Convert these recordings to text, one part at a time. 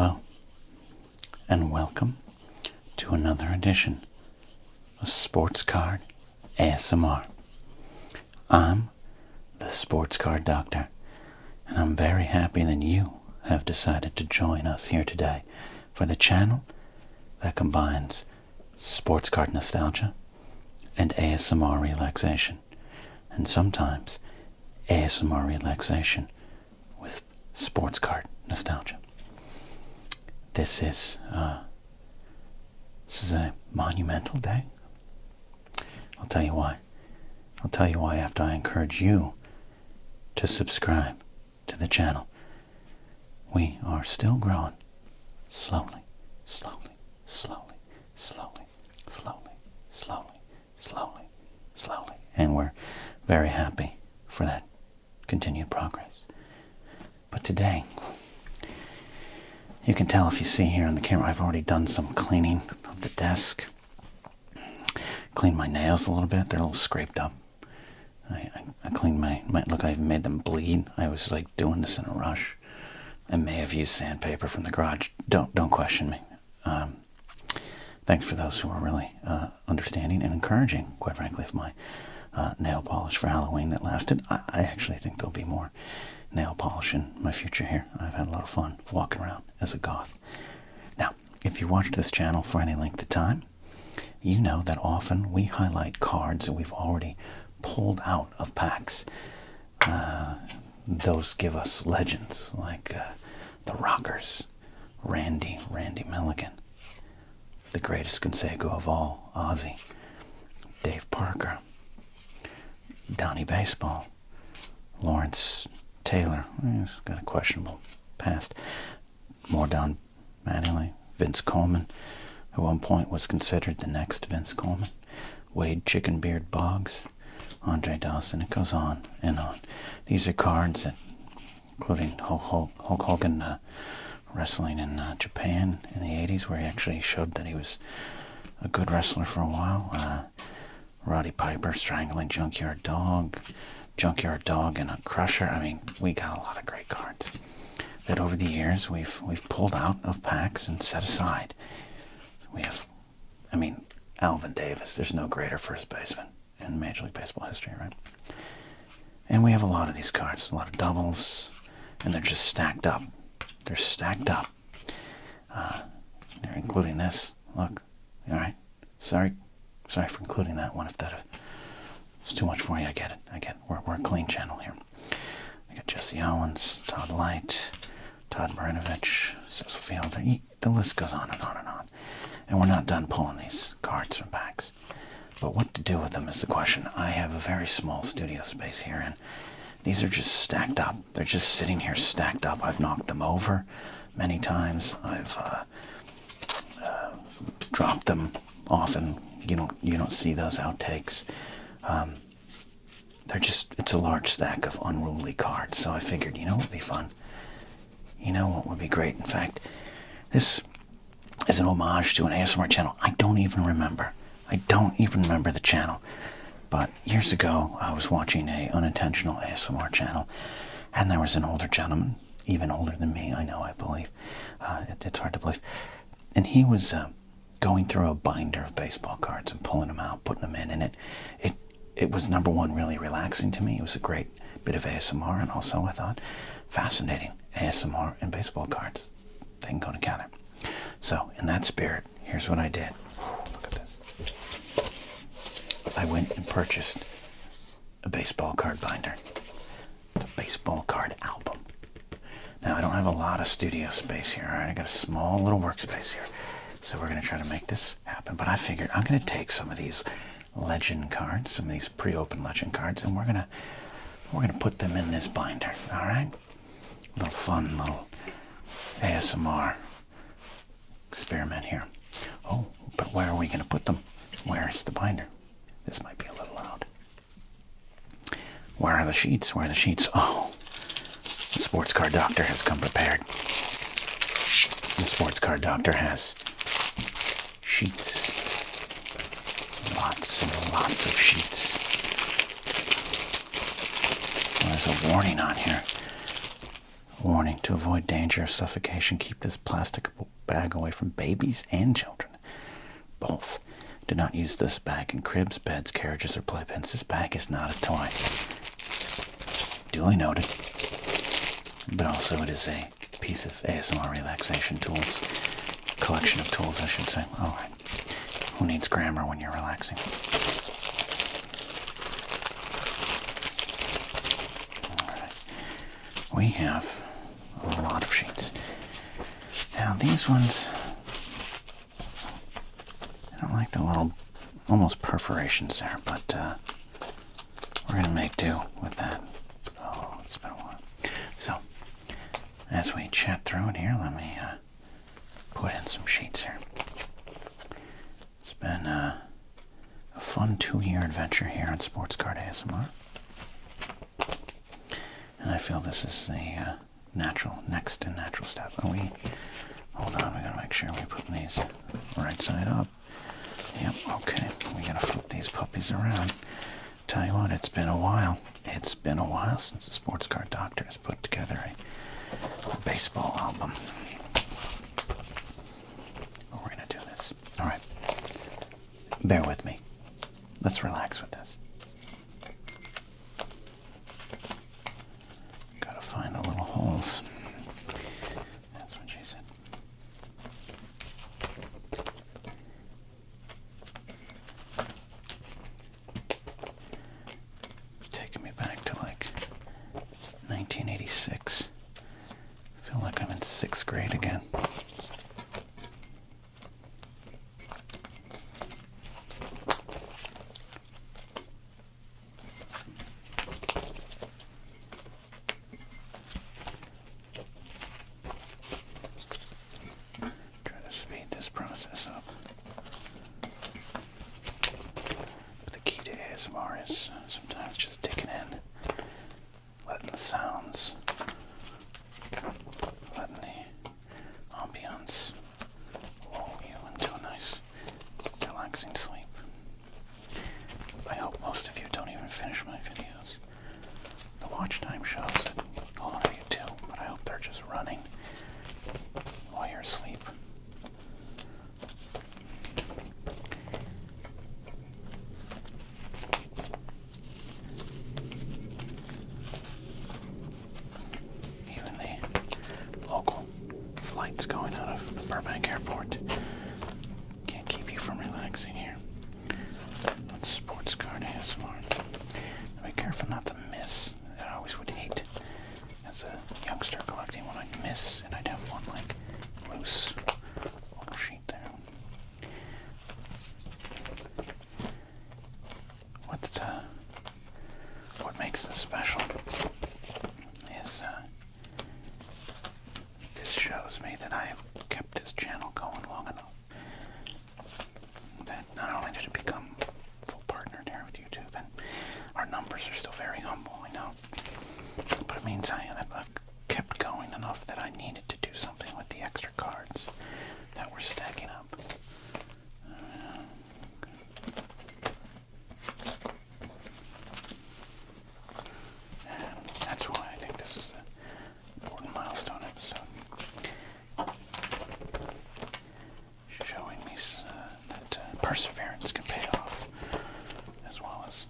Hello, and welcome to another edition of Sports Card ASMR. I'm the Sports Card Doctor, and I'm very happy that you have decided to join us here today for the channel that combines sports card nostalgia and ASMR relaxation, and sometimes ASMR relaxation with sports card nostalgia. This is a monumental day. I'll tell you why. I'll tell you why after I encourage you to subscribe to the channel. We are still growing slowly, slowly, slowly, slowly, slowly, slowly, slowly, slowly. And we're very happy for that continued progress. But today, you can tell if you see here on the camera, I've already done some cleaning of the desk. Cleaned my nails a little bit. They're a little scraped up. I cleaned my look, I even made them bleed. I was like doing this in a rush. I may have used sandpaper from the garage. Don't question me. Thanks for those who are really understanding and encouraging, quite frankly, of my nail polish for Halloween that lasted. I actually think there'll be more nail polish in my future here. I've had a lot of fun walking around as a goth. Now, if you watched this channel for any length of time, you know that often we highlight cards that we've already pulled out of packs. Those give us legends like the Rockers, Randy Milligan, the greatest Conseco of all, Ozzy, Dave Parker, Donnie Baseball, Lawrence Taylor, he's got a questionable past, more Don Mattingly, Vince Coleman, who at one point was considered the next Vince Coleman, Wade Chickenbeard Boggs, Andre Dawson. It goes on and on. These are cards that, including Hulk Hogan wrestling in Japan in the 80s, where he actually showed that he was a good wrestler for a while. Roddy Piper strangling Junkyard Dog and a Crusher. I mean, we got a lot of great cards that over the years we've pulled out of packs and set aside. We have, Alvin Davis. There's no greater first baseman in Major League Baseball history, right? And we have a lot of these cards, a lot of doubles, and they're just stacked up. They're stacked up. They're including this. Look, all right. Sorry for including that one. If that was too much for you, I get it. We're a clean channel here. I got Jesse Owens, Todd Light, Todd Marinovich, Cecil Fielder. The list goes on and on and on. And we're not done pulling these cards from packs. But what to do with them is the question. I have a very small studio space here, and these are just stacked up. They're just sitting here stacked up. I've knocked them over many times. I've dropped them often. You don't see those outtakes. It's a large stack of unruly cards. So I figured, what would be fun? You know what would be great? In fact, this is an homage to an ASMR channel. I don't even remember the channel. But years ago, I was watching a unintentional ASMR channel, and there was an older gentleman, even older than me, I believe. It's hard to believe. And he was going through a binder of baseball cards and pulling them out, putting them in, and it was, number one, really relaxing to me. It was a great bit of ASMR, and also, I thought, fascinating. ASMR and baseball cards, they can go together. So, in that spirit, here's what I did. Look at this. I went and purchased a baseball card binder. It's a baseball card album. Now, I don't have a lot of studio space here, all right? I got a small little workspace here. So we're going to try to make this happen. But I figured I'm going to take some of these legend cards, some of these pre-open legend cards, and we're going to put them in this binder, all right? A little fun, little ASMR experiment here. Oh, but where are we going to put them? Where's the binder? This might be a little loud. Where are the sheets? Where are the sheets? Oh, the Sports Card Doctor has come prepared. The Sports Card Doctor has sheets. Lots and lots of sheets. Well, there's a warning on here. Warning, to avoid danger of suffocation, keep this plastic bag away from babies and children. Both. Do not use this bag in cribs, beds, carriages, or playpens. This bag is not a toy. Duly noted. But also it is a piece of ASMR relaxation tools. Collection of tools, I should say. Alright. Who needs grammar when you're relaxing? Alright. We have a lot of sheets. Now these ones, I don't like the little almost perforations there, but we're going to make do with that. Oh, it's been a while. So, as we chat through it here, let me put in some sheets here. It's been a fun 2-year adventure here on Sports Card ASMR. And I feel this is the next and natural step. Hold on, we gotta make sure we put these right side up. Yep, okay. We gotta flip these puppies around. Tell you what, it's been a while. It's been a while since the Sports Card Doctor has put together a baseball album. But we're gonna do this. Alright. Bear with me. Let's relax with this. Gotta find the little holes. That's what she said. It's taking me back to like 1986. I feel like I'm in 6th grade again. Sometimes just digging in, letting the sounds, letting the ambience lull you into a nice, relaxing sleep. I hope most of you don't even finish my videos. The watch time shows that a lot of you do, but I hope they're just running while you're asleep. Flights going out of Burbank Airport can't keep you from relaxing here. That's Sports Card ASMR. Be careful not to miss. I always would hate, as a youngster collecting, when I'd miss and I'd have one like loose little sheet there. What makes this special is this shows me that I have kept this channel going long enough that not only did it become full partnered here with YouTube, and our numbers are still very humble, I know, but it means I've kept going enough that I needed to do something with the extra cards that were stacking up. And that's why I think this is an important milestone episode. Showing me that perseverance can pay off, as well as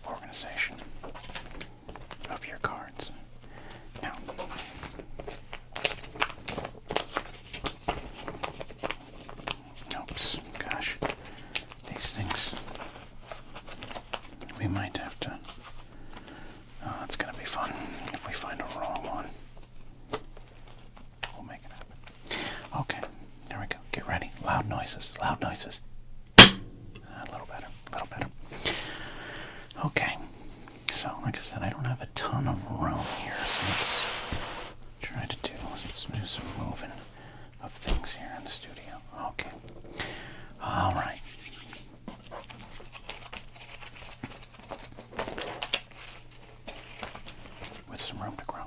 organization of your cards. Now, oops, gosh, these things, we might have to, it's gonna be fun if we find a wrong one. We'll make it happen. Okay, there we go, get ready, loud noises, loud noises. A little better, a little better. Okay, so like I said, I don't have a ton of room here, so let's do some moving of things here in the studio. Okay, all right. With some room to grow.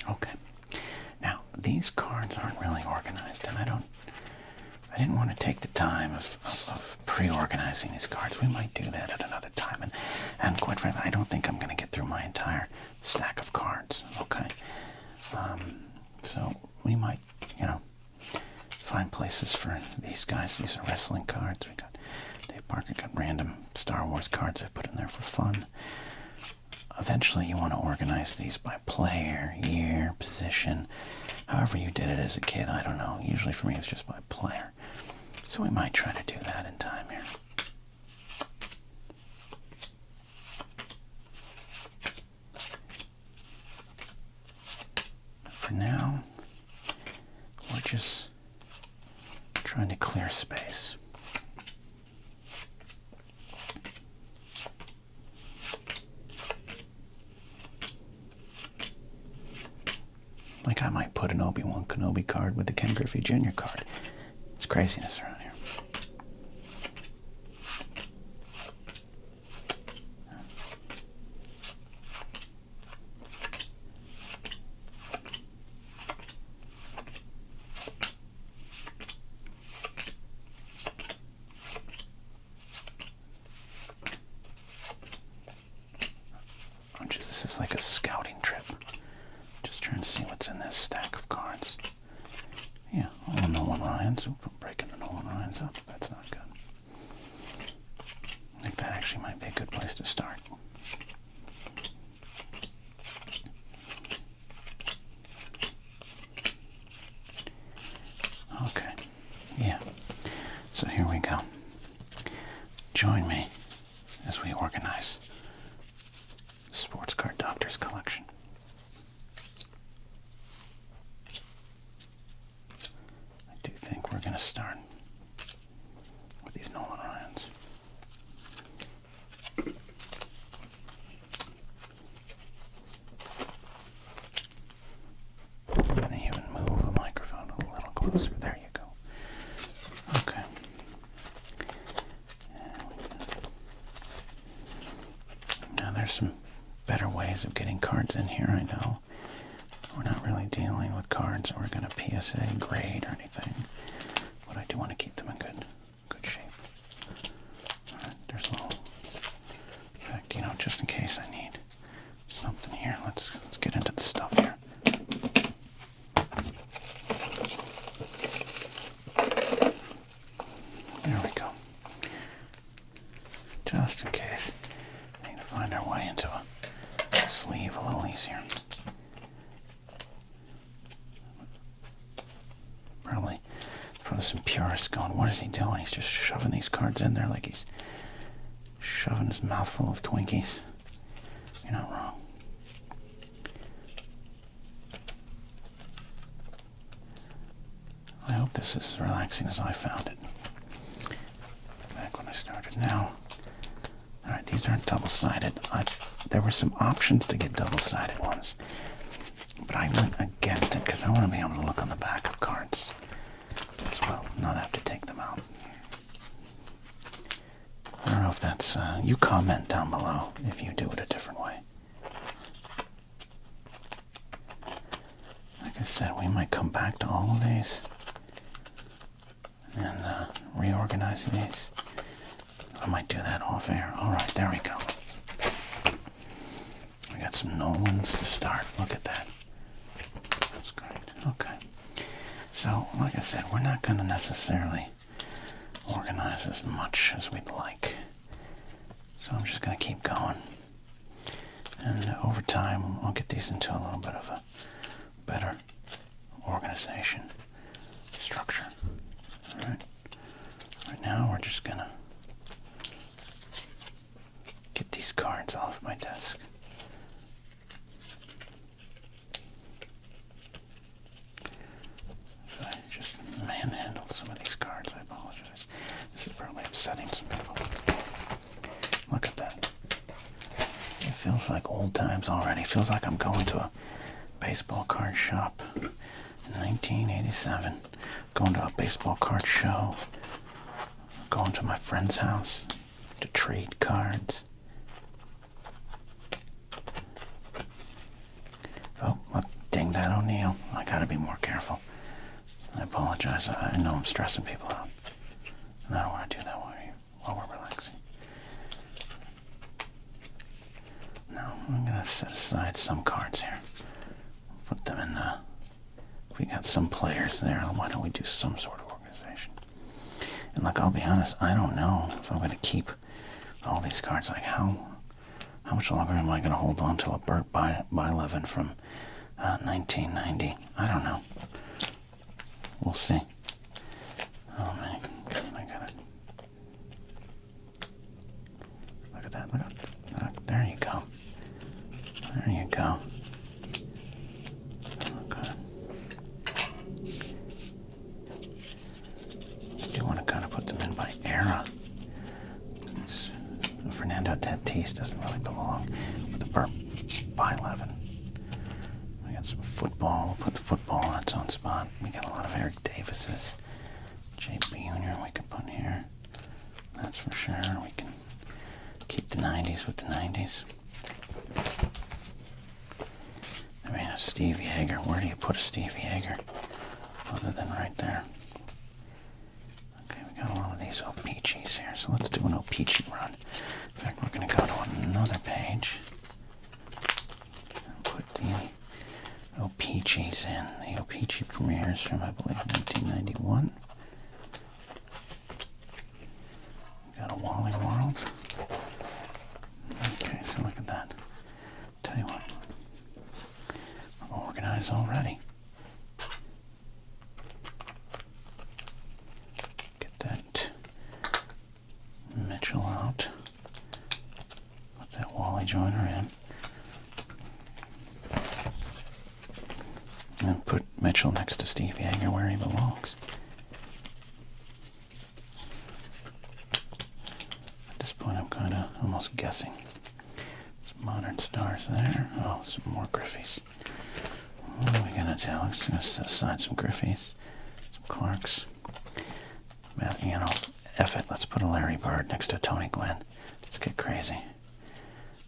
Okay, now these cards aren't really organized, and I didn't want to take the time of pre-organizing these cards. We might do that at another time, and quite frankly, I don't think I'm going to get through my entire stack of cards, okay? So we might, find places for these guys. These are wrestling cards. We got Dave Parker got random Star Wars cards I've put in there for fun. Eventually you want to organize these by player, year, position, however you did it as a kid. I don't know. Usually for me it's just by player. So we might try to do that in time here. For now, we're just trying to clear space. Like I might put an Obi-Wan Kenobi card with the Ken Griffey Jr. card. It's craziness around here. This is like a scouting trip. Just trying to see what's in this stack of cards. Yeah, all Nolan Ryans. Oops, I'm breaking the Nolan Ryans up. That's not good. I think that actually might be a good place to start. Okay, yeah. So here we go. Join me as we organize the Sports Card Doctor's collection. I do think we're going to start with these Nolan Ryans. I'm going to even move the microphone a little closer. There you go. Okay. Now there's some better ways of getting cards in here, I know. We're not really dealing with cards that we're going to PSA grade or anything, but I do want to keep them in good shape. Alright, there's a little, in fact, just in case I need something here, let's get into the stuff here. There we go. Just in case we need to find our way into a sleeve a little easier. Probably some purists going, what is he doing? He's just shoving these cards in there like he's shoving his mouth full of Twinkies. You're not wrong. I hope this is as relaxing as I found it back when I started. Now, alright, these aren't double-sided. There were some options to get double-sided ones, but I went against it because I want to be able to look on the back of cards as well, not have to take them out. I don't know if that's, you comment down below if you do it a different way. Like I said, we might come back to all of these and reorganize these. I might do that off air. Alright, there we go. We got some Nolans to start. Look at that. That's great. Okay. So, like I said, we're not going to necessarily organize as much as we'd like. So I'm just going to keep going. And over time, I'll get these into a little bit of a better organization structure. Alright. Right now, we're just going to get these cards off my desk. So I just manhandled some of these cards. I apologize. This is probably upsetting some people. Look at that. It feels like old times already. It feels like I'm going to a baseball card shop in 1987. Going to a baseball card show. Going to my friend's house to trade cards. Oh, look, ding that O'Neill. I gotta be more careful. I apologize. I know I'm stressing people out. And I don't want to do that while we're relaxing. Now, I'm gonna set aside some cards here. Put them in we got some players there, why don't we do some sort of organization? And look, I'll be honest, I don't know if I'm going to keep all these cards. Like, how much longer am I going to hold on to a Burt Bylevin from 1990? I don't know. We'll see. Oh man, I got it. Look at that. Look. There you go. There you go. Okay. I do want to kind of put them in by era. Fernando Tatis doesn't really belong with the Burt Bylevin. We got some football. We'll put the football in its own spot. We got a lot of Eric Davises. JP Jr. we can put here. That's for sure. We can keep the 90s with the 90s. I mean, a Steve Yeager. Where do you put a Steve Yeager other than right there? Okay, we got a lot of these O-Peaches here, so let's do an O-Peachy run. In fact, we're going to go to another page and put the O-Peaches in. The O-Peachy premieres from, I believe, 1991. We got a Wally World. Okay, so look at that. Tell you what, I'm organized already. Get that Mitchell out. Put that Wally Joyner in. And put Mitchell next to Steve Yeager where he belongs. At this point, I'm kind of almost guessing. Some modern stars there. Oh, some more Griffies. What are we going to do? I'm just going to set aside some Griffies, some Clarks. You know, F it. Let's put a Larry Bird next to a Tony Gwynn. Let's get crazy.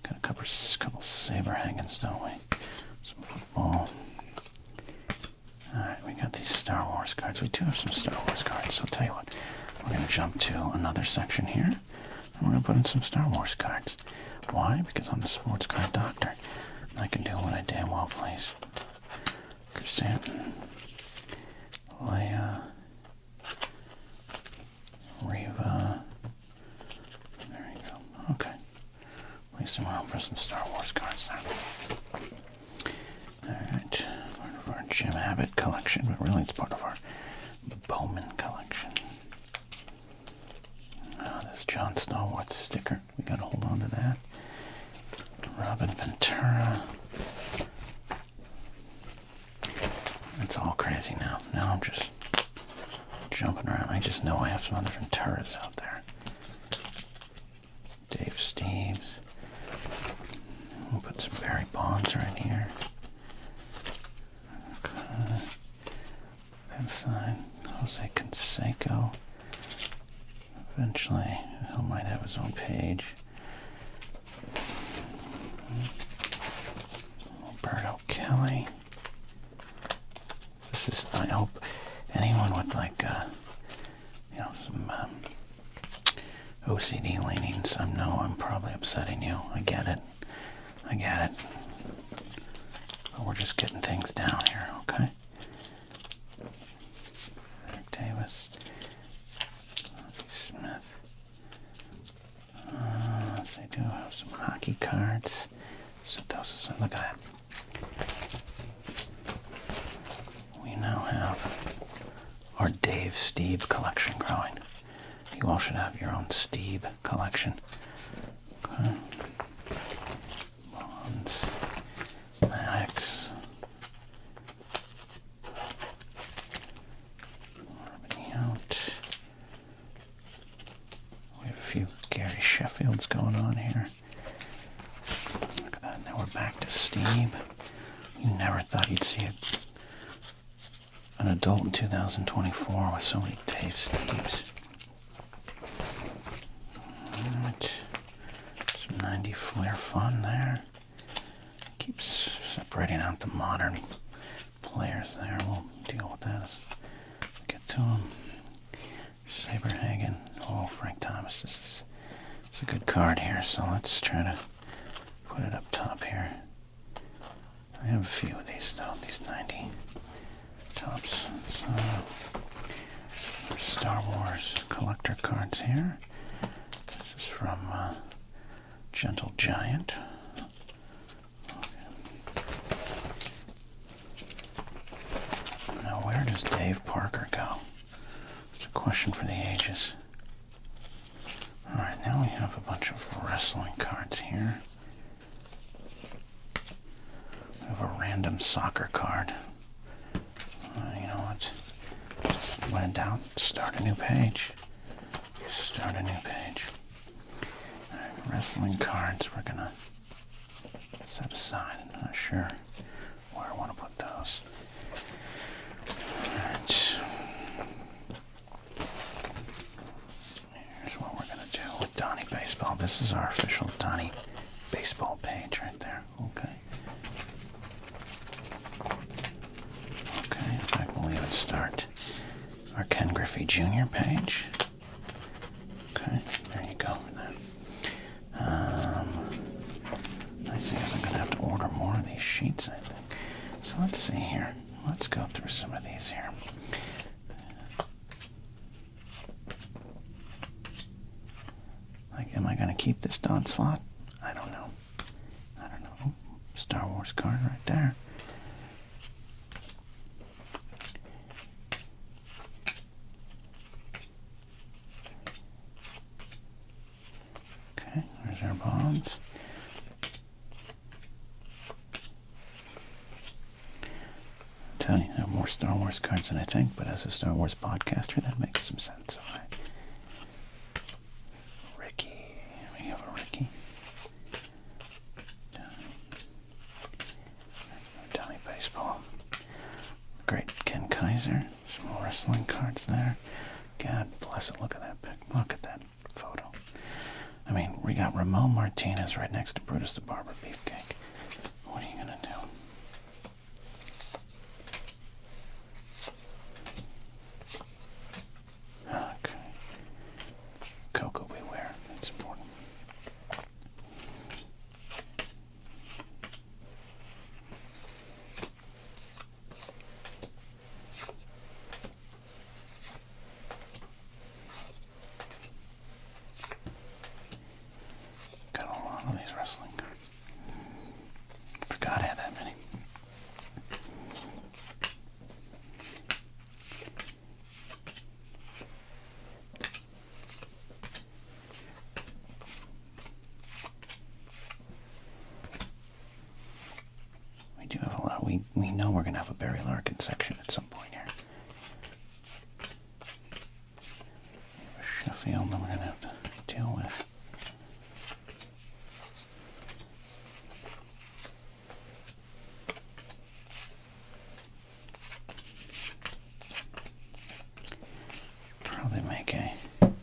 Got a couple Saberhagens, don't we? Some football. Alright, we got these Star Wars cards. We do have some Star Wars cards, so I'll tell you what. We're going to jump to another section here, and we're going to put in some Star Wars cards. Why? Because I'm the sports card doctor, and I can do what I damn well please. Chrysanthemum, Leia, Reva. There you go. Okay. Leave some room for some Star Wars cards there. Alright. Part of our Jim Abbott collection, but really it's part of our Bowman collection. Now this John Stallworth sticker. We gotta hold on to that. Robin Ventura. It's all crazy now. Now I'm just jumping around. I just know I have some other Venturas out there. Dave Steves. We'll put some Barry Bonds right here. Okay. That side. Jose Canseco. Eventually, he might have his own page. Alberto Kelly. This is, I hope anyone with like, you know, some OCD leanings, I know I'm probably upsetting you. I get it. I get it. But we're just getting things down here, okay? Eric Davis. Smith. They do have some hockey cards. So those are some, look at that. We now have our Dave Steve collection growing. You all should have your own Steve collection. Okay. Bonds. Maddox. Out. We have a few Gary Sheffields going on here. Look at that. Now we're back to Steve. You never thought you'd see an adult in 2024 with so many Dave Steves. Alright. Some 90 Flair Fun there. Keeps separating out the modern players there. We'll deal with that as we get to them. Saberhagen. Oh, Frank Thomas. It's a good card here, so let's try to put it up top here. I have a few of these, though, these 90 Tops. So, Star Wars collector cards here. This is from Gentle Giant. Now, where does Dave Parker go? It's a question for the ages. Alright, now we have a bunch of wrestling cards here. We have a random soccer card. You know what? Just when in doubt, start a new page. Start a new page. Alright, wrestling cards we're gonna set aside. I'm not sure where I want to put those. Alright. Here's what we're gonna do with Donnie Baseball. This is our official Donnie Baseball page right there. Okay. In fact, we'll even start our Ken Griffey Jr. page. Okay, there you go. Nice thing is I'm going to have to order more of these sheets, I think. So let's see here. Let's go through some of these here. Like, am I going to keep this Don slot? I don't know. Ooh, Star Wars card right there. There's our bonds. I'm telling you, I have more Star Wars cards than I think, but as a Star Wars podcaster, that makes some sense. All right. Ricky. We have a Ricky. Donnie Baseball. Great Ken Kaiser. Some more wrestling cards there. God bless it. Look at that pic. Look at that photo. I mean, we got Ramon Martinez right next to Brutus the Barber Beefcake. What are you gonna do? Okay. Coco Beware. That's important. Got a lot of these wrestling cards. Forgot I had that many. We do have a lot. We know we're going to have a Barry Larkin section at some point here. Sheffield that we're going to have to deal with. Probably make a... Okay.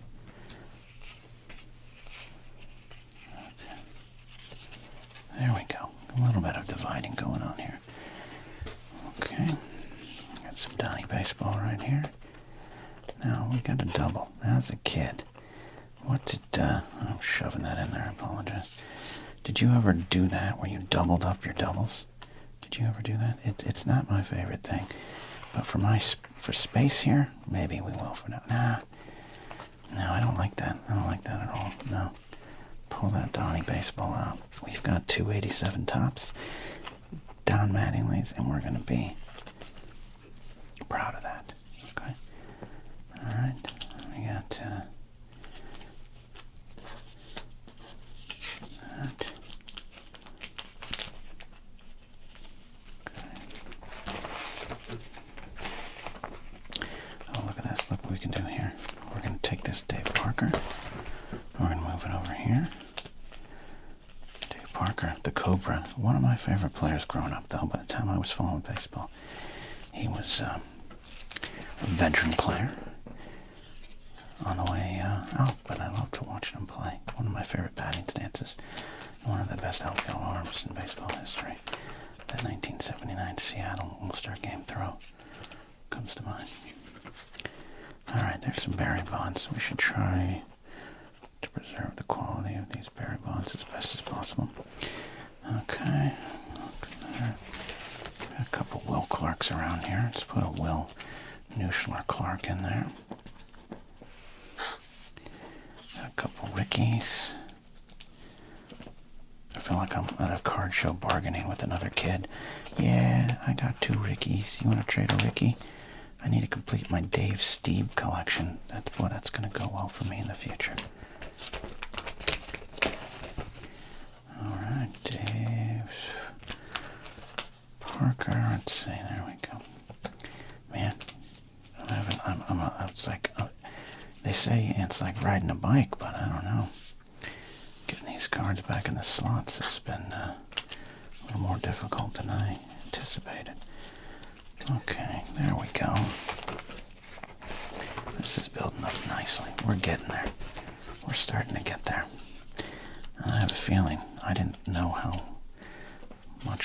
There we go. A little bit of dividing going on here. Okay. Got some Donnie Baseball right here. Now we got a double. As a kid, what did, I'm shoving that in there, I apologize. Did you ever do that where you doubled up your doubles? Did you ever do that? It's not my favorite thing. But for space here, maybe we will for now. No, I don't like that. I don't like that at all. No. Pull that Donnie Baseball out. We've got 287 tops, Don Mattingly's, and we're going to be proud of that. Okay? Alright. We got that. Oh, look at this. Look what we can do here. We're going to take this Dave Parker. We're going to move it over here. Dave Parker, the Cobra. One of my favorite players growing up, though, by the time I was following baseball. He was a veteran player on the way out, but I loved watching him play. One of my favorite batting stances. One of the best outfield arms in baseball history. That 1979 Seattle All-Star Game throw comes to mind. Alright, there's some Barry Bonds. We should try to preserve the quality of these Barry Bonds as best as possible. Okay, look there. A couple Will Clark Clarks around here. Let's put a Will Nuschler Clark in there. Got a couple Rickies. I feel like I'm at a card show bargaining with another kid. Yeah, I got 2 Rickies. You want to trade a Ricky? I need to complete my Dave Steve collection. That's going to go well for me in the future. Alright, Dave Parker. Let's see, there we go. Man, it's like, they say it's like riding a bike, but I don't know. Getting these cards back in the slots has been a little more difficult than I anticipated. Okay, there we go. This is building up nicely. We're getting there. We're starting to get there. And I have a feeling, I didn't know how long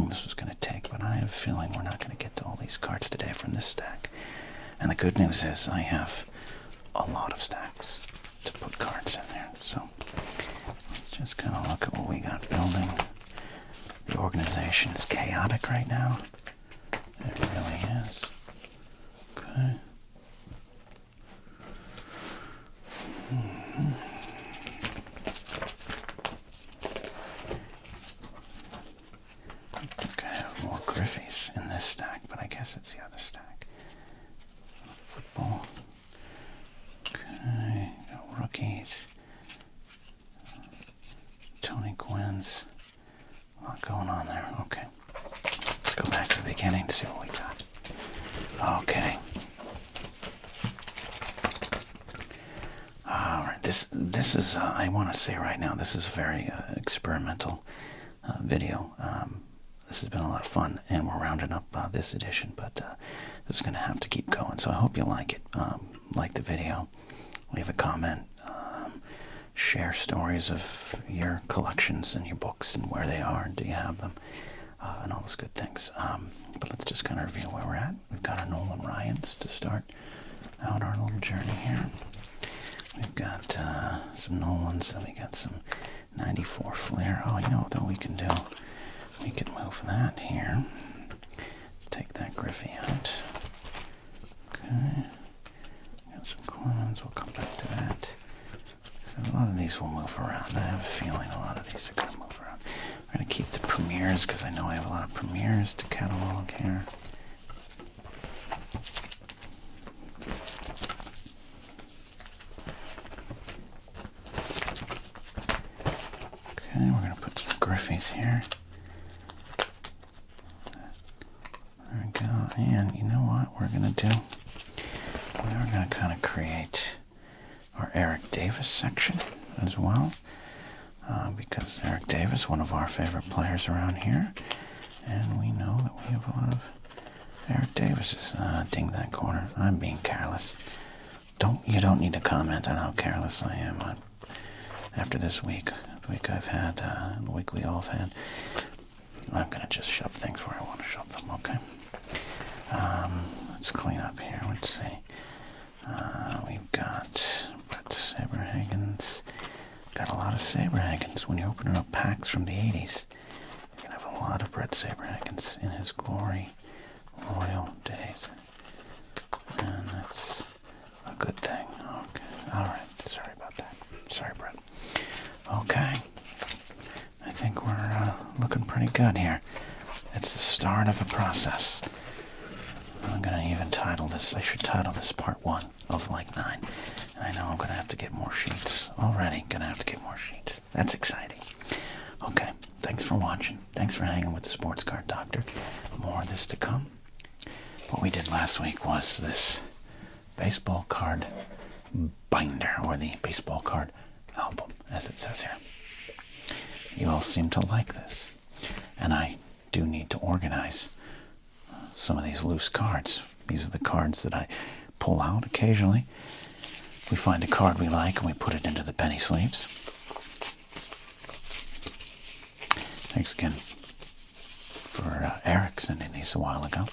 this was going to take, but I have a feeling we're not going to get to all these cards today from this stack. And the good news is I have a lot of stacks to put cards in there. So let's just kind of look at what we got building. The organization is chaotic right now. It really is. Okay. I think I have more Griffies in this stack, but I guess it's the other stack. Football. Okay, got rookies. Tony Gwynn's. A lot going on there. Okay. Let's go back to the beginning and see what we got. Okay. Alright, this is, I want to say right now, this is a very experimental video. This has been a lot of fun, and we're rounding up this edition, but this is going to have to keep going, so I hope you like it. Like the video, leave a comment, share stories of your collections and your books and where they are and do you have them, and all those good things. But let's just kind of review where we're at. We've got our Nolan Ryans to start out our little journey here. We've got some Nolans, and we got some 94 Flair. Oh, you know what we can do? We can move that here. Take that Griffey out. Okay. Got some Clemens. We'll come back to that. So a lot of these will move around. I have a feeling a lot of these are going to move around. We're going to keep the premieres because I know I have a lot of premieres to catalog here. Okay, we're going to put some Griffies here. There we go. And you know what we're going to do? We are going to kind of create our Eric Davis section as well. Because Eric Davis, one of our favorite players around here. And we know that we have a lot of Eric Davises. Ding that corner. I'm being careless. You don't need to comment on how careless I am. After this week, the week I've had, the week we all have had, I'm going to just shove things where I want to shove them, okay? Let's clean up here. Let's see. We've got Brett Saberhagen's. Got a lot of Saberhagens. When you're opening up packs from the 80s, you're going to have a lot of Brett Saberhagens in his glory, royal days. And that's a good thing. Okay. Alright. Sorry about that. Sorry, Brett. Okay. I think we're looking pretty good here. It's the start of a process. I'm going to even title this, I should title this part 1 of like 9. And I know I'm going to have to get more sheets. Already going to have to get more sheets. That's exciting. Okay, thanks for watching. Thanks for hanging with the Sports Card Doctor. More of this to come. What we did last week was this baseball card binder, or the baseball card album, as it says here. You all seem to like this. And I do need to organize some of these loose cards. These are the cards that I pull out occasionally. We find a card we like and we put it into the penny sleeves. Thanks again for Eric sending these a while ago.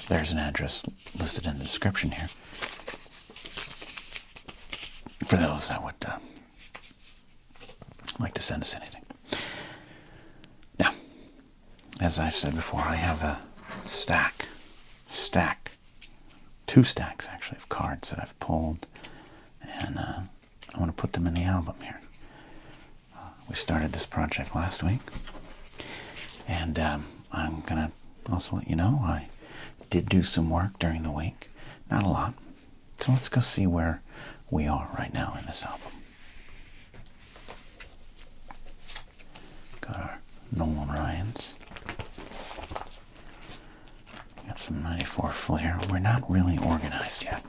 There's an address listed in the description here for those that would like to send us anything. Now, as I said before, I have a two stacks actually of cards that I've pulled, and I want to put them in the album here. We started this project last week, and I'm going to also let you know I did do some work during the week. Not a lot. So let's go see where we are right now in this album. Got our Nolan Ryans. Got some 94 Flair. We're not really organized yet.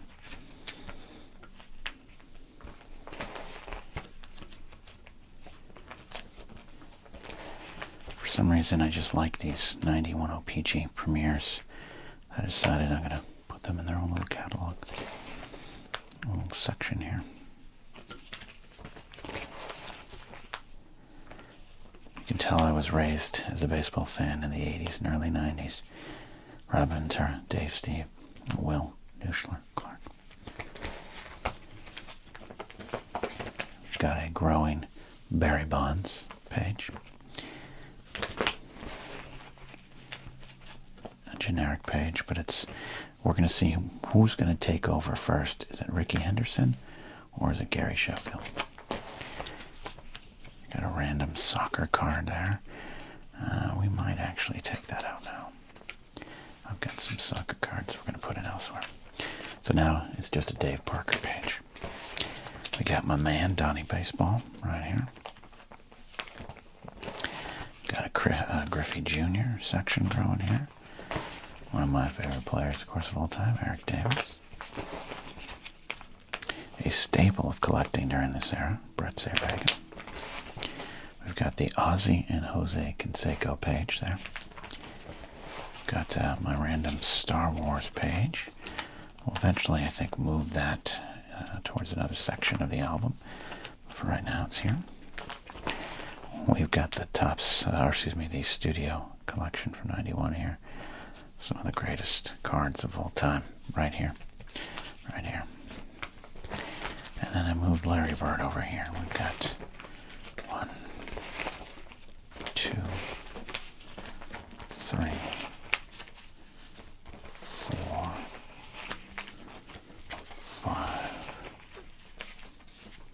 For some reason, I just like these 91 OPG premieres. I decided I'm going to put them in their own little catalog. A little section here. You can tell I was raised as a baseball fan in the 80s and early 90s. Rob Ventura, Dave Steve, Will Nuschler, Clark. Got a growing Barry Bonds page. A generic page, but we're going to see who's going to take over first. Is it Ricky Henderson or is it Gary Sheffield? Got a random soccer card there. We might actually take that out now. I've got some soccer cards we're going to put in elsewhere. So now it's just a Dave Parker page. We got my man, Donnie Baseball, right here. Got a Griffey Jr. section growing here. One of my favorite players, of course, of all time, Eric Davis. A staple of collecting during this era, Brett Sabragan. We've got the Ozzy and Jose Canseco page there. Got my random Star Wars page. We'll eventually, I think, move that towards another section of the album. For right now, it's here. We've got the the studio collection from '91 here. Some of the greatest cards of all time, right here. Right here. And then I moved Larry Bird over here. We've got 1, 2, 3, 4, 5,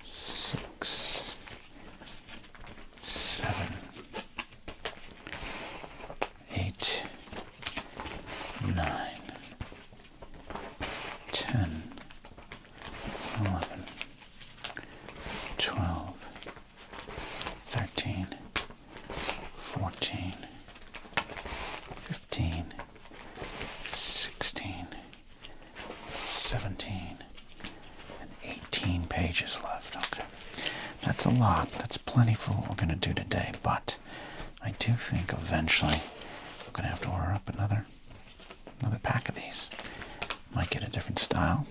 6, 7, 8, 9, 10, 11, 12, 13, 14, 15, 16, 17, and 18 pages left. Okay. That's a lot. That's plenty for what we're going to do today, but I do think eventually I'm going to have to order up another pack of these. Might get a different style.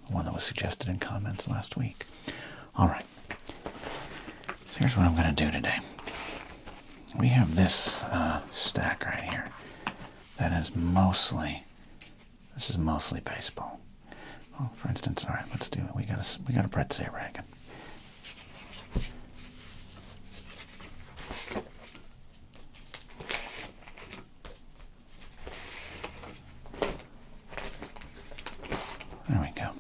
One that was suggested in comments last week. Alright. So here's what I'm going to do today. We have this stack right here that is mostly baseball. Well, for instance, alright, let's do it. We got a Brett Sabragan. There we go.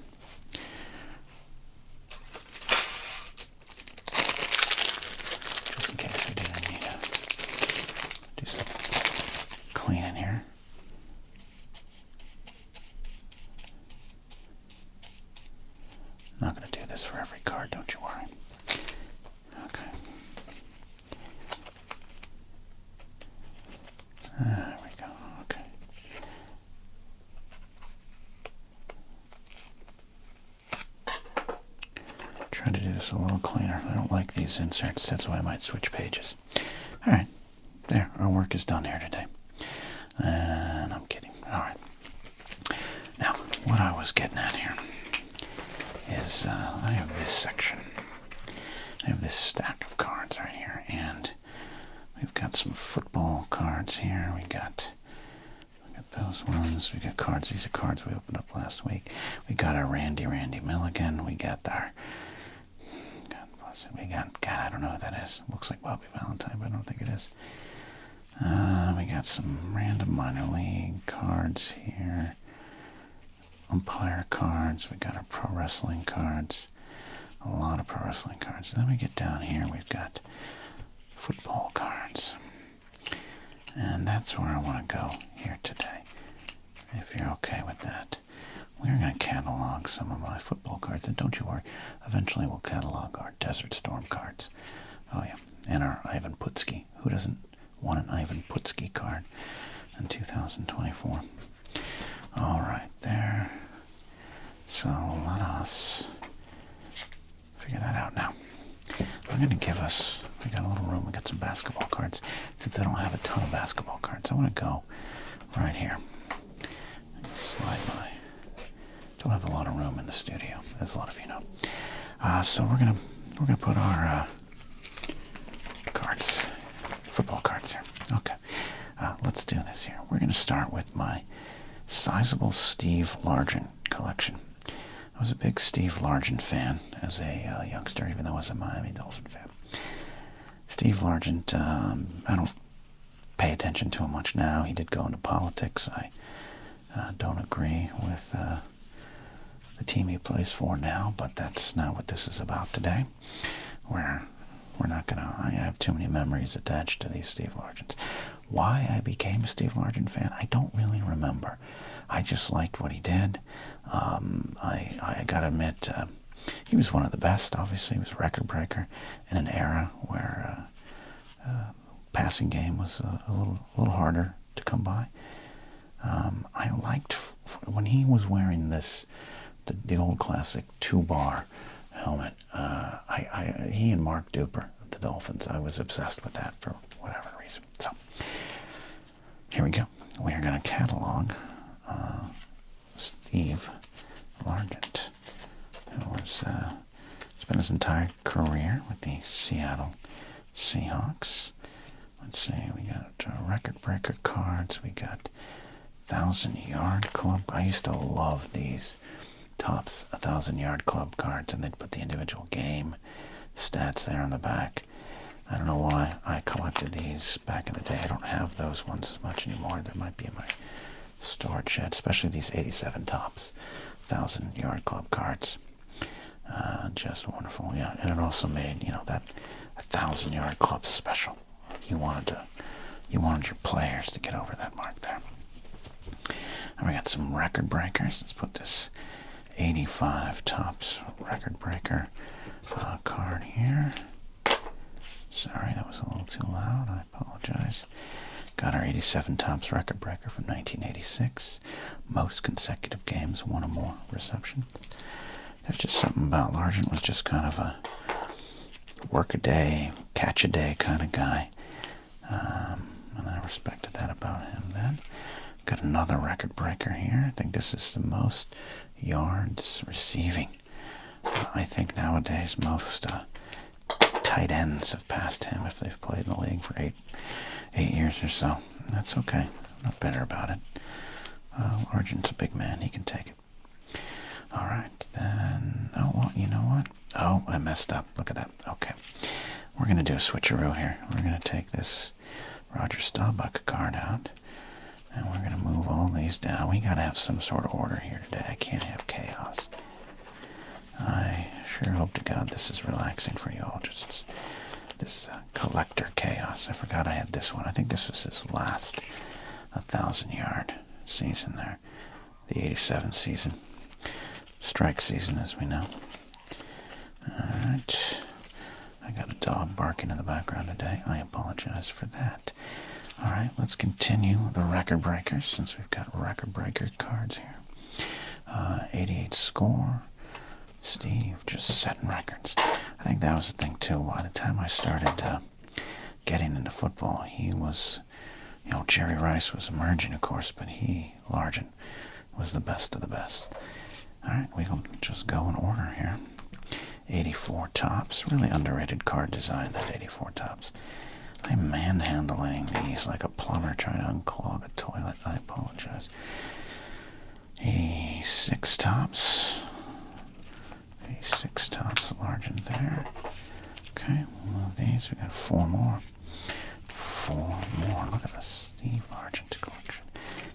Just in case we do need to do some cleaning here. I'm not going to do this for every card, don't you worry. Okay. There we go. Okay. Try to do this a little cleaner. I don't like these inserts. That's why I might switch pages. Alright. There. Our work is done here today. And I'm kidding. Alright. Now, what I was getting at here is I have this section. I have this stack of cards right here, and we've got some football cards here. We got those ones. We got cards. These are cards we opened up last week. We got our Randy Milligan. We got our God, I don't know who that is. Looks like Bobby Valentine, but I don't think it is. We got some random minor league cards here. Umpire cards. We got our pro wrestling cards. A lot of pro wrestling cards. Then we get down here. We've got football cards. And that's where I want to go here today, if you're okay with that. We're going to catalog some of my football cards. And don't you worry, eventually we'll catalog our Desert Storm cards. Oh yeah, and our Ivan Putski. Who doesn't want an Ivan Putski card in 2024? All right, there. So let us figure that out now. I'm going to give us, we got a little room, we got some basketball cards. Since I don't have a ton of basketball cards, I want to go right here. Slide my, don't have a lot of room in the studio, as a lot of you know. So we're gonna put our cards, football cards here. Okay, let's do this here. We're gonna start with my sizable Steve Largent collection. I was a big Steve Largent fan as a youngster, even though I was a Miami Dolphin fan. Steve Largent, I don't pay attention to him much now. He did go into politics. I don't agree with the team he plays for now, but that's not what this is about today. We're not gonna, I have too many memories attached to these Steve Largents. Why I became a Steve Largent fan, I don't really remember. I just liked what he did. I gotta admit, he was one of the best. Obviously, he was a record breaker in an era where passing game was a little harder to come by. I liked when he was wearing the old classic 2-bar helmet. He and Mark Duper of the Dolphins, I was obsessed with that for whatever reason. So here we go. We are going to catalog Steve Largent, who was spent his entire career with the Seattle Seahawks. Let's see, we got record breaker cards. We got 1,000-yard club. I used to love these Topps 1,000-yard club cards, and they'd put the individual game stats there on the back. I don't know why I collected these back in the day. I don't have those ones as much anymore. There might be in my storage shed, especially these 87 Topps 1,000-yard club cards. Just wonderful, yeah. And it also made, that 1,000-yard club special. You wanted your players to get over that mark there. And we got some record breakers. Let's put this 85 Topps record breaker card here. Sorry, that was a little too loud. I apologize. Got our 87 Topps record breaker from 1986. Most consecutive games, one or more reception. There's just something about Largent was just kind of a work a day, catch a day kind of guy. And I respected that about him then. Got another record breaker here. I think this is the most yards receiving. I think nowadays most tight ends have passed him if they've played in the league for eight years or so. That's okay. I'm not bitter about it. Largent's a big man. He can take it. All right, then. Oh, well, you know what? Oh, I messed up. Look at that. Okay. We're going to do a switcheroo here. We're going to take this Roger Staubach card out, and we're going to move all these down. We got to have some sort of order here today. I can't have chaos. I sure hope to God this is relaxing for you all. Just this collector chaos. I forgot I had this one. I think this was his last 1,000-yard season there. The 87 season. Strike season, as we know. Alright. I got a dog barking in the background today. I apologize for that. Alright, let's continue the record breakers, since we've got record breaker cards here. 88 score. Steve just setting records. I think that was the thing too. By the time I started getting into football, he was, Jerry Rice was emerging, of course, but Largent, was the best of the best. Alright, we'll just go in order here. 84 Topps. Really underrated card design, that 84 Topps. I'm manhandling these like a plumber trying to unclog a toilet. I apologize. 86 Topps. 86 Topps, Largent there. Okay, we'll move these. We got 4 more. 4 more. Look at this Steve Largent collection.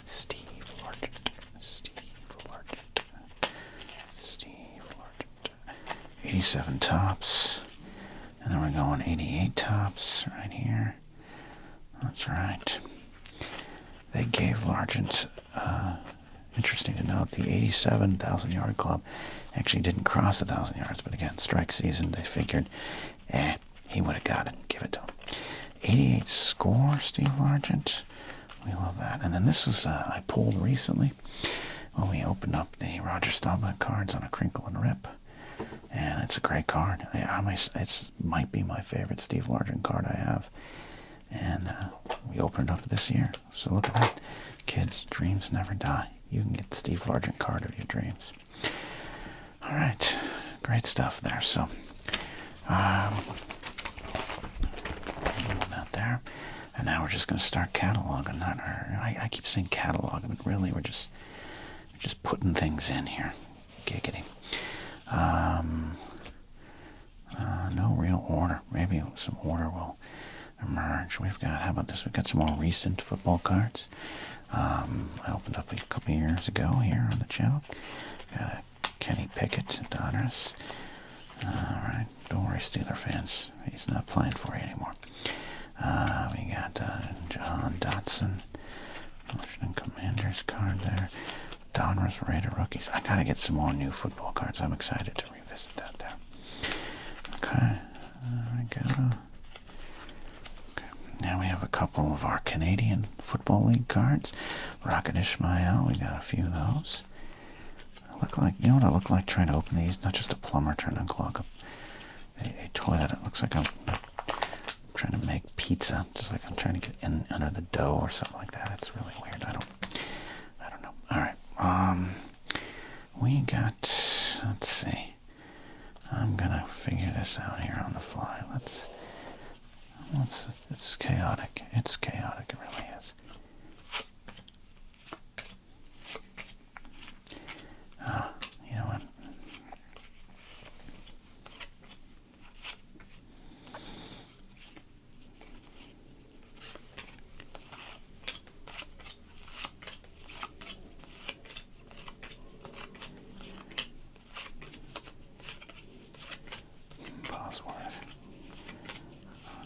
Steve Largent. Steve Largent. Steve Largent. 87 tops. And then we're going 88 tops right here. That's right. They gave Largent, interesting to note, the 87 1,000-yard club actually didn't cross 1,000 yards, but again, strike season, they figured, he would have got it. Give it to him. 88 score, Steve Largent. We love that. And then this was, I pulled recently when we opened up the Roger Staubach cards on a crinkle and rip. And it's a great card. It might be my favorite Steve Largent card I have. And we opened up this year. So look at that. Kids, dreams never die. You can get the Steve Largent card of your dreams. All right. Great stuff there. So, that there. And now we're just going to start cataloging. I keep saying catalog, but really we're just putting things in here. Giggity. No real order. Maybe some order will emerge. We've got, how about this? We've got some more recent football cards. I opened up a couple years ago here on the channel. Got a Kenny Pickett, Donruss. Alright, don't worry, Steeler fans. He's not playing for you anymore. We got John Dotson. Washington Commanders card there. Donruss Raider rookies. I gotta get some more new football cards. I'm excited to revisit that there. Okay, there we go. Okay. Now we have a couple of our Canadian Football League cards. Rocket Ishmael, we got a few of those. I look like, you know what I look like trying to open these? Not just a plumber trying to unclog them. A toilet. It looks like I'm trying to make pizza. Just like I'm trying to get in under the dough or something like that. It's really weird. I don't know. All right. We got, let's see. I'm gonna figure this out here on the fly. It's chaotic. It's chaotic. It really is. You know what?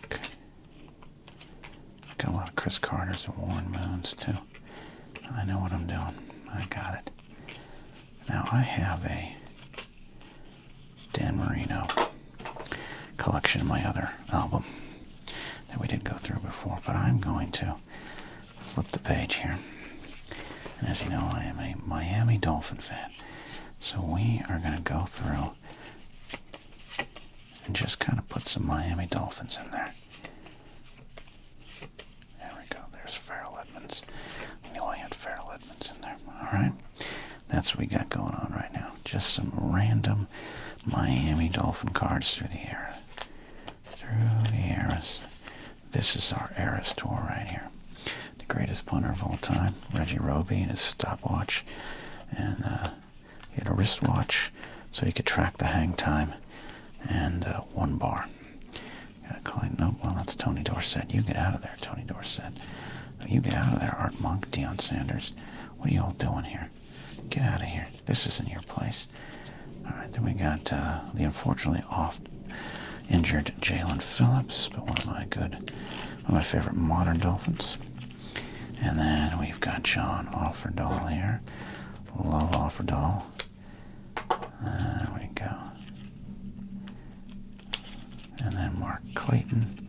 Okay. Got a lot of Chris Carters and Warren Moons too. I know what I'm doing. I got it. Now I have a Dan Marino collection in my other album that we didn't go through before, but I'm going to flip the page here. And as you know, I am a Miami Dolphin fan. So we are going to go through and just kind of put some Miami Dolphins in there. There we go. There's Farrell Edmonds. I knew I had Farrell Edmonds in there. All right. That's what we got going on right now. Just some random Miami Dolphin cards through the eras. Through the eras. This is our Eras tour right here. The greatest punter of all time, Reggie Roby, and his stopwatch. And he had a wristwatch so he could track the hang time. And 1 bar. Nope, well, that's Tony Dorsett. You get out of there, Tony Dorsett. You get out of there, Art Monk, Deion Sanders. What are you all doing here? Get out of here. This isn't your place. All right, then we got the unfortunately oft-injured Jalen Phillips, but one of my favorite modern Dolphins. And then we've got John Offerdahl here. Love Offerdahl. There we go. And then Mark Clayton,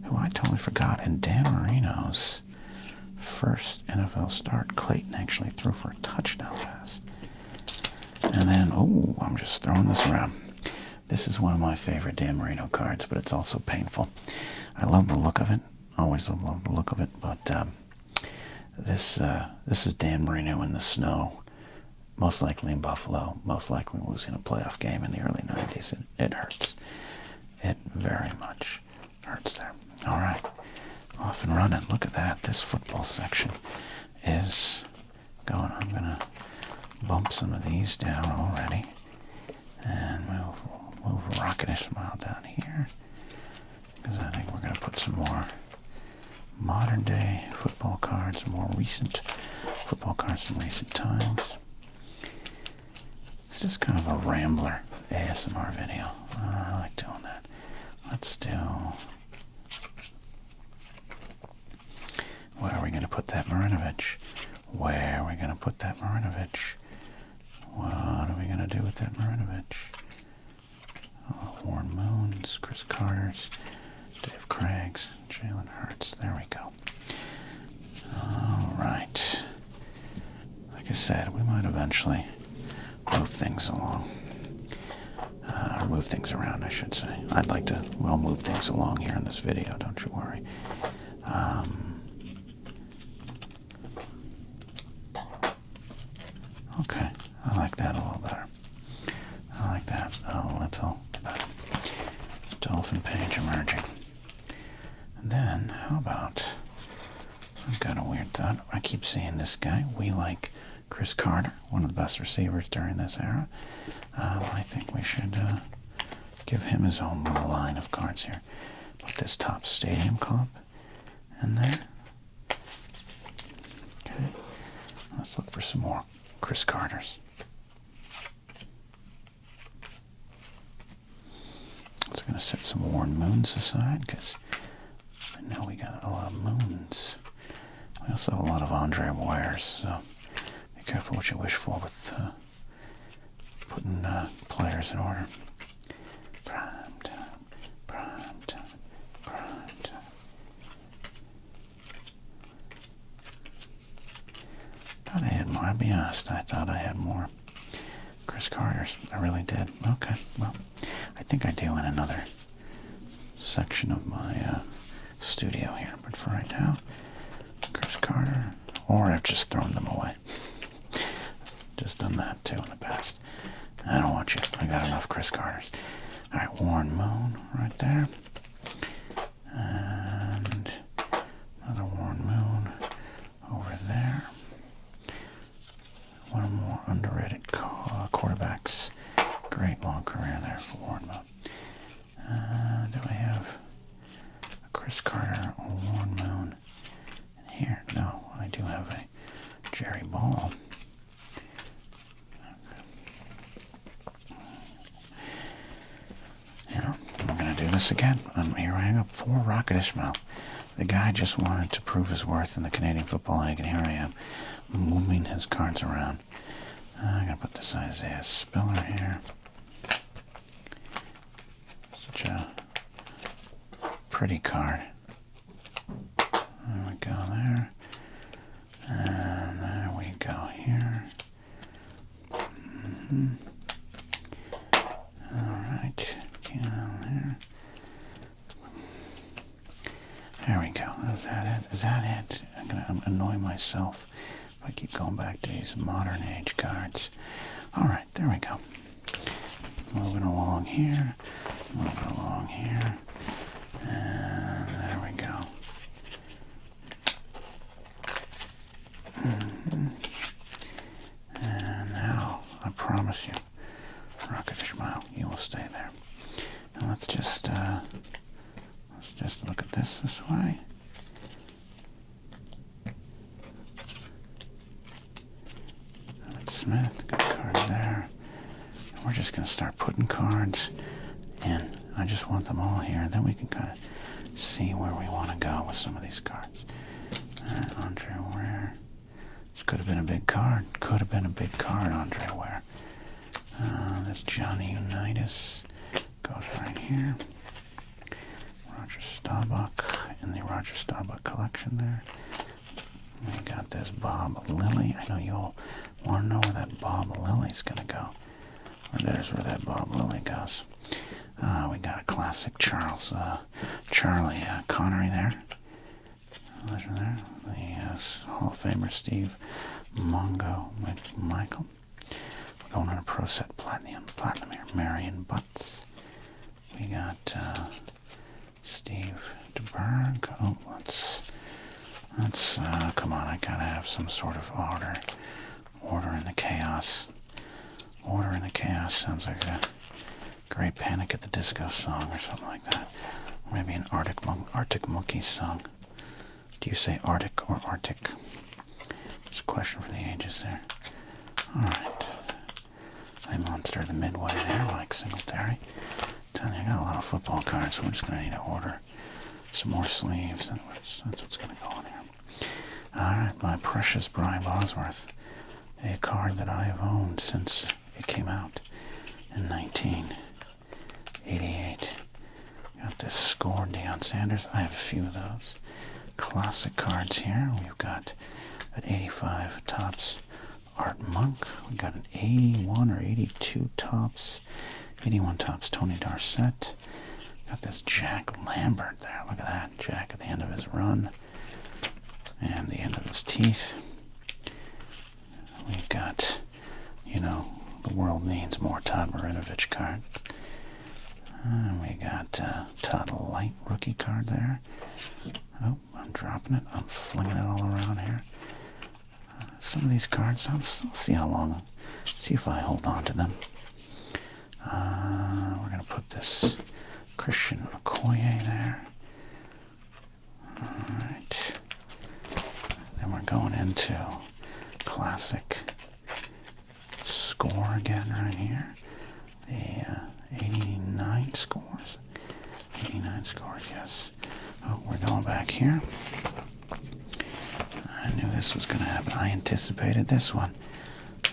who I totally forgot, and Dan Marino's first NFL start. Clayton actually threw for a touchdown pass. And then, oh, I'm just throwing this around. This is one of my favorite Dan Marino cards, but it's also painful. I love the look of it. Always love the look of it, but this is Dan Marino in the snow, most likely in Buffalo, most likely losing a playoff game in the early 90s. It hurts. It very much hurts there. All right. Off and running. Look at that. This football section is going. I'm going to bump some of these down already and move Rocket Ishmael down here because I think we're going to put some more modern day football cards, more recent football cards from recent times. It's just kind of a rambler ASMR video. I like doing that. Let's do... Where are we going to put that Marinovich? Where are we going to put that Marinovich? What are we going to do with that Marinovich? Oh, Warren Moons, Chris Carter's, Dave Craig's, Jalen Hurts. There we go. All right. Like I said, we might eventually move things along. Or move things around, I should say. I'd like to, well, move things along here in this video, don't you worry. Okay, I like that a little better. I like that a little better. Dolphin page emerging. And then, how about, I've got a weird thought. I keep seeing this guy. We like Chris Carter, one of the best receivers during this era. I think we should give him his own little line of cards here. Put this Top Stadium Club in there. Okay, let's look for some more Chris Carters. So we're going to set some Warren Moons aside because I know we got a lot of Moons. We also have a lot of Andre Wares, so be careful what you wish for with putting players in order. Prime time, prime time, prime time. Thought I had more. I'll be honest, I thought I had more Chris Carters. I really did. Okay, well, I think I do in another section of my studio here. But for right now, Chris Carter, or I've just thrown them away. Just done that too in the past. I don't want you. I got enough Chris Carters. All right, Warren Moon right there. And another Warren Moon over there. One more underrated quarterbacks. Great long career there for Warren Moon. Do I have a Chris Carter or Warren Moon in here? No, I do have a Jerry Ball. You know, I'm going to do this again. Here I am, poor Rocket Ishmael. The guy just wanted to prove his worth in the Canadian Football League, and here I am, moving his cards around. I'm going to put this Isaiah Spiller here. Such a pretty card. There we go there. And there we go here. Alright, down there. There we go. Is that it? Is that it? I'm going to annoy myself if I keep going back to these modern age cards. Alright, there we go. Moving along here. Moving along here. And there we go. And now, I promise you, Rocket Ishmael, you will stay there. Now let's just look at this way. Smith, good card there. And we're just going to start putting cards in. I just want them all here. Then we can kind of see where we want to go with some of these cards. Andre Ware. This could have been a big card. Could have been a big card, Andre Ware. This Johnny Unitas goes right here. Roger Staubach in the Roger Staubach collection there. We got this Bob Lilly. I know you all want to know where that Bob Lilly's going to go. Or there's where that Bob Lilly goes. We got a classic Charlie Connery there. There. The Hall of Famer Steve Mongo McMichael. We're going on a Pro Set Platinum here. Marion Butts. We got Steve DeBerg. Oh, let's come on, I gotta have some sort of order. Order in the chaos. Order in the chaos sounds like a great Panic at the Disco song or something like that. Or maybe an Arctic Monkeys song. Do you say Arctic or Arctic? It's a question for the ages there. Alright. I monster the midway there, like Singletary. Telling you, I got a lot of football cards, so we're just going to need to order some more sleeves. That's what's going to go on here. Alright, my precious Brian Bosworth. A card that I have owned since it came out in 1988. Got this scored Deion Sanders. I have a few of those. Classic cards here. We've got an 85 Topps Art Monk. We got an 81 or 82 Topps. 81 Topps Tony Dorsett. Got this Jack Lambert there. Look at that. Jack at the end of his run. And the end of his teeth. We've got, you know, the world needs more Todd Marinovich cards. And we got Todd Light rookie card there. Oh, I'm dropping it. I'm flinging it all around here. Some of these cards, I'll see how long, see if I hold on to them. We're going to put this Christian Okoye there. Alright. Then we're going into classic score again right here. The 89 scores. 89 scores, yes. Oh, we're going back here. I knew this was going to happen. I anticipated this one.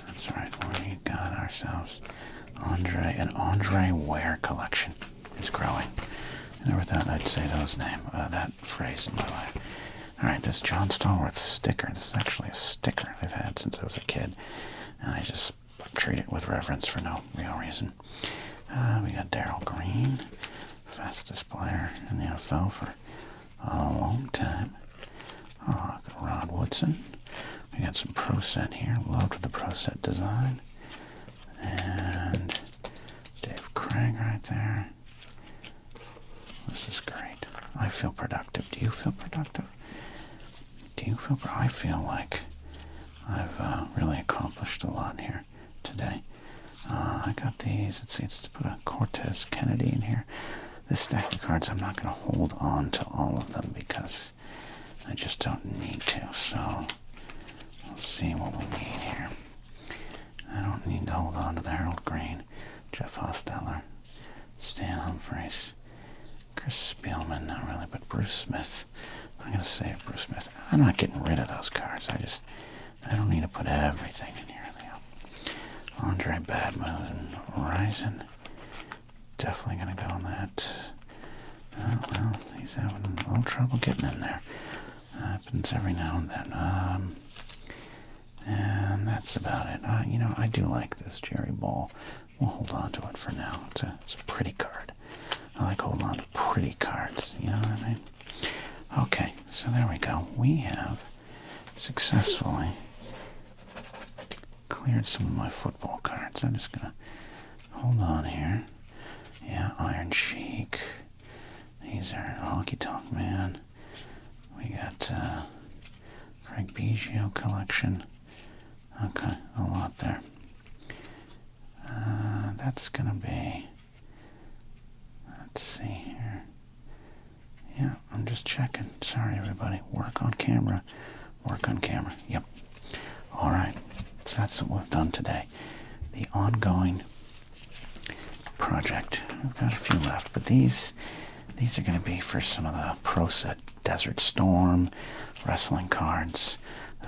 That's right. We got ourselves an Andre Ware collection. It's growing. I never thought I'd say that phrase in my life. Alright, this John Stallworth sticker. This is actually a sticker I've had since I was a kid. And I just treat it with reverence for no real reason. We got Darryl Green, fastest player in the NFL for a long time. Oh, Rod Woodson. We got some Pro Set here. Loved the Pro Set design. And Dave Craig right there. This is great. I feel productive. Do you feel productive? I feel like I've really accomplished a lot here today. I got these. Let's put a Cortez Kennedy in here. This stack of cards, I'm not going to hold on to all of them because I just don't need to. So let's see what we need here. I don't need to hold on to the Harold Green, Jeff Hosteller, Stan Humphries, Chris Spielman, not really, but Bruce Smith. I'm going to save Bruce Smith. I'm not getting rid of those cards. I don't need to put everything in here. Andre Badmoon and Horizon. Definitely going to go on that. Oh, well, he's having a little trouble getting in there. Happens every now and then. And that's about it. You know, I do like this Jerry Ball. We'll hold on to it for now. It's a pretty card. I like holding on to pretty cards. You know what I mean? Okay, so there we go. We have successfully cleared some of my football cards. I'm just going to hold on here. Yeah, Iron Sheik. These are Honky Tonk Man. We got Craig Biggio collection. Okay, a lot there. That's going to be, let's see here. Yeah, I'm just checking. Sorry, everybody. Work on camera. Work on camera. Yep. All right. So that's what we've done today. The ongoing project. We've got a few left, but these are going to be for some of the Pro Set Desert Storm wrestling cards.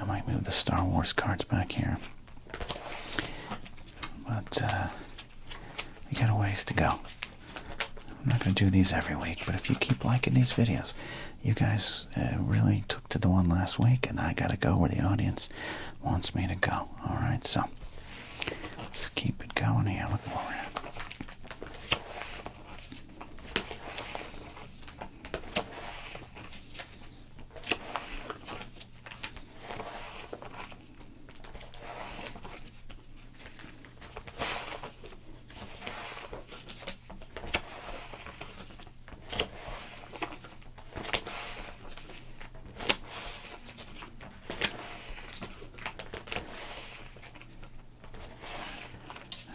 I might move the Star Wars cards back here. But we got a ways to go. I'm not going to do these every week, but if you keep liking these videos, you guys really took to the one last week, and I got to go where the audience wants me to go. All right, so let's keep it going here. Look where we're at.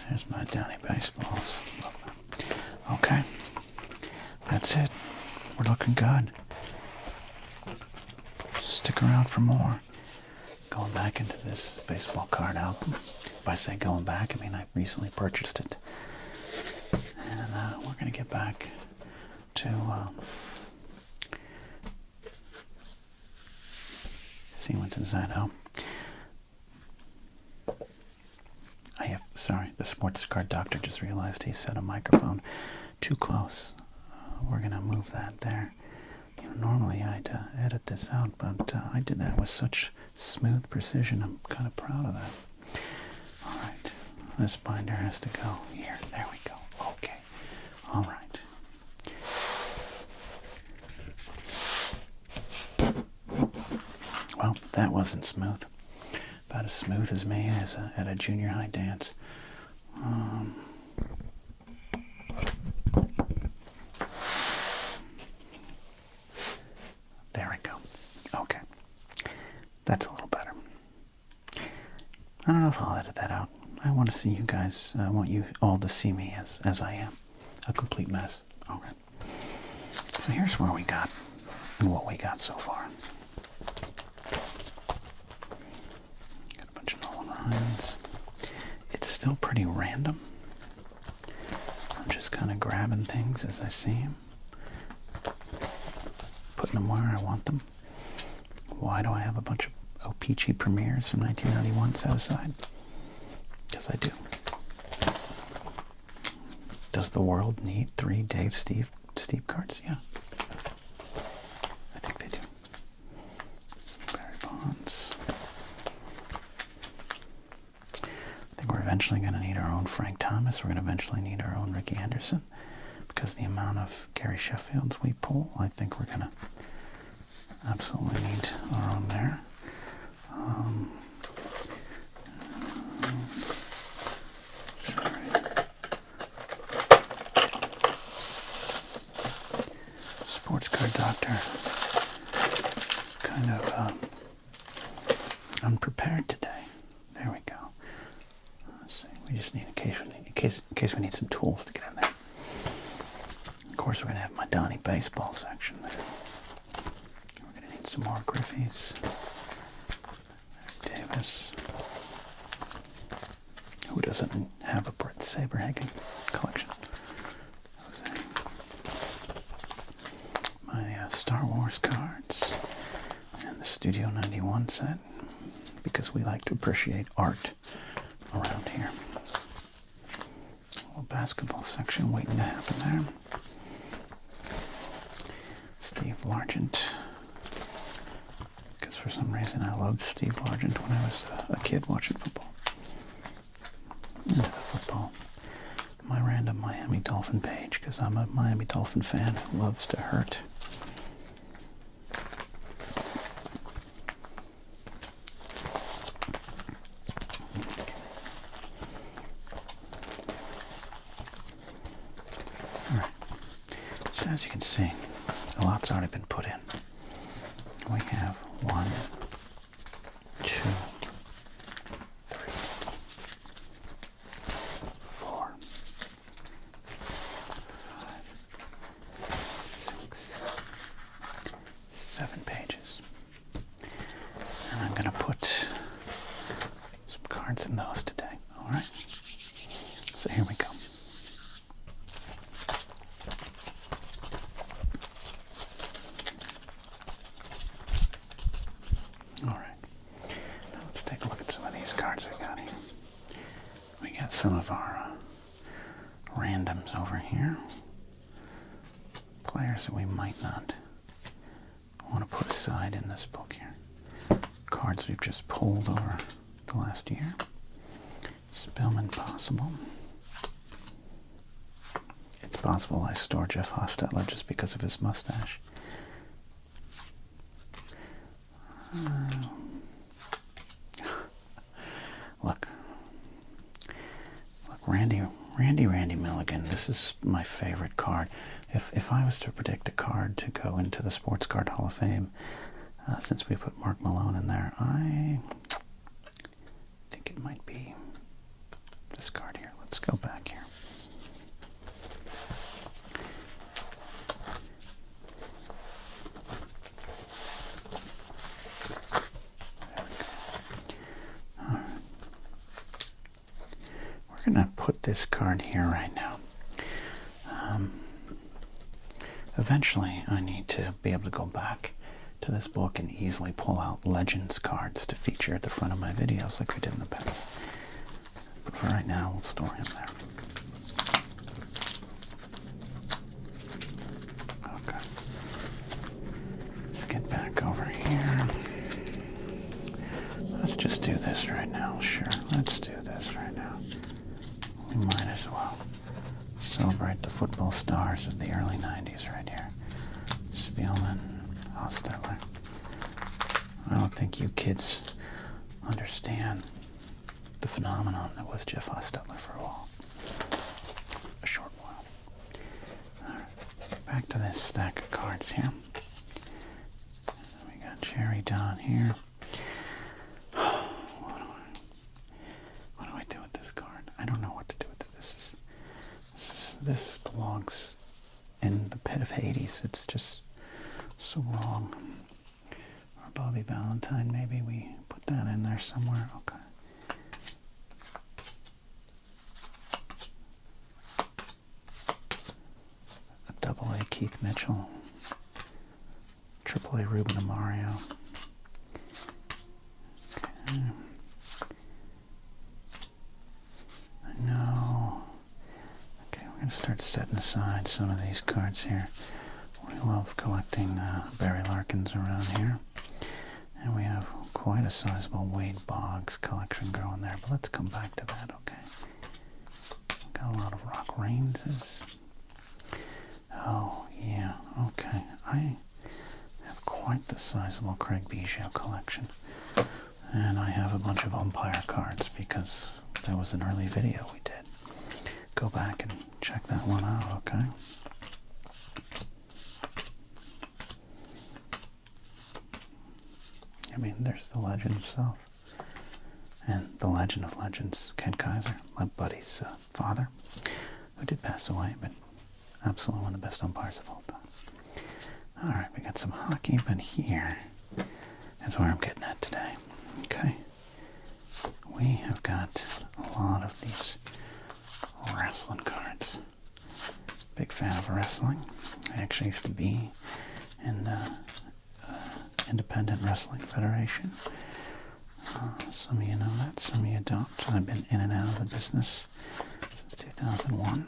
There's my Downey baseballs. Okay, that's it. We're looking good. stick around for more. Going back into this baseball card album. If I say going back, I mean I recently purchased it. And we're going to get back to see what's inside. Oh, sorry, the sports card doctor just realized he set a microphone too close. We're going to move that there. You know, normally I'd edit this out, but I did that with such smooth precision. I'm kind of proud of that. All right, this binder has to go here. There we go. Okay. All right. Well, that wasn't smooth. About as smooth as me as at a junior high dance. There we go. Okay. That's a little better. I don't know if I'll edit that out. I want to see you guys. I want you all to see me as I am. A complete mess. Okay. So here's where we got and what we got so far. Got a bunch of Nolan Ryans. It's still pretty random. I'm just kind of grabbing things as I see them. Putting them where I want them. Why do I have a bunch of O-Pee-Chee premieres from 1991 set aside? Because I do. Does the world need 3 Dave Steve cards? Yeah. I think they do. Barry Bonds. I think we're eventually going to need our own Frank Thomas. We're going to eventually need our own Ricky Anderson. Because the amount of Gary Sheffields we pull, I think we're going to absolutely need our own there. Sports card doctor is kind of unprepared today. There we go. Let's see. We just need in case we need some tools to get in there. Of course, we're going to have my Donnie baseball section there. We're going to need some more Griffeys. Davis. Who doesn't have a Brett Saberhagen collection? Jose. My Star Wars cards and the Studio 91 set, because we like to appreciate art around here. A little basketball section waiting to happen there. Steve Largent. Because for some reason I loved Steve Largent when I was a kid watching football. Into the football. My random Miami Dolphin page, because I'm a Miami Dolphin fan who loves to hurt. Alright. So as you can see, a lot's already been put in. We have 1, 2, 3, 4, 5, 6, 7 pages. And I'm going to put some cards in those today. Alright? So here we go. Some of our randoms over here. Players that we might not want to put aside in this book here. Cards we've just pulled over the last year. Spellman possible. It's possible I store Jeff Hostetler just because of his mustache. Look. Randy Milligan. This is my favorite card. If I was to predict a card to go into the Sports Card Hall of Fame, since we put Mark Malone in there, I think it might be this card here. Let's go back here. going to put this card here right now. Eventually, I need to be able to go back to this book and easily pull out Legends cards to feature at the front of my videos like we did in the past. But for right now, we'll store him there. Okay. Let's get back over here. Let's just do this right now. Sure, let's do this right now. We might as well celebrate the football stars of the early 90s right here. Spielman, Hostetler. I don't think you kids understand the phenomenon that was Jeff Hostetler for a short while. Alright, back to this stack of cards here. We got Jerry Don here. What do I do with this card? I don't know what to do with it. This belongs in the pit of Hades. It's just so wrong. Or Bobby Valentine, maybe we put that in there somewhere. Okay. A double A Keith Mitchell. Triple A Ruben Amario. Okay. No. Okay, we're going to start setting aside some of these cards here. We love collecting Barry Larkins around here. And we have quite a sizable Wade Boggs collection growing there. But let's come back to that, okay? Got a lot of Rock Rainses. Oh, yeah, okay. I have quite the sizable Craig Biggio collection. And I have a bunch of umpire cards because that was an early video we did. Go back and check that one out, okay? I mean, there's the legend himself. And the legend of legends, Ken Kaiser, my buddy's father, who did pass away, but absolutely one of the best umpires of all time. Alright, we got some hockey, but here is where I'm getting at today. Okay. We have got a lot of these wrestling cards. Big fan of wrestling. I actually used to be in Independent Wrestling Federation. Some of you know that, some of you don't. I've been in and out of the business since 2001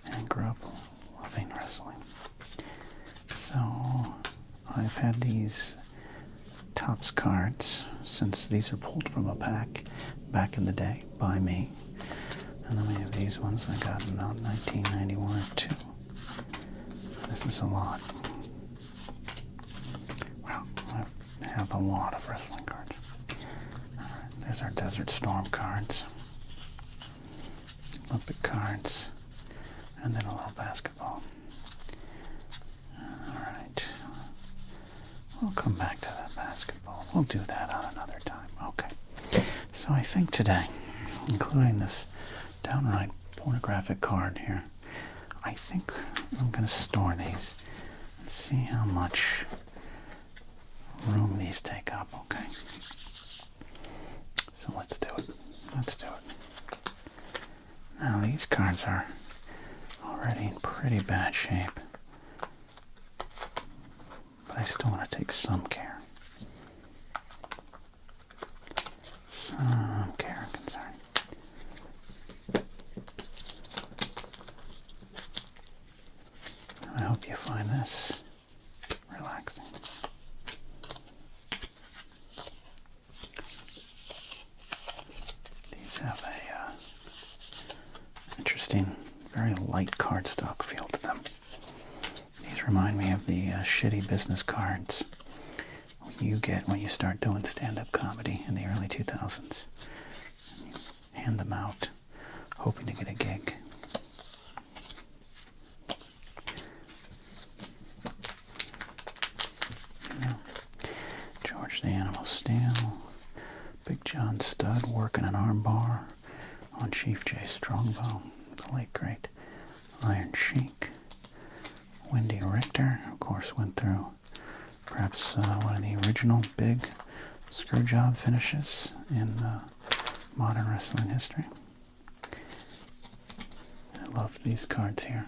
and grew up loving wrestling. So I've had these Topps cards since these are pulled from a pack back in the day by me. And then we have these ones I got in about 1991 or 2. This is a lot. Wow, I have a lot of wrestling cards. Alright, there's our Desert Storm cards. Olympic cards. And then a little basketball. Alright. We'll come back to that basketball. We'll do that on another time. Okay. So I think today, including this downright pornographic card here, I think I'm going to store these and see how much room these take up, okay? So let's do it. Let's do it. Now these cards are already in pretty bad shape, but I still want to take some care. Some care and concern. I hope you find this relaxing. These have a interesting, very light cardstock feel to them. These remind me of the shitty business cards you get when you start doing stand-up comedy in the early 2000s. You hand them out, hoping to get a gig. George the Animal Steele, Big John Studd working an arm bar on Chief J. Strongbow, the late great Iron Sheik. Wendy Richter, of course, went through perhaps one of the original big screw job finishes in modern wrestling history. love these cards here.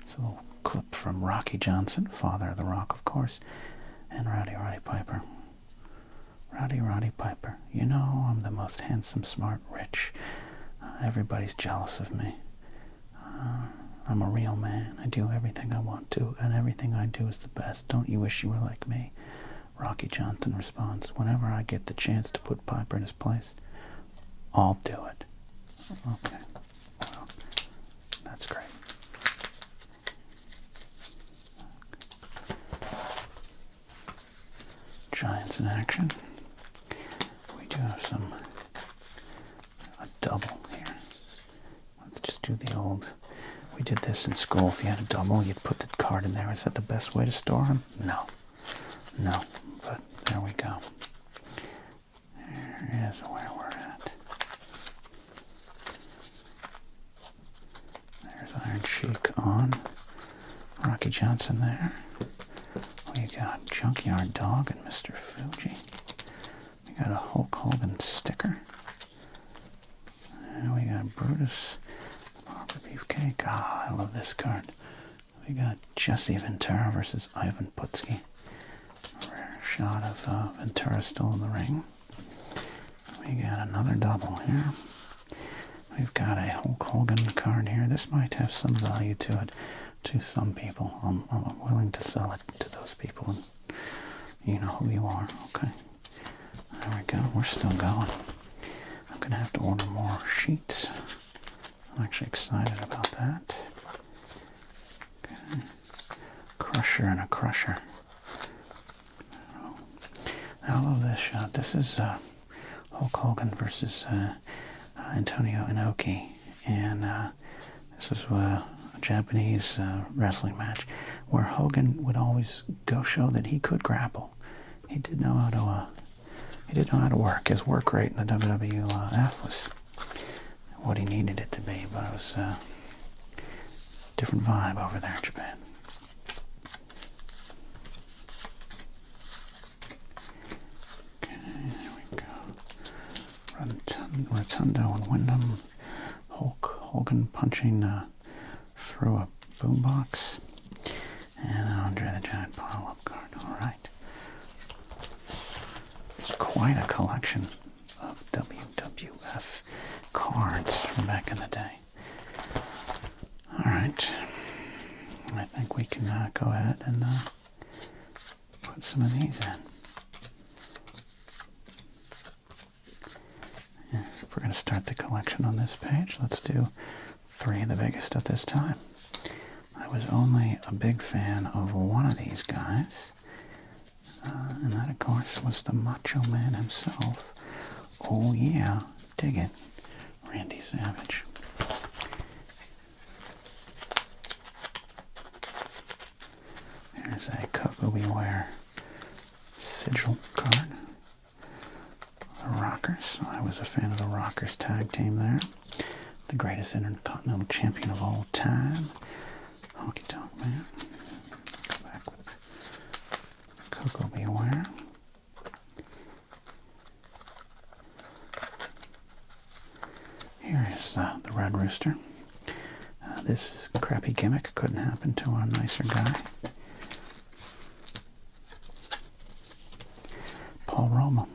It's a little clip from Rocky Johnson, father of the Rock, of course, and Rowdy Roddy Piper. Rowdy Roddy Piper, you know I'm the most handsome, smart, rich. Everybody's jealous of me. I'm a real man. I do everything I want to, and everything I do is the best. Don't you wish you were like me? Rocky Johnson responds, whenever I get the chance to put Piper in his place, I'll do it. Okay. Well, that's great. Giants in action. We do have a double here. Let's just do the old, we did this in school. If you had a double, you'd put the card in there. Is that the best way to store them? No. No, but there we go. There is where we're at. There's Iron Sheik on. Rocky Johnson there. We got Junkyard Dog and Mr. Fuji. We got a Hulk Hogan sticker. And we got Brutus, Barber Beefcake. Ah, I love this card. We got Jesse Ventura versus Ivan Putski. Rare shot of Ventura still in the ring. We got another double here. We've got a Hulk Hogan card here. This might have some value to it, to some people. I'm willing to sell it to those people, and you know who you are. Okay, there we go. We're still going. I'm gonna have to order more sheets. I'm actually excited about that. Okay. Crusher and a crusher. I love this shot. This is Hulk Hogan versus Antonio Inoki, and this is a Japanese wrestling match where Hogan would always go show that he could grapple. He did know how to work. His work rate in the WWF was what he needed it to be, but it was a different vibe over there in Japan. Rotundo and Wyndham. Hulk Hogan punching through a boombox. And Andre the Giant pile-up card. Alright. It's quite a collection of WWF cards from back in the day. Alright. I think we can go ahead and put some of these in. If we're going to start the collection on this page, let's do 3 of the biggest at this time. I was only a big fan of one of these guys, and that, of course, was the Macho Man himself. Oh yeah, dig it, Randy Savage. Here's a Coco Beware sigil card. The Rockers. I was a fan of the Rockers tag team there. The greatest intercontinental champion of all time. Honky Tonk Man. Go back with Coco Beware. Here is the Red Rooster. This crappy gimmick couldn't happen to a nicer guy. Paul Roma.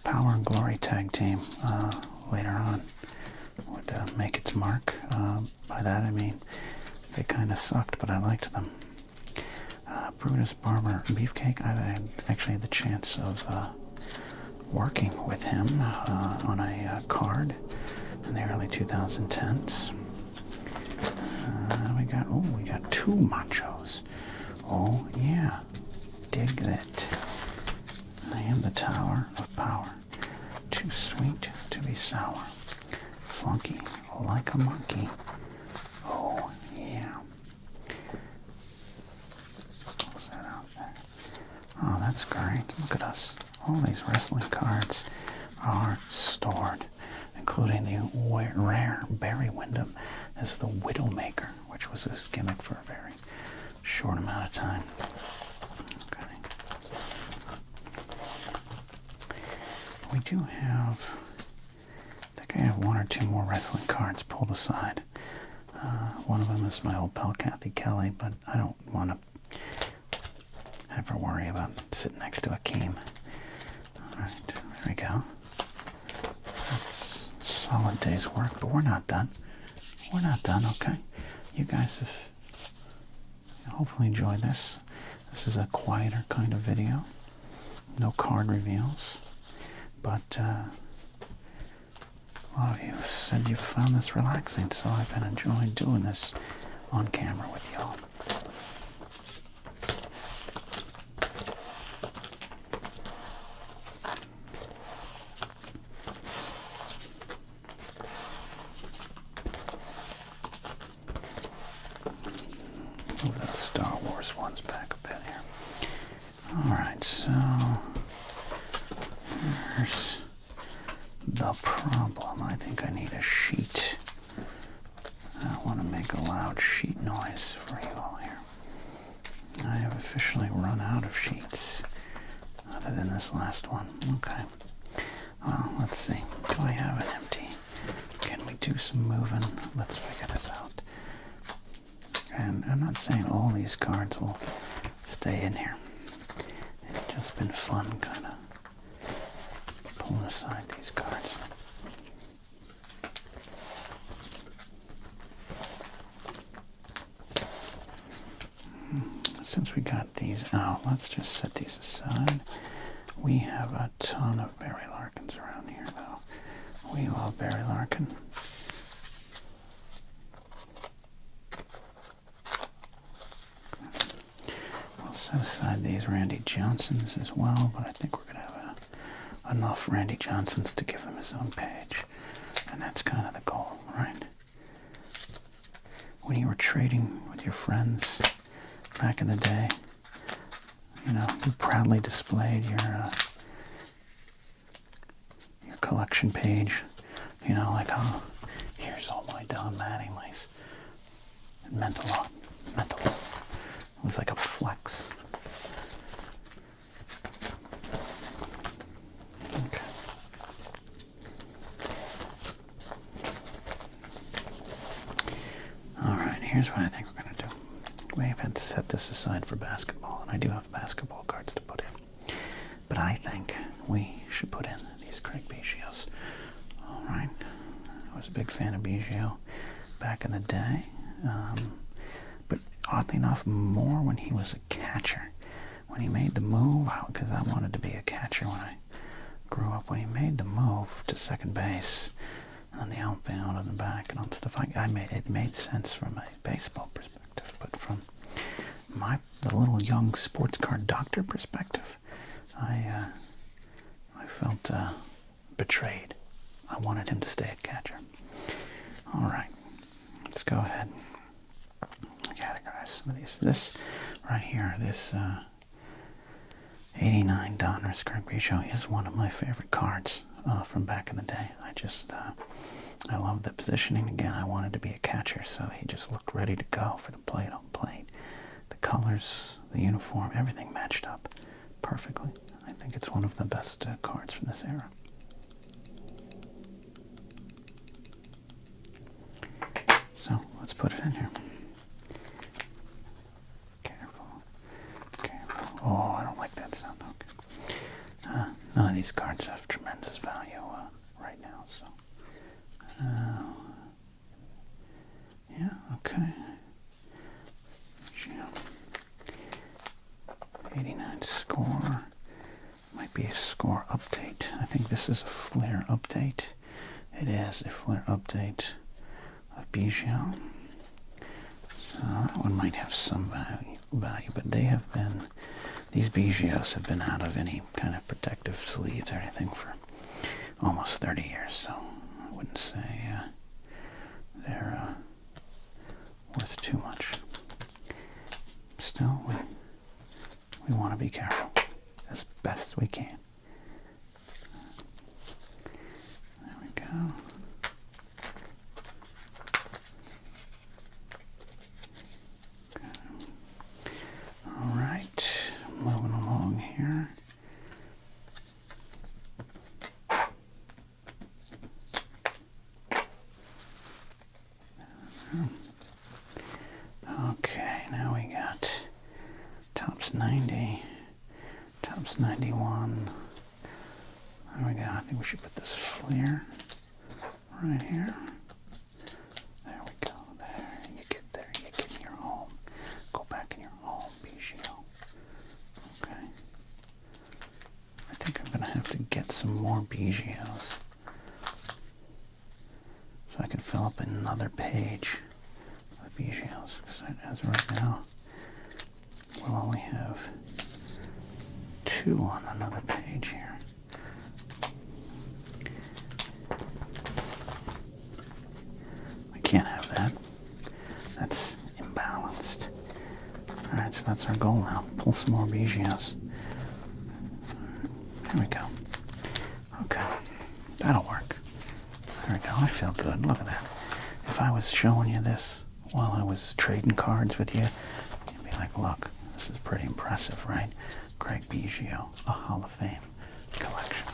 Power and Glory tag team later on would make its mark. By that I mean they kind of sucked, but I liked them. Brutus Barber Beefcake. I actually had the chance of working with him on a card in the early 2010s. We got 2 machos. Oh yeah, dig that. I am the Tower of Power. Too sweet to be sour. Funky like a monkey. Oh, yeah. Close that out there. Oh, that's great. Look at us. All these wrestling cards are stored, including the rare Barry Windham as the Widowmaker, which was his gimmick for a very short amount of time. We do have, I think I have 1 or 2 more wrestling cards pulled aside. One of them is my old pal Kathy Kelly, but I don't want to ever worry about sitting next to a Keem. Alright, there we go. That's a solid day's work, but we're not done. We're not done, okay? You guys have hopefully enjoyed this. This is a quieter kind of video. No card reveals. But a lot of you have said you've found this relaxing, so I've been enjoying doing this on camera with y'all. Move those Star Wars ones back a bit here. Alright, so here's the problem. I think I need a sheet. I don't want to make a loud sheet noise for you all here. I have officially run out of sheets, other than this last one. Okay. Well, let's see. Do I have an empty? Can we do some moving? Let's figure this out. And I'm not saying all these cards will stay in here. It's just been fun kind of pulling aside these cards. Since we got these out, let's just set these aside. We have a ton of Barry Larkins around here, though. We love Barry Larkin. We'll set aside these Randy Johnsons as well, but I think we're going to have enough Randy Johnsons to give him his own page. And that's kind of the goal, right? When you were trading with your friends back in the day, you know, you proudly displayed your collection page. You know, like, oh, here's all my Don Mattingly's. It meant a lot. It meant a lot. It was like a flex. Okay. Alright, here's what I think we're going to do. We've had to set this aside for basketball, and I do have basketball cards to put in. But I think we should put in these Craig Biggio's. Alright. I was a big fan of Biggio back in the day. But oddly enough, more when he was a catcher. When he made the move, because I wanted to be a catcher when I grew up, when he made the move to second base on the outfield and the back and all stuff, it made sense from a baseball perspective. But from the little young sports card doctor perspective, I felt betrayed. I wanted him to stay at catcher. All right, let's go ahead and categorize some of these. This right here, this 89 Donruss Craig Biggio is one of my favorite cards from back in the day. I love the positioning. Again, I wanted to be a catcher, so he just looked ready to go for the plate on plate. The colors, the uniform, everything matched up perfectly. I think it's one of the best cards from this era. So let's put it in here. Careful, careful. Oh, I don't like that sound. Okay. None of these cards have tremendous value right now, so. Yeah, okay. 89 score. Might be a score update. I think this is a Flair update. It is a Flair update of Biggio. So that one might have some value, but they have been, these Biggios have been out of any kind of protective sleeves or anything for almost 30 years, so I wouldn't say they're worth too much. Still, we want to be careful as best we can. There we go. All right, moving along here. That's 91. There we go. I think we should put this flare right here. There we go. There. You get there. You get in your home. Go back in your home, Bijou. Okay. I think I'm going to have to get some more Bijoux so I can fill up another page with Bijoux. Because as of right now, we'll only have 2 on another page here. I can't have that. That's imbalanced. Alright, so that's our goal now. Pull some more Bijoux. There we go. Okay. That'll work. There we go. I feel good. Look at that. If I was showing you this while I was trading cards with you, you'd be like, look, this is pretty impressive, right? Craig Biggio, a Hall of Fame collection.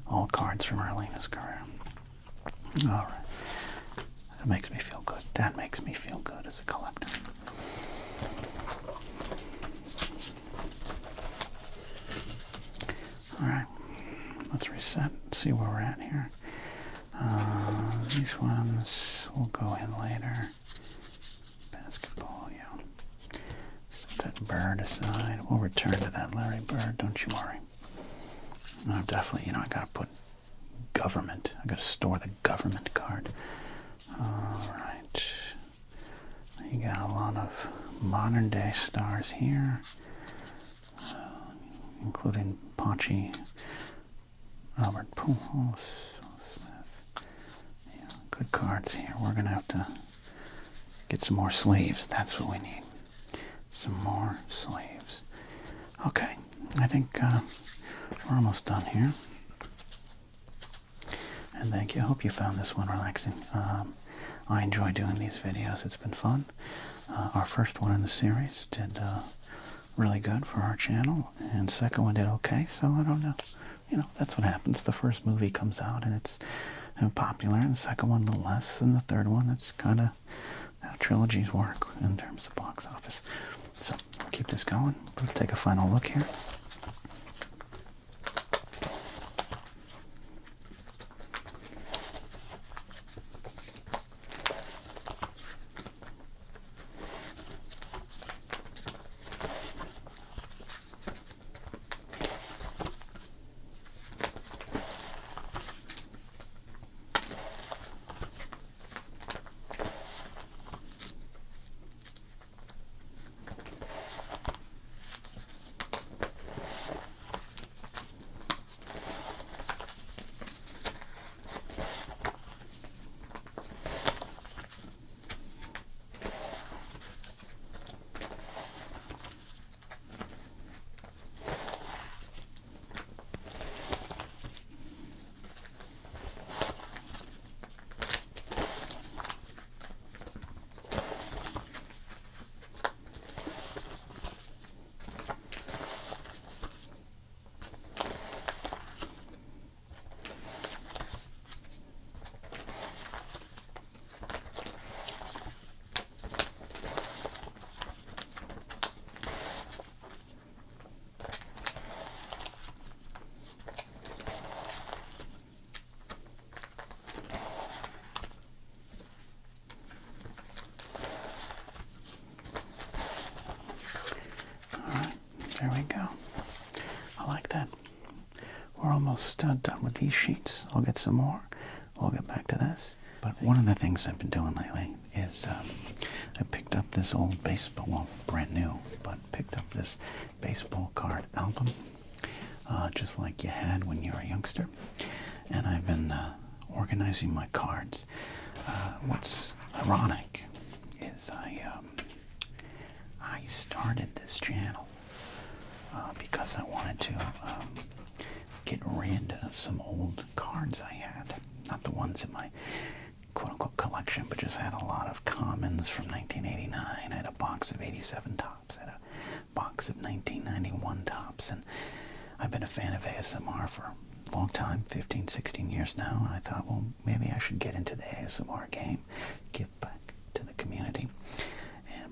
All cards from early in his career. All right. That makes me feel good. That makes me feel good as a collector. All right. Let's reset, see where we're at here. These ones will go in later. Basketball, yeah. Set that Bird aside. We'll return to that Larry Bird, don't you worry. No, definitely, I gotta put government. I gotta store the government card. Alright. You got a lot of modern day stars here, including Pachi, Albert Pujols, Smith. Yeah, good cards here. We're gonna have to get some more sleeves. That's what we need. Some more sleeves. Okay, I think we're almost done here. And thank you. I hope you found this one relaxing. I enjoy doing these videos. It's been fun. Our first one in the series did really good for our channel, and second one did okay, so I don't know. That's what happens. The first movie comes out and it's popular, and the second one a little less, and the third one, that's kind of how trilogies work in terms of box office. So we'll keep this going. Let's take a final look here. There we go. I like that. We're almost done with these sheets. I'll get some more. We'll get back to this. But one of the things I've been doing lately is I picked up this old baseball, well, brand new, but picked up this baseball card album, just like you had when you were a youngster. And I've been organizing my cards. What's ironic is I started this channel because I wanted to get rid of some old cards I had. Not the ones in my quote-unquote collection, but just had a lot of commons from 1989. I had a box of 87 tops. I had a box of 1991 tops. And I've been a fan of ASMR for a long time, 15, 16 years now. And I thought, well, maybe I should get into the ASMR game, give back to the community.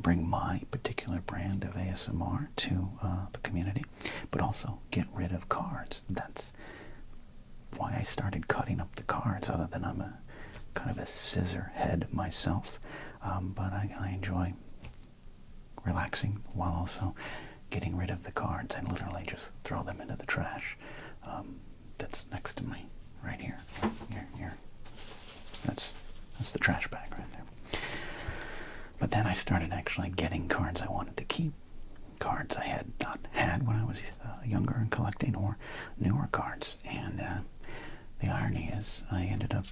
bring my particular brand of ASMR to the community, but also get rid of cards. That's why I started cutting up the cards, other than I'm a kind of a scissor head myself. But I enjoy relaxing while also getting rid of the cards. I literally just throw them into the trash that's next to me, right here. Here. That's the trash bag right there. But then I started actually getting cards I wanted to keep. Cards I had not had when I was younger and collecting, or newer cards. And the irony is, I ended up,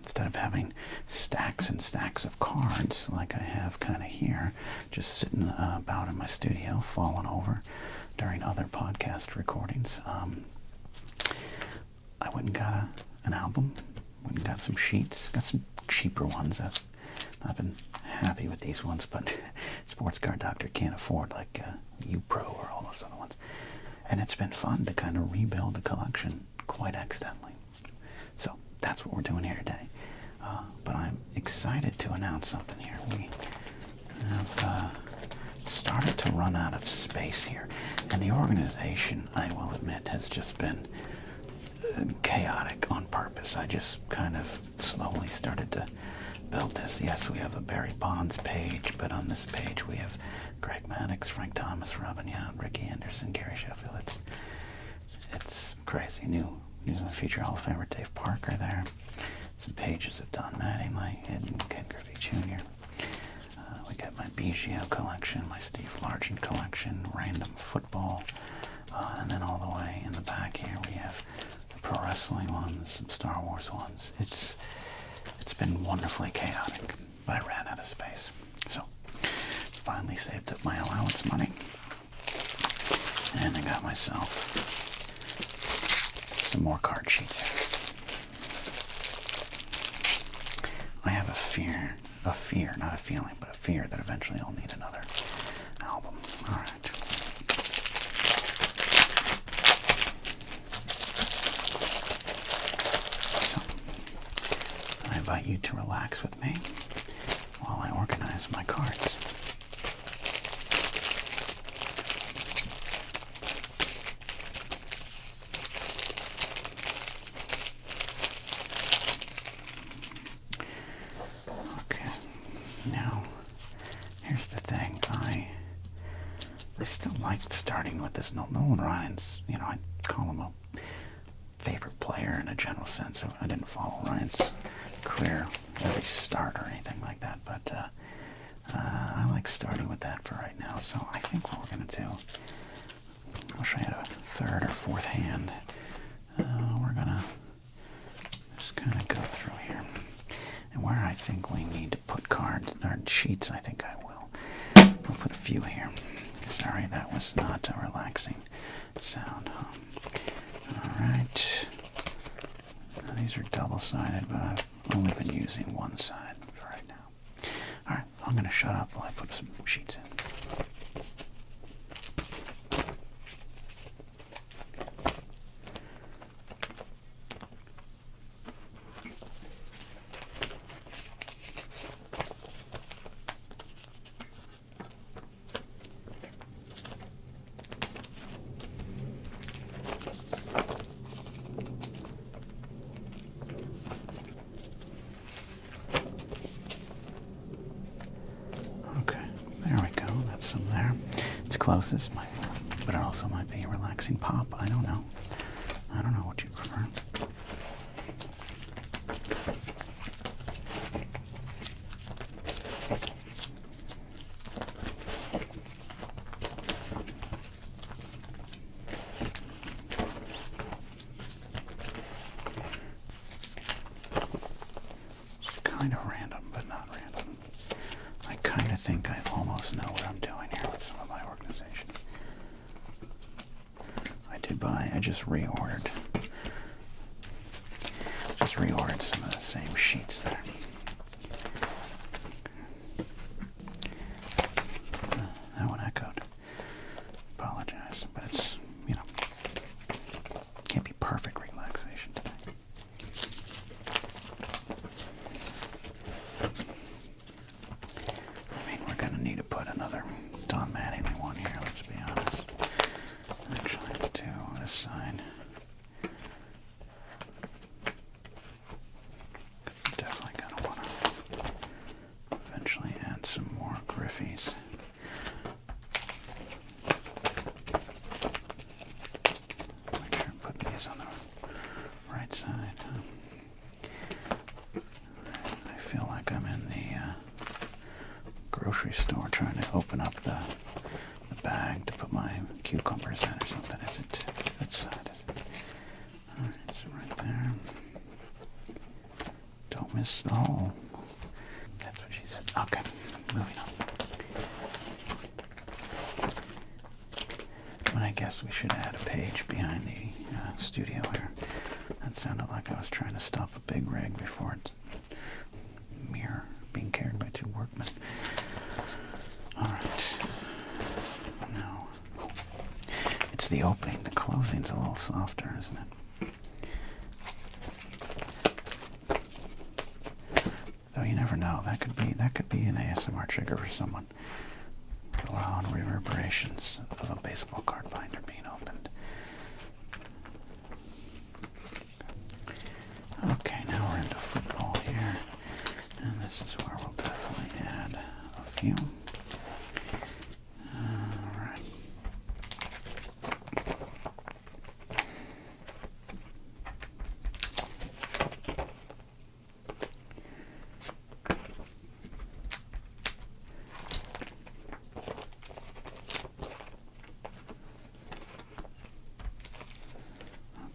instead of having stacks and stacks of cards like I have kind of here, just sitting about in my studio, falling over during other podcast recordings, I went and got an album, went and got some sheets, got some cheaper ones. I've been happy with these ones, but Sports Card Doctor can't afford like U-Pro or all those other ones. And it's been fun to kind of rebuild a collection quite accidentally. So that's what we're doing here today. But I'm excited to announce something here. We have started to run out of space here. And the organization, I will admit, has just been chaotic on purpose. I just kind of slowly started to build this. Yes, we have a Barry Bonds page, but on this page we have Greg Maddux, Frank Thomas, Robin Yount, Ricky Anderson, Gary Sheffield. It's crazy. New future Hall of Famer Dave Parker there. Some pages of Don Mattingly and Ken Griffey Jr. We got my Biggio collection, my Steve Largent collection, random football, and then all the way in the back here we have the pro wrestling ones, some Star Wars ones. It's been wonderfully chaotic, but I ran out of space. So, finally saved up my allowance money, and I got myself some more card sheets here. I have a fear, not a feeling, but a fear that eventually I'll need another album. All right. So, I invite you to relax with me while I organize my cards. Okay, now here's the thing. I still like starting with this Nolan Ryan's. You know, I call him a favorite player in a general sense. I didn't follow Ryan's career every start or anything like that, but I like starting with that for right now. So I think what we're going to do, I'll show you a third or fourth hand. We're going to just kind of go through here. And where I think we need to put cards, or sheets, I think I will. I'll put a few here. Sorry, that was not a relaxing sound. Alright. These are double-sided, but I've only been using one side for right now. Alright, I'm going to shut up while I put some sheets in. Closest, but it also might be a relaxing pop. I don't know. I don't know what you prefer. It's kind of random, but not random. I kind of think I almost know what I'm doing here with some of my organization. I just reordered some of the same sheets there. That one echoed. Apologize, but it's, you know, can't be perfect relaxation today. I mean, we're going to need to put another grocery store trying to open up the bag to put my cucumbers in or something. Is it that side? Is it? Alright, so right there. Don't miss the hole. That's what she said. Okay, moving on. But I guess we should add a page behind the studio here. That sounded like I was trying to stop a big rig before it's mirror being carried by two workmen. Alright. Now, it's the opening. The closing's a little softer, isn't it? Though you never know. That could be an ASMR trigger for someone. The loud reverberations of a baseball card binder being opened. Okay, now we're into football here. And this is where we'll definitely add a few. Alright.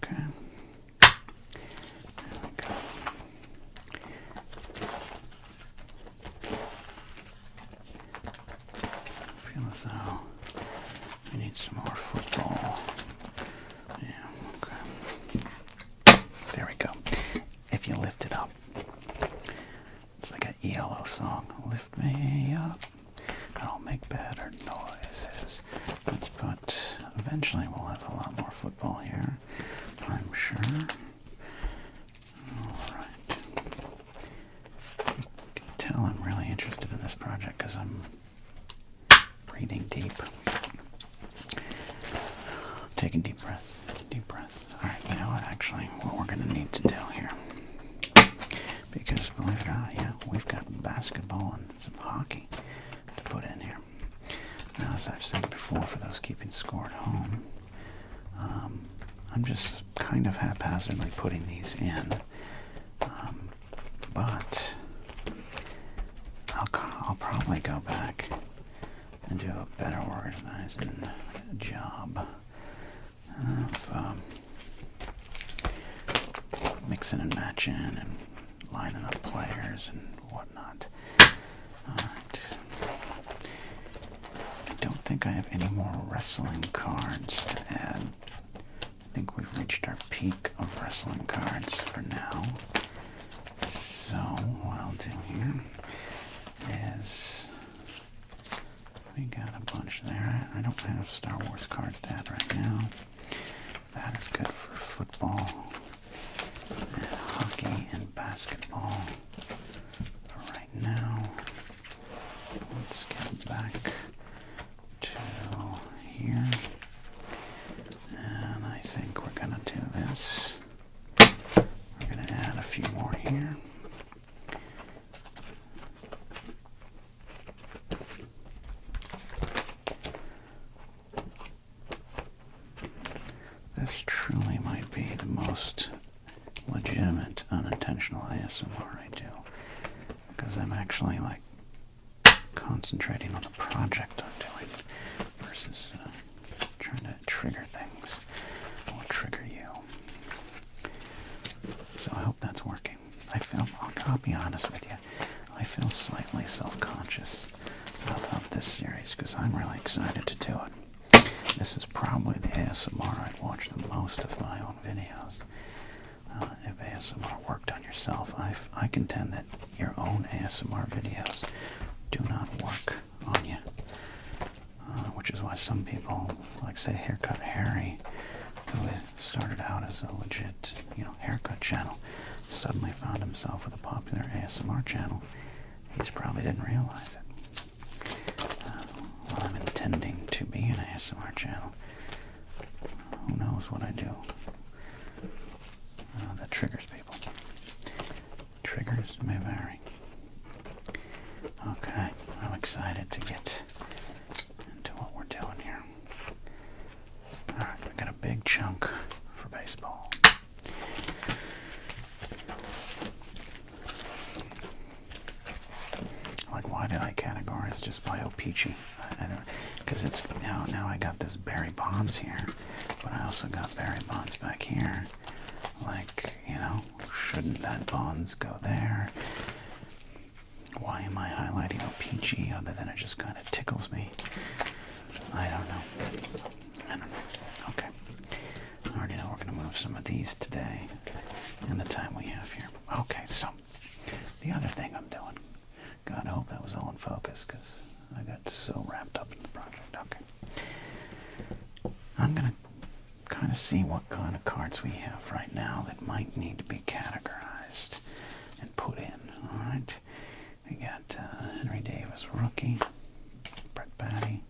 Okay. There we go. Feel as though we need some more football. Yeah, okay. There we go. If you lift it up. It's like an ELO song. Lift me up. I'll make better noises. Let's put, eventually we'll have a lot more football here, I'm sure. Alright. You can tell I'm really interested in this project because I'm breathing deep. Taking deep breaths. Deep breaths. Alright, you know what, actually, what we're going to need to do here, because believe it or not, yeah, we've got basketball and some hockey to put in here. Now, as I've said before, for those keeping score at home, I'm just kind of haphazardly putting these in, but I'll probably go back and do a better organizing job of mixing and matching and lining up players and whatnot. Alright. I don't think I have any more wrestling cards to add. I think we've reached our peak of wrestling cards for now. So what I'll do here is, we got a bunch there. I don't have Star Wars cards to add right now. That is good for football and hockey and basketball for right now. Let's get back to here. And I think we're going to do this. We're going to add a few more here. This truly might be the most legitimate, unintentional ASMR I do, because I'm actually like concentrating on the project I'm doing versus trying to trigger things or trigger you. So I hope that's working. I'll be honest with you, I feel slightly self-conscious about this series because I'm really excited to do it. This is probably the ASMR I'd watch the most of my own videos. If ASMR worked on yourself, I contend that your own ASMR videos do not work on you. Which is why some people, like say Haircut Harry, who started out as a legit, haircut channel, suddenly found himself with a popular ASMR channel. He probably didn't realize it. Well, I'm intending to be an ASMR channel. Who knows what I do that triggers people. Triggers may vary. Okay, I'm excited to get into what we're doing here. Alright, we got a big chunk for baseball. Like, why did I categorize that's just by O-Peachy. I don't, because it's now I got this Barry Bonds here, but I also got Barry Bonds back here. Like, you know, shouldn't that Bonds go there? Why am I highlighting O-Peachy other than it just kind of tickles me? I don't know. Okay. I already know we're going to move some of these today in the time we have here. Okay, so the other thing I'm doing. God, I hope that was all in focus because I got so wrapped up in the project. Okay. I'm going to kind of see what kind of cards we have right now that might need to be categorized and put in. All right. We got Henry Davis, rookie, Brett Batty,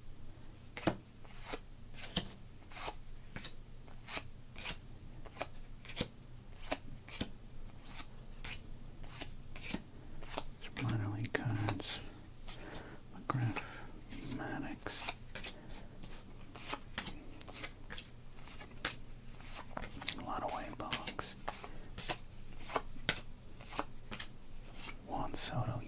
some minor league cards, McGriff, Maddox, a lot of Wade Boggs, Juan Soto.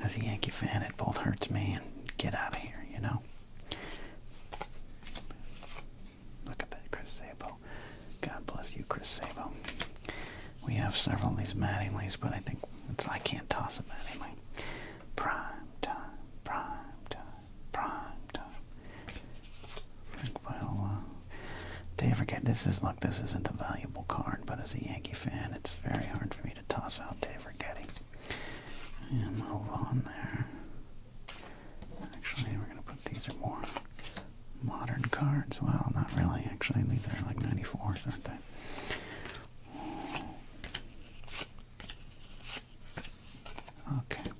As a Yankee fan, it both hurts me and get out of here, you know? Look at that, Chris Sabo. God bless you, Chris Sabo. We have several of these Mattinglys, but I think I can't toss a Mattingly. Prime time, prime time, prime time. Frank Viola. Dave, forget, this isn't a valuable card, but as a Yankee fan, it's very hard for me to toss out Dave Rigetti. And move on there. Actually, we're going to put these are more modern cards. Well, not really. Actually, these are like 94s, aren't they? Okay.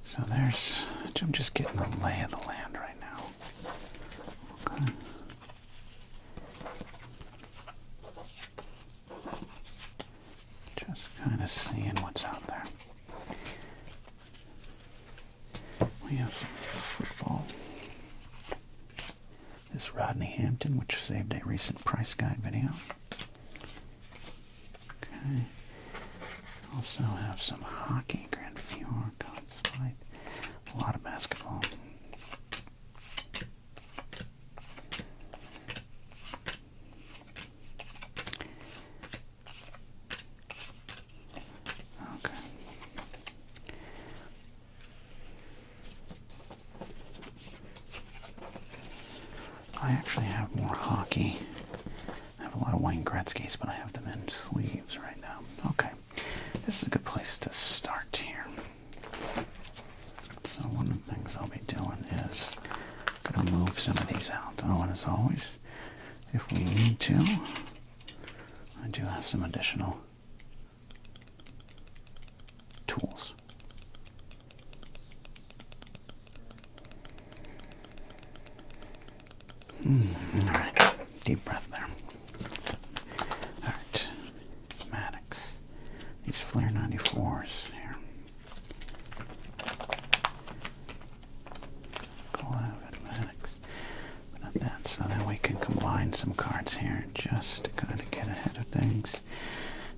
So there's... I'm just getting a lay of the land right now. Okay. Just kind of seeing what's out there. We have some football. This Rodney Hampton, which saved a recent price guide video. Okay. Also have some hockey, Grand Fjord, Conspite, a lot of basketball. I actually have more hockey. I have a lot of Wayne Gretzky's, but I have them in sleeves right now. Okay, this is a good place to start here. So one of the things I'll be doing is I'm going to move some of these out. Oh, and as always, if we need to, I do have some additional tools. All right, deep breath there. All right, Maddox. These Flair 94s here. Glavin, Maddox. But not that, so then we can combine some cards here just to kind of get ahead of things.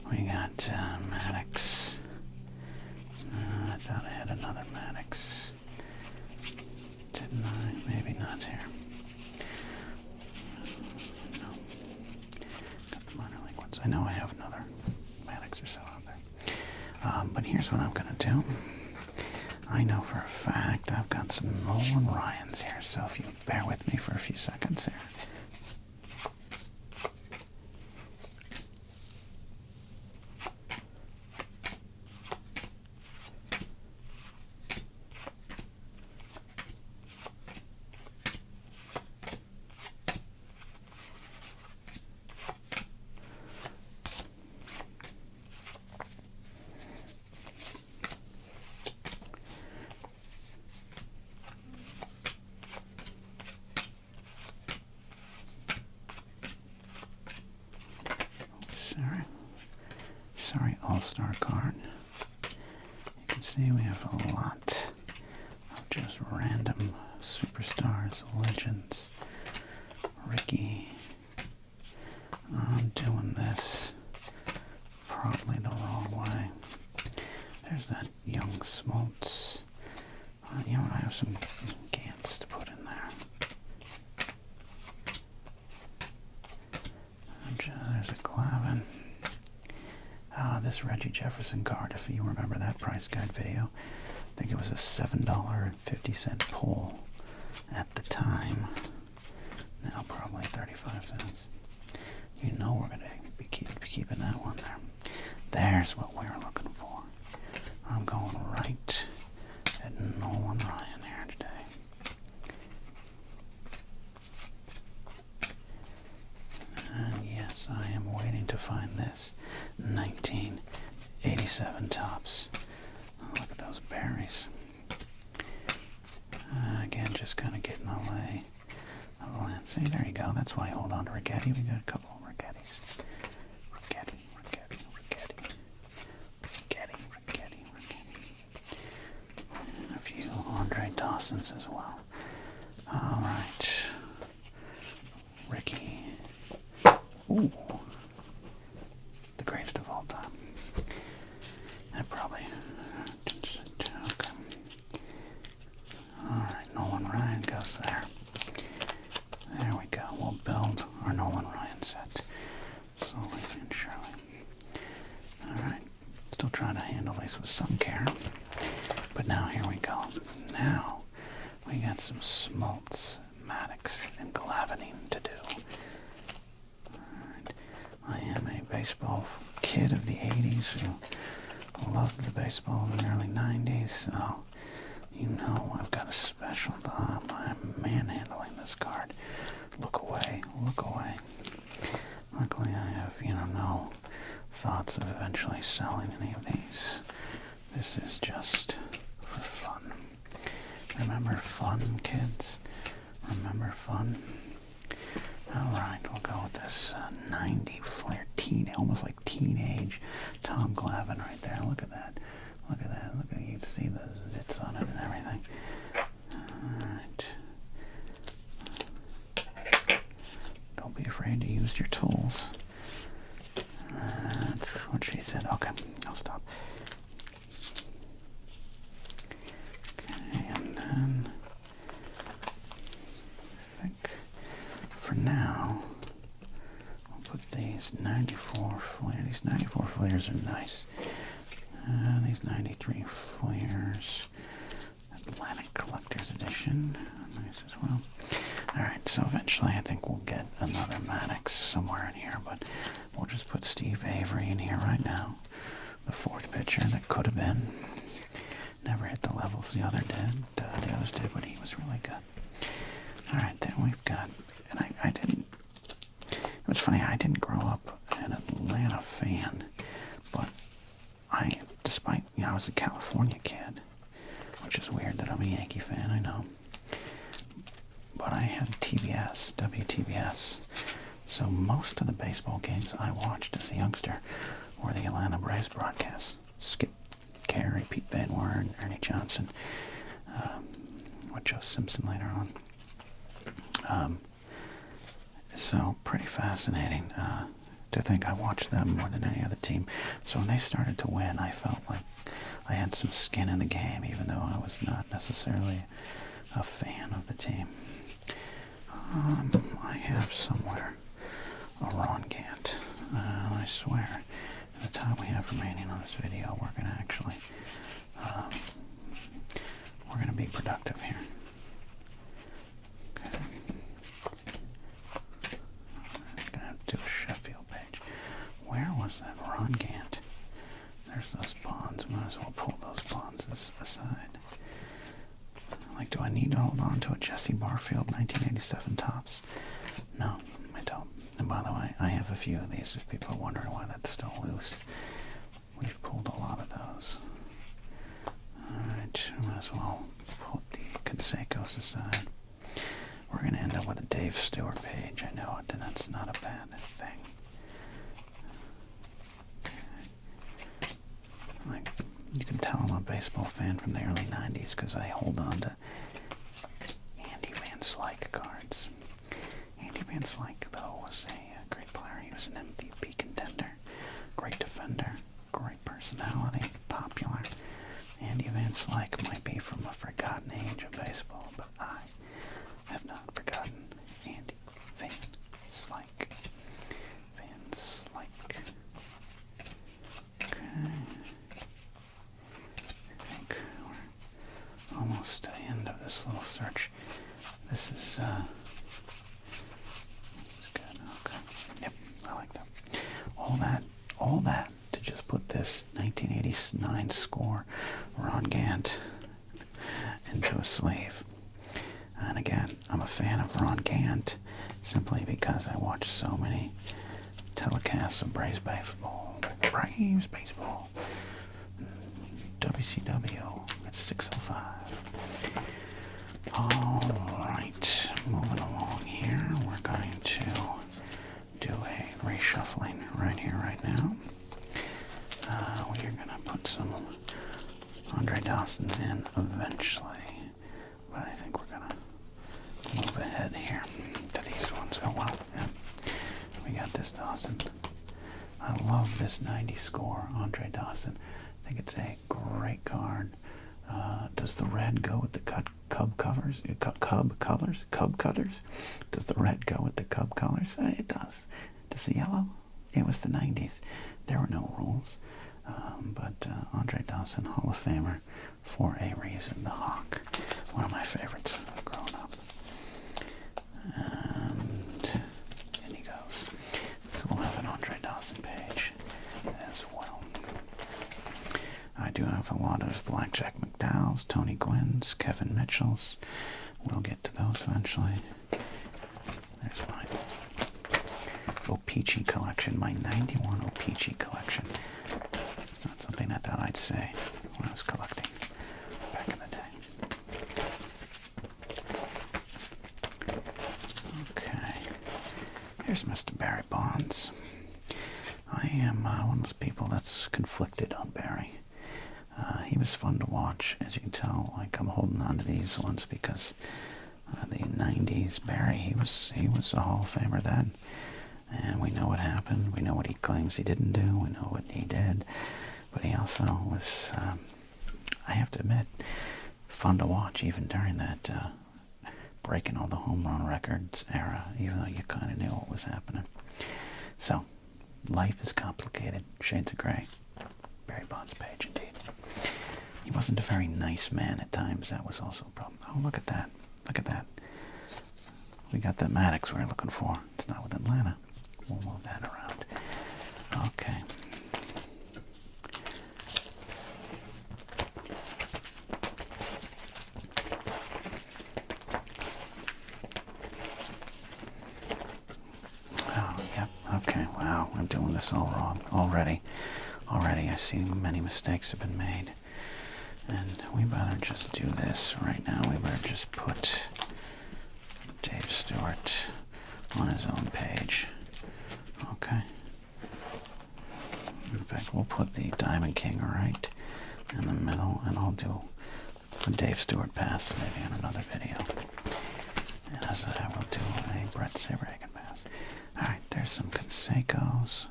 We got Maddox. I thought I had another Maddox. Didn't I? Maybe not here. I know I have another Maddox or so out there. But here's what I'm going to do. I know for a fact I've got some Nolan Ryans here, so if you bear with me for a few seconds here. Sorry, all-star card. You can see we have a lot of just random superstars, legends. Ricky. I'm doing this probably the wrong way. There's that young Smoltz. You know what? I have some Gants to put in there. There's a Glavin. This Reggie Jefferson card, if you remember that price guide video, I think it was a $7.50 pull at the time. Now probably 35 cents. You know we're going to be keeping that one there. There's what we were looking for. I'm going right at Nolan Ryan here today. And yes, I am waiting to find this 1987 Topps. Oh, look at those berries. Again, just kind of getting the lay of the land. See, there you go. That's why I hold on to Rigetti. We got a couple of Rigettis. Rigetti. And a few Andre Dawsons as well. All right. Ricky. Ooh. The greatest of all time. That probably... Okay. Alright, Nolan Ryan goes there. There we go. We'll build our Nolan Ryan set slowly and surely. Alright. Still trying to handle these with some care. But now here we go. Now we got some smolts, Maddox, and Glavining to do. Alright. I am a baseball kid of the 80s who loved the baseball in the early 90s, so you know I've got a special thumb. I'm manhandling this card. Look away, look away. Luckily I have, no thoughts of eventually selling any of these. This is just for fun. Remember fun, kids? Remember fun? Alright, we'll go with this 90 Flair, almost like teenage Tom Glavine right there. Look at that. Look at that. Look at, you can see the zits on it and everything. Alright. Don't be afraid to use your tools. That's what she said. Okay, I'll stop. Okay, and then I think for now we'll put these 94 Flair. These 94 Flares are nice. These 93 Flares, Atlantic Collector's Edition, nice as well. Alright, so eventually I think we'll get another Maddox somewhere in here, but we'll just put Steve Avery in here right now. The fourth pitcher that could have been. Never hit the levels the others did, but he was really good. Alright, then we've got, and I didn't, it was funny, I didn't grow up an Atlanta fan, but despite, I was a California kid, which is weird that I'm a Yankee fan, I know. But I had TBS, WTBS, so most of the baseball games I watched as a youngster were the Atlanta Braves broadcasts. Skip Carey, Pete Van Wern, Ernie Johnson, with Joe Simpson later on. So pretty fascinating to think I watched them more than any other team. So when they started to win, I felt like I had some skin in the game, even though I was not necessarily a fan of the team. I have somewhere a Ron Gant. I swear, in the time we have remaining on this video, we're going to actually, we're going to be productive here. Okay. I'm going to have to do a Sheffield page. Where was that Ron Gant? There's those bonds. Might as well pull those bonds aside. Like, do I need to hold on to a Jesse Barfield 1987 Topps? No, I don't. And by the way, I have a few of these if people are wondering why that's still loose. We've pulled a lot of those. Alright, might as well put the Canseco's aside. We're going to end up with a Dave Stewart page. I know it, and that's not a bad thing. Like, you can tell I'm a baseball fan from the early 90s because I hold on to Andy Van Slyke cards. Andy Van Slyke, though, was a great player. He was an MVP contender, great defender, great personality, popular. Andy Van Vince Like might be from a forgotten age of baseball, but I have not forgotten Andy Van Slyke. Van Slyke. Okay. I think we're almost to the end of this little search. This is good. Okay. Yep, I like that. All that to just put this 1989 score Ron Gant into a sleeve. And again, I'm a fan of Ron Gant simply because I watch so many telecasts of Braves baseball. WCW at 6:05. Alright, moving along here. We're going to do a reshuffling right here, right now. We're going to put some Andre Dawson's in eventually. But I think we're going to move ahead here to these ones. Oh, well, yeah. We got this Dawson. I love this 90 score, Andre Dawson. I think it's a great card. Does the red go with the Cub colors? Cub cutters? Does the red go with the Cub colors? It does. Does the yellow? It was the 90s. There were no rules. But Andre Dawson, Hall of Famer, for a reason. The Hawk. One of my favorites growing up. And in he goes. So we'll have an Andre Dawson page as well. I do have a lot of Blackjack McDowell's, Tony Gwynn's, Kevin Mitchell's. We'll get to those eventually. There's my O-Pee-Chee collection, my 91 O-Pee-Chee collection. Not something I thought I'd say when I was collecting back in the day. Okay. Here's Mr. Barry Bonds. I am one of those people that's conflicted on Barry. He was fun to watch, as you can tell. Like, I'm holding on to these ones because the 90s Barry, he was a Hall of Famer then. And we know what happened. We know what he claims he didn't do. We know what he did. But he also was, I have to admit, fun to watch even during that breaking all the home run records era, even though you kind of knew what was happening. So, life is complicated. Shades of gray. Barry Bonds page, indeed. He wasn't a very nice man at times. That was also a problem. Oh, look at that. Look at that. We got the Maddox we were looking for. It's not with Atlanta. We'll move that around. Okay. Oh, yep. Okay. Wow. I'm doing this all wrong already. Already I see many mistakes have been made. And we better just do this right now. We better just put Dave Stewart on his own page. Okay. In fact, we'll put the Diamond King right in the middle, and I'll do a Dave Stewart pass maybe in another video. And as I will do a Brett Saberhagen pass. Alright, there's some Canseco's.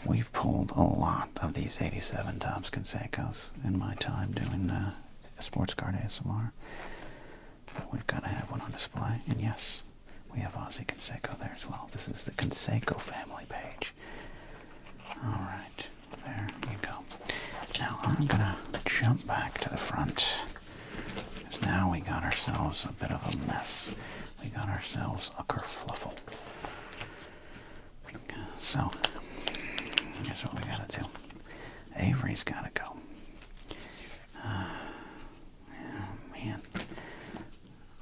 We've pulled a lot of these 87 Topps Canseco's in my time doing sports card ASMR. But we've got to have one on display. And yes, we have Ozzie Canseco there as well. This is the Canseco family page. Alright, there you go. Now I'm going to jump back to the front. Because now we got ourselves a bit of a mess. We got ourselves a kerfluffle. So, here's what we gotta do. Avery's gotta go. Man.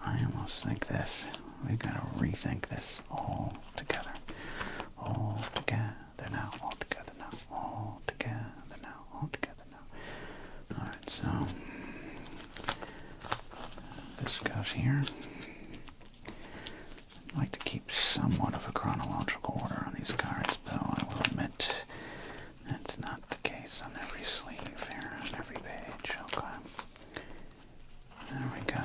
I almost think this. We've gotta rethink this all together. All together now. All together now. All together now. All together now. Alright, so this goes here. I like to keep somewhat of a chronological order on these cards, though I will admit that's not the case on every sleeve here, on every page. Okay. There we go.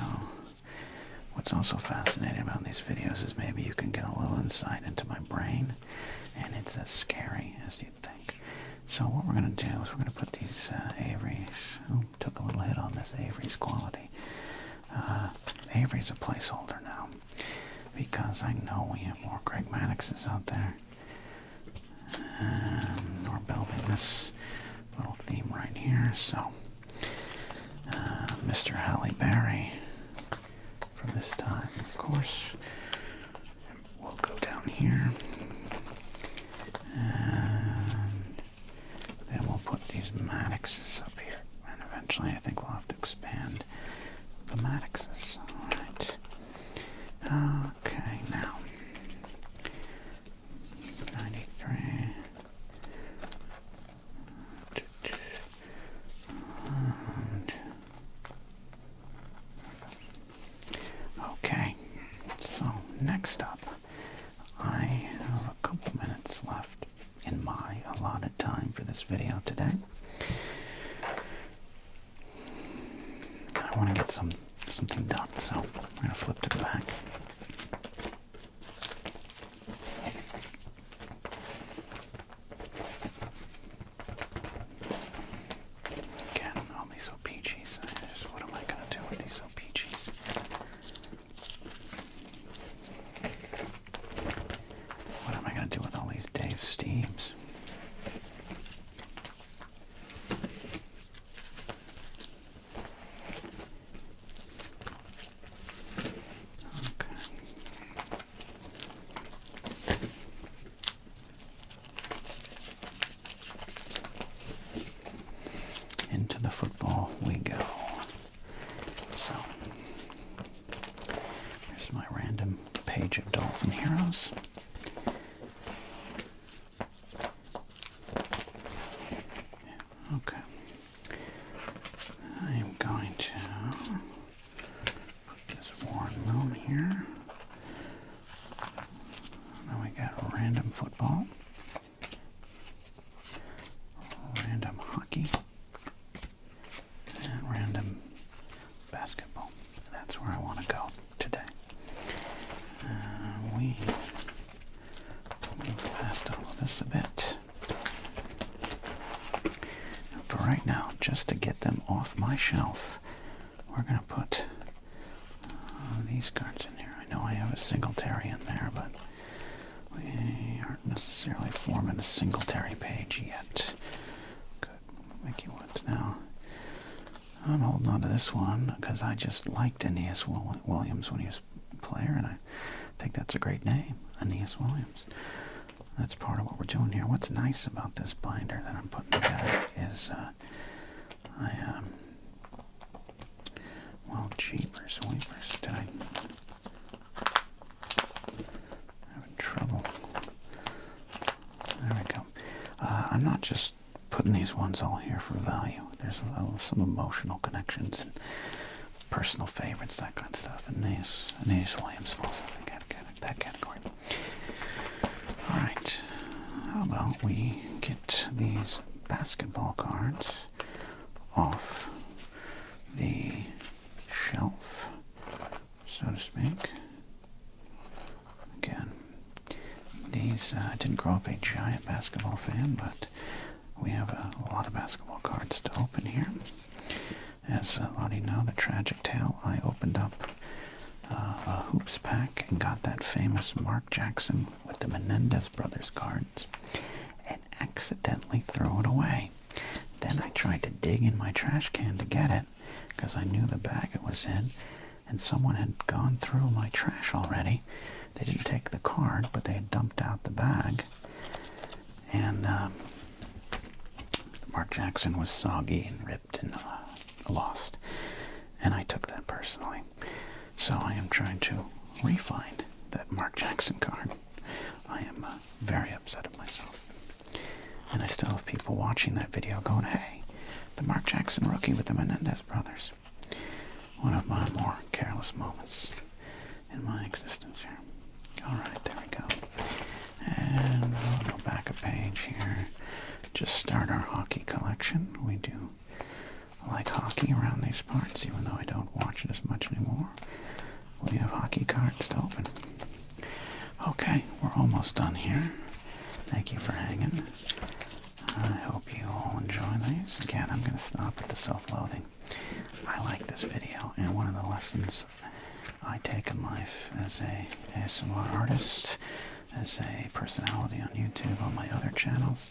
What's also fascinating about these videos is maybe you can get a little insight into my brain, and it's as scary as you'd think. So what we're going to do is we're going to put these Avery's. Oh, took a little hit on this Avery's quality. Avery's a placeholder now, because I know we have more Craig Maddoxes out there. And we're building this little theme right here, so Mr. Halle Berry from this time, of course, we'll go down here, and then we'll put these Maddoxes up here, and eventually I think we'll have to expand the Maddoxes. Alright. Okay, now 93. Okay, so next up, I have a couple minutes left in my allotted time for this video today. I want to get something done, so I'm going to flip to the back. Again, all these OPGs. What am I going to do with these OPGs? What am I going to do with all these Dave Steves? Into the football we go. So, here's my random page of Dolphin heroes. Okay. I am going to put this Warren Moon here. Then we got random football, random hockey, and random basketball. That's where I want to go today. We move past all of this a bit. And for right now, just to get them off my shelf, we're going to put these cards in here. I know I have a Singletary in there, but we aren't necessarily forming a Singletary page yet. Good. Mickey Woods now. I'm holding on to this one because I just liked Aeneas Williams when he was a player, and I think that's a great name, Aeneas Williams. That's part of what we're doing here. What's nice about this binder that I'm putting together is well, jeepers, weepers, did I having trouble? There we go. I'm not just putting these ones all here for value. There's some emotional connections and personal favorites, that kind of stuff. Aeneas Williams falls in that category. Alright, how about we get these basketball cards off the shelf, so to speak. Again, these, I didn't grow up a giant basketball fan, but we have a lot of basketball cards to open here. As a lot of you know, the tragic tale, I opened up a hoops pack and got that famous Mark Jackson with the Menendez brothers cards and accidentally threw it away. Then I tried to dig in my trash can to get it because I knew the bag it was in, and someone had gone through my trash already. They didn't take the card, but they had dumped out the bag, and Mark Jackson was soggy and ripped and lost, and I took that personally. So I am trying to re-find that Mark Jackson card. I am very upset at myself. And I still have people watching that video going, hey, the Mark Jackson rookie with the Menendez brothers. One of my more careless moments in my existence here. Alright, there we go. And we'll go back a page here. Just start our hockey collection. We do like hockey around these parts, even though I don't watch it as much anymore. We have hockey cards to open. Okay, we're almost done here. Thank you for hanging. I hope you all enjoy these. Again, I'm going to stop at the self-loathing. I like this video, and one of the lessons I take in life as a ASMR artist, as a personality on YouTube, on my other channels,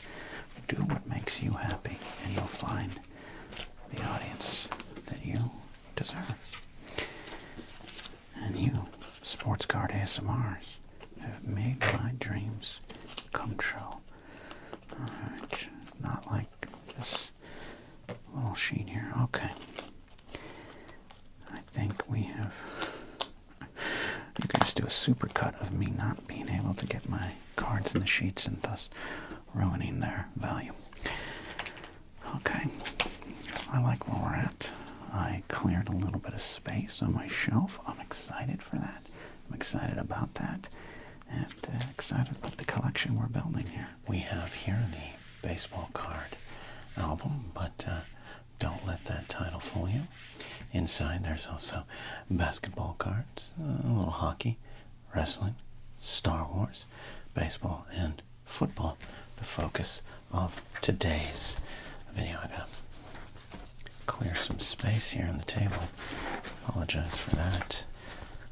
do what makes you happy, and you'll find the audience that you deserve. And you, sports card ASMRs, have made my dreams come true. Alright, not like this little sheet here. Okay. I think we have... You can just do a supercut of me not being able to get my cards in the sheets and thus ruining their value. Okay. I like where we're at. I cleared a little bit of space on my shelf. I'm excited for that. I'm excited about that. And excited about the collection we're building here. We have here the baseball card album, but don't let that title fool you. Inside there's also basketball cards, a little hockey, wrestling, Star Wars, baseball, and football. The focus of today's video. I gotta clear some space here on the table. Apologize for that.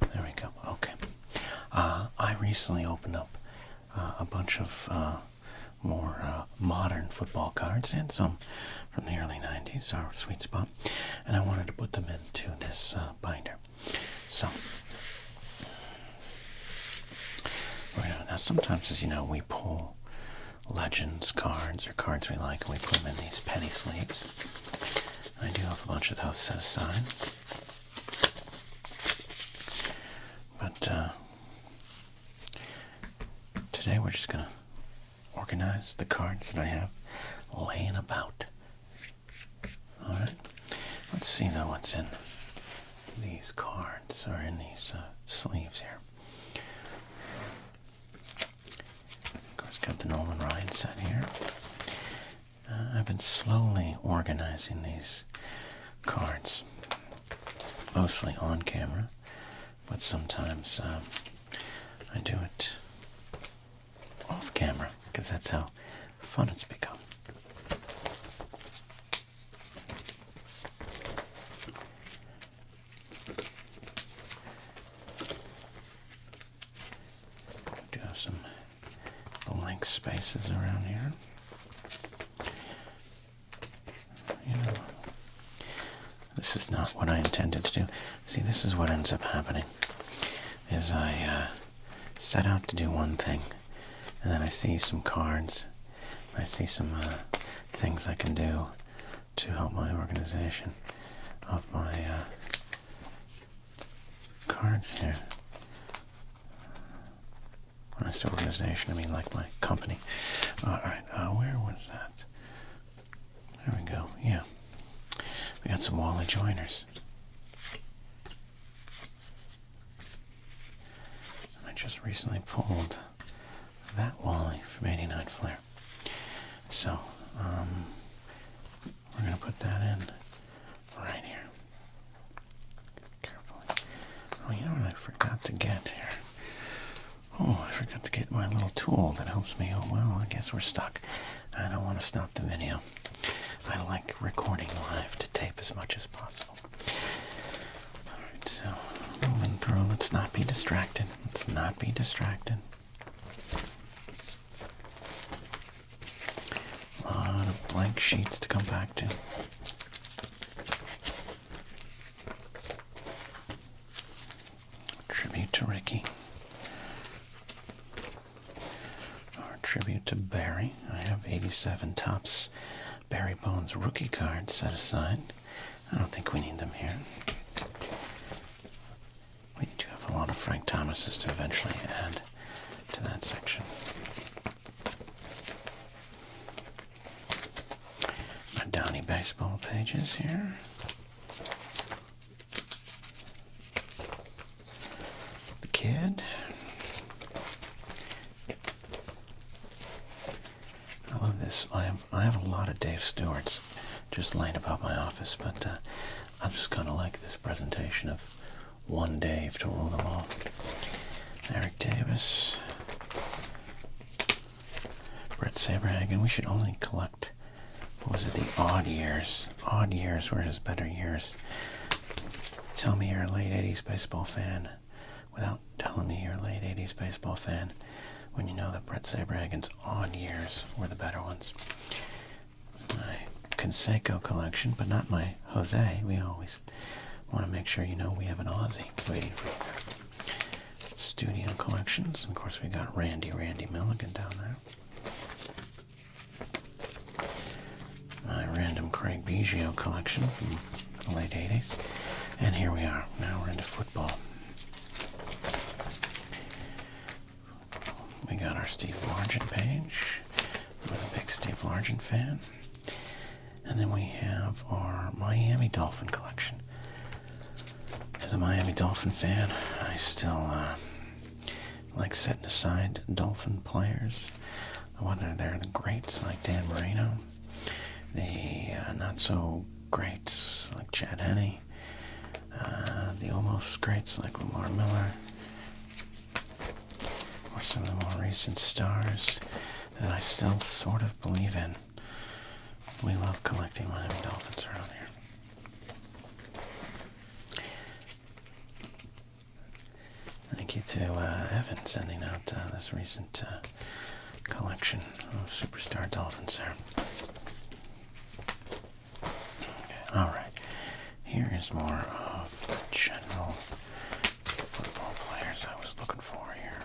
There we go. Okay. I recently opened up a bunch of more modern football cards and some from the early 90s, our sweet spot, and I wanted to put them into this binder. So, now sometimes, as you know, we pull Legends cards or cards we like and we put them in these penny sleeves. I do have a bunch of those set aside. But today we're just going to organize the cards that I have laying about. Alright, let's see though what's in these cards, or in these sleeves here. Of course, got the Nolan Ryan set here. I've been slowly organizing these cards, mostly on camera, but sometimes I do it off camera, because that's how fun it's become. Do have some blank spaces around here. You know, this is not what I intended to do. See, this is what ends up happening, is I set out to do one thing, and then I see some cards, I see some things I can do to help my organization of my cards here. When I say organization, I mean like my company. Alright, where was that? There we go, yeah. We got some Wally joiners. I just recently pulled that Wally from 89 Flair. So, we're going to put that in right here. Carefully. Oh, you know what I forgot to get here? Oh, I forgot to get my little tool that helps me. Oh, well, I guess we're stuck. I don't want to stop the video. I like recording live to tape as much as possible. Alright, so moving through. Let's not be distracted. Let's not be distracted. A lot of blank sheets to come back to. Tribute to Ricky. Or tribute to Barry. I have 87 Topps Barry Bonds rookie cards set aside. I don't think we need them here. We do have a lot of Frank Thomases to eventually add to that section. My Downey baseball pages here. The Kid. I love this. I have a lot of Dave Stewart's just laying about my office, but I'm just kind of like this presentation of one Dave to rule them all. Eric Davis. Brett Saberhagen. We should only collect, what was it, the odd years. Odd years were his better years. Tell me you're a late 80s baseball fan without telling me you're a late 80s baseball fan when you know that Brett Saberhagen's odd years were the better ones. My Canseco collection, but not my Jose. We always want to make sure you know we have an Aussie waiting for you. Studio collections. Of course, we got Randy Milligan down there. My random Craig Biggio collection from the late 80s. And here we are. Now we're into football. We got our Steve Largent page. I'm a big Steve Largent fan. And then we have our Miami Dolphin collection. As a Miami Dolphin fan, I still like setting aside Dolphin players. Whether they're the greats like Dan Marino, the not-so-greats like Chad Henne, the almost greats like Lamar Miller, or some of the more recent stars that I still sort of believe in. We love collecting Miami Dolphins around here. Thank you to Evan sending out this recent collection of Superstar Dolphins there. Okay, alright, here is more of the general football players I was looking for here.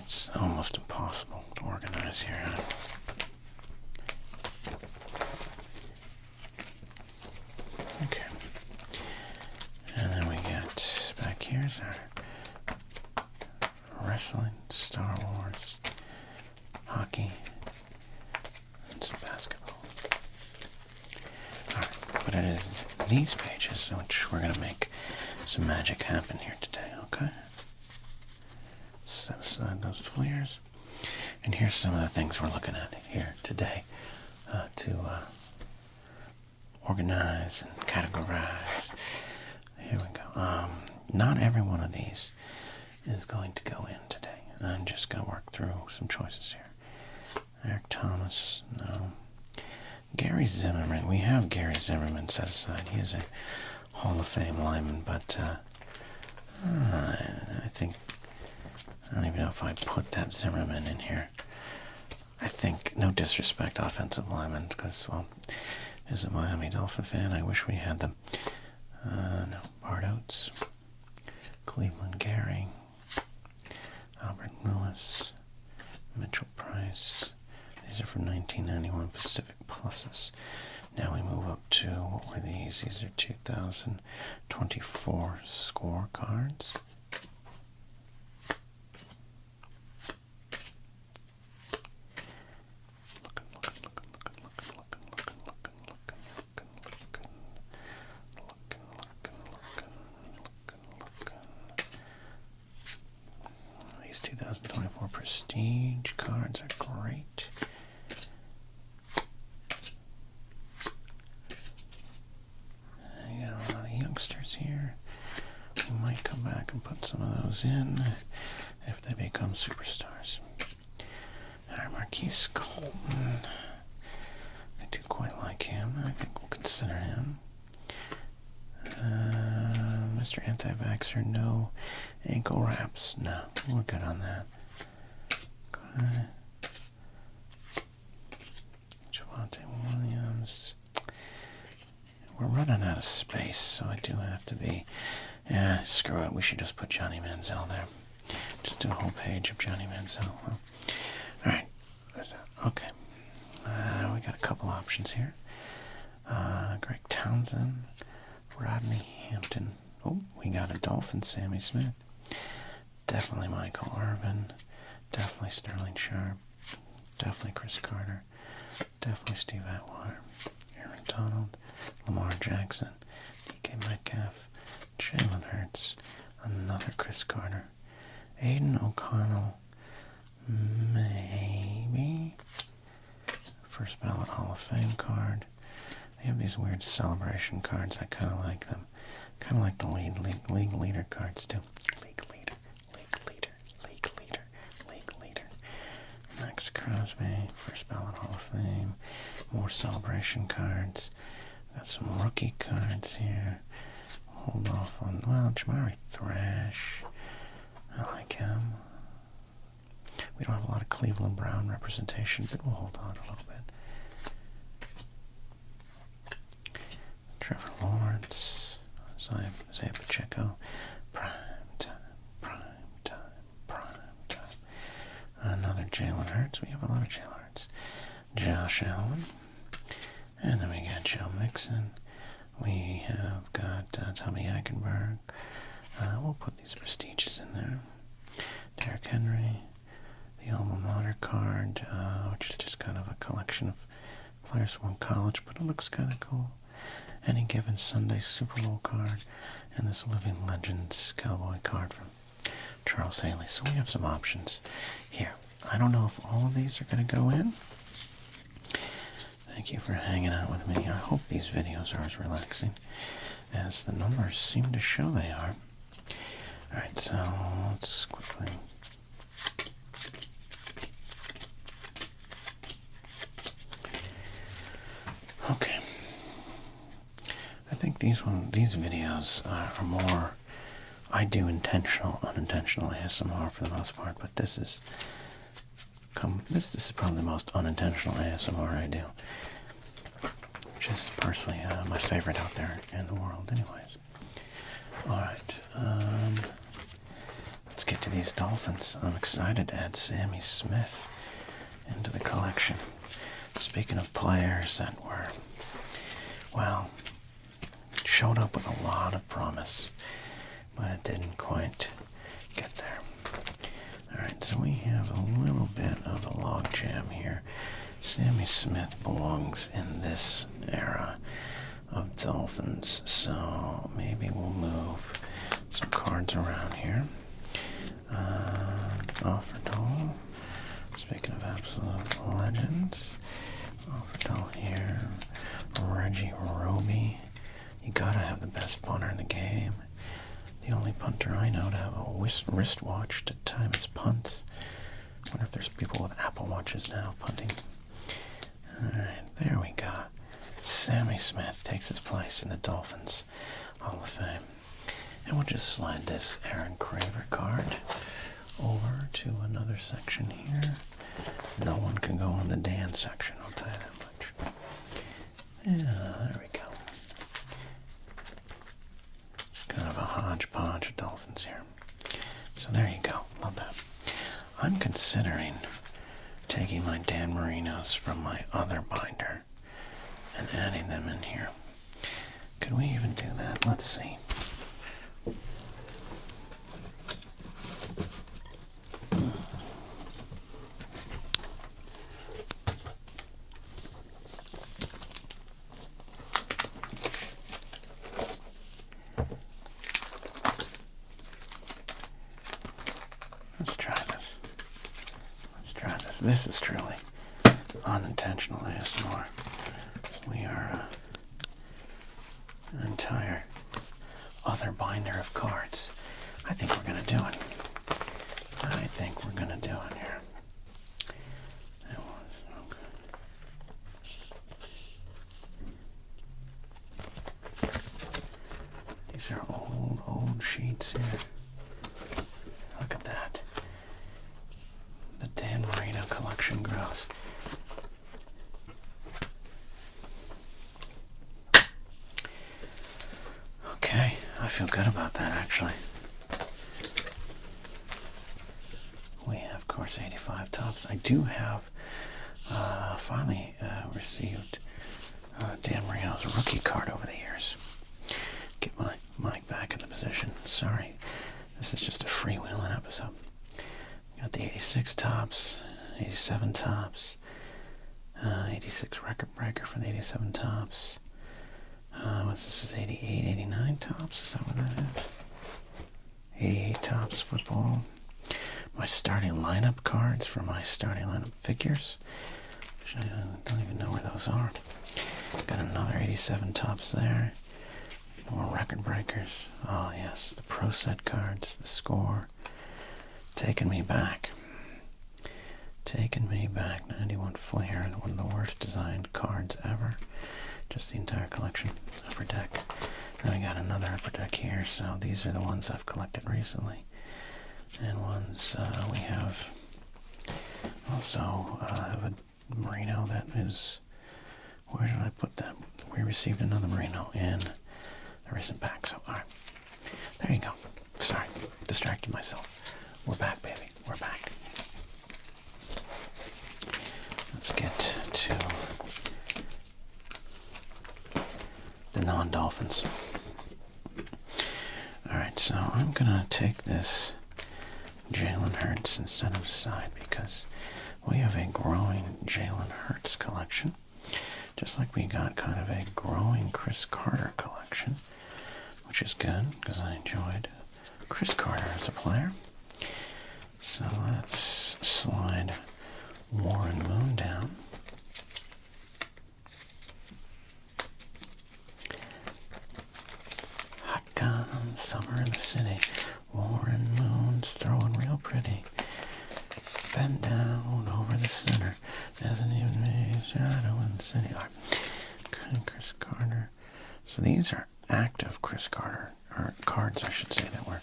It's almost impossible to organize here. Huh? Okay. And then we get back here's our wrestling, Star Wars, hockey, and some basketball. Alright, but it is these pages which we're going to make some magic happen here today, okay? Set aside those flares. And here's some of the things we're looking at here today to organize and categorize. Here we go. Not every one of these is going to go in today. I'm just going to work through some choices here. Eric Thomas, no. Gary Zimmerman. We have Gary Zimmerman set aside. He is a Hall of Fame lineman, but I think, I don't even know if I'd put that Zimmerman in here. I think, no disrespect, offensive lineman, because, well, as a Miami Dolphin fan, I wish we had them. No, Bart Oates, Cleveland Gary, Albert Lewis, Mitchell Price. These are from 1991 Pacific Pluses. Now we move up to, what were these? These are 2024 scorecards. These 2024 Prestige cards are great. You got a lot of youngsters here. We might come back and put some of those in if they become superstars. Alright, Marquise Colton. I do quite like him. I think we'll consider him. Mr. Anti-Vaxxer, no ankle wraps. No, we're good on that. Okay. Javonte Williams. We're running out of space, so I do have to be... screw it. We should just put Johnny Manziel there. Just do a whole page of Johnny Manziel. Well, alright. Okay. We got a couple options here. Greg Townsend. Rodney Hampton. Oh, we got a Dolphin, Sammy Smith. Definitely Michael Irvin. Definitely Sterling Sharp. Definitely Chris Carter. Definitely Steve Atwater. Aaron Donald. Lamar Jackson. DK Metcalf. Jalen Hurts. Another Chris Carter. Aiden O'Connell. Maybe. First ballot Hall of Fame card. They have these weird celebration cards. I kind of like them. Kind of like the league leader cards too. League leader, league leader, league leader, league leader. Max Crosby, first ballot Hall of Fame. More celebration cards. Got some rookie cards here. Hold off on, well, Jamari Thrash. I like him. We don't have a lot of Cleveland Brown representation, but we'll hold on a little bit. Trevor Lawrence, Isaiah Pacheco, prime time, prime time, prime time. Another Jalen Hurts. We have a lot of Jalen Hurts. Josh Allen. And then we got Joe Mixon. We have got Tommy Eichenberg. We'll put these prestiges in there. Derrick Henry. The alma mater card, which is just kind of a collection of players from college, but it looks kind of cool. Any Given Sunday Super Bowl card, and this Living Legends Cowboy card from Charles Haley. So we have some options here. I don't know if all of these are going to go in. Thank you for hanging out with me. I hope these videos are as relaxing as the numbers seem to show they are. Alright, so let's quickly... Okay. I think these videos are more... I do intentional, unintentional ASMR for the most part, but this is probably the most unintentional ASMR I do, which is personally my favorite out there in the world anyways. Alright, let's get to these Dolphins. I'm excited to add Sammy Smith into the collection. Speaking of players that were, well, showed up with a lot of promise, but it didn't quite get there. Alright, so we have a little bit of a logjam here. Sammy Smith belongs in this era of Dolphins, so maybe we'll move some cards around here. Offerdoll. Speaking of absolute legends, Offerdoll here. Reggie Roby. You gotta have the best punter in the game. The only punter I know to have a wristwatch to time his punts. I wonder if there's people with Apple Watches now punting. Alright, there we go. Sammy Smith takes his place in the Dolphins Hall of Fame. And we'll just slide this Aaron Craver card over to another section here. No one can go on the Dan section, I'll tell you that much. Yeah, there we go. It's kind of a hodgepodge of Dolphins here. So there you go. Love that. I'm considering taking my Dan Marinos from my other binder and adding them in here. Could we even do that? Let's see. Let's try this. Let's try this. This is truly unintentional ASMR. We are an entire other binder of cards. I think we're going to do it. I think we're going to do it here. These are old sheets here. Look at that. The Dan Marino collection grows. Okay, I feel good about that actually. We have, of course, 85 tops. I do have finally received Dan Marino's rookie card over the years. Get my mic back in the position. Sorry, this is just a freewheeling episode. Got the 86 tops, 87 tops, 86 record breaker for the 87 tops. What's this? Is 88, 89 tops? Is that what that is? 88 tops football. My starting lineup cards for my starting lineup figures, which I don't even know where those are. Got another 87 tops there. More record breakers. Oh yes, the Pro Set cards, the score. Taking me back. Taking me back. 91 Flair, one of the worst designed cards ever. Just the entire collection. Upper Deck. Then we got another Upper Deck here, so these are the ones I've collected recently. And ones we have also have a Merino that is, where did I put that? We received another Merino in the recent pack, so alright. There you go. Sorry, distracted myself. We're back, baby. We're back. Let's get to the non-Dolphins. Alright, so I'm gonna take this Jalen Hurts and set him aside because we have a growing Jalen Hurts collection, just like we got kind of a growing Chris Carter collection, which is good because I enjoyed Chris Carter as a player. So let's slide Warren Moon down. Hot gun, summer in the city. Warren Moon's throwing real pretty. Bend down over the center. Doesn't even make a shadow in the city. Okay, Chris Carter. So these are active Chris Carter, or cards I should say, that were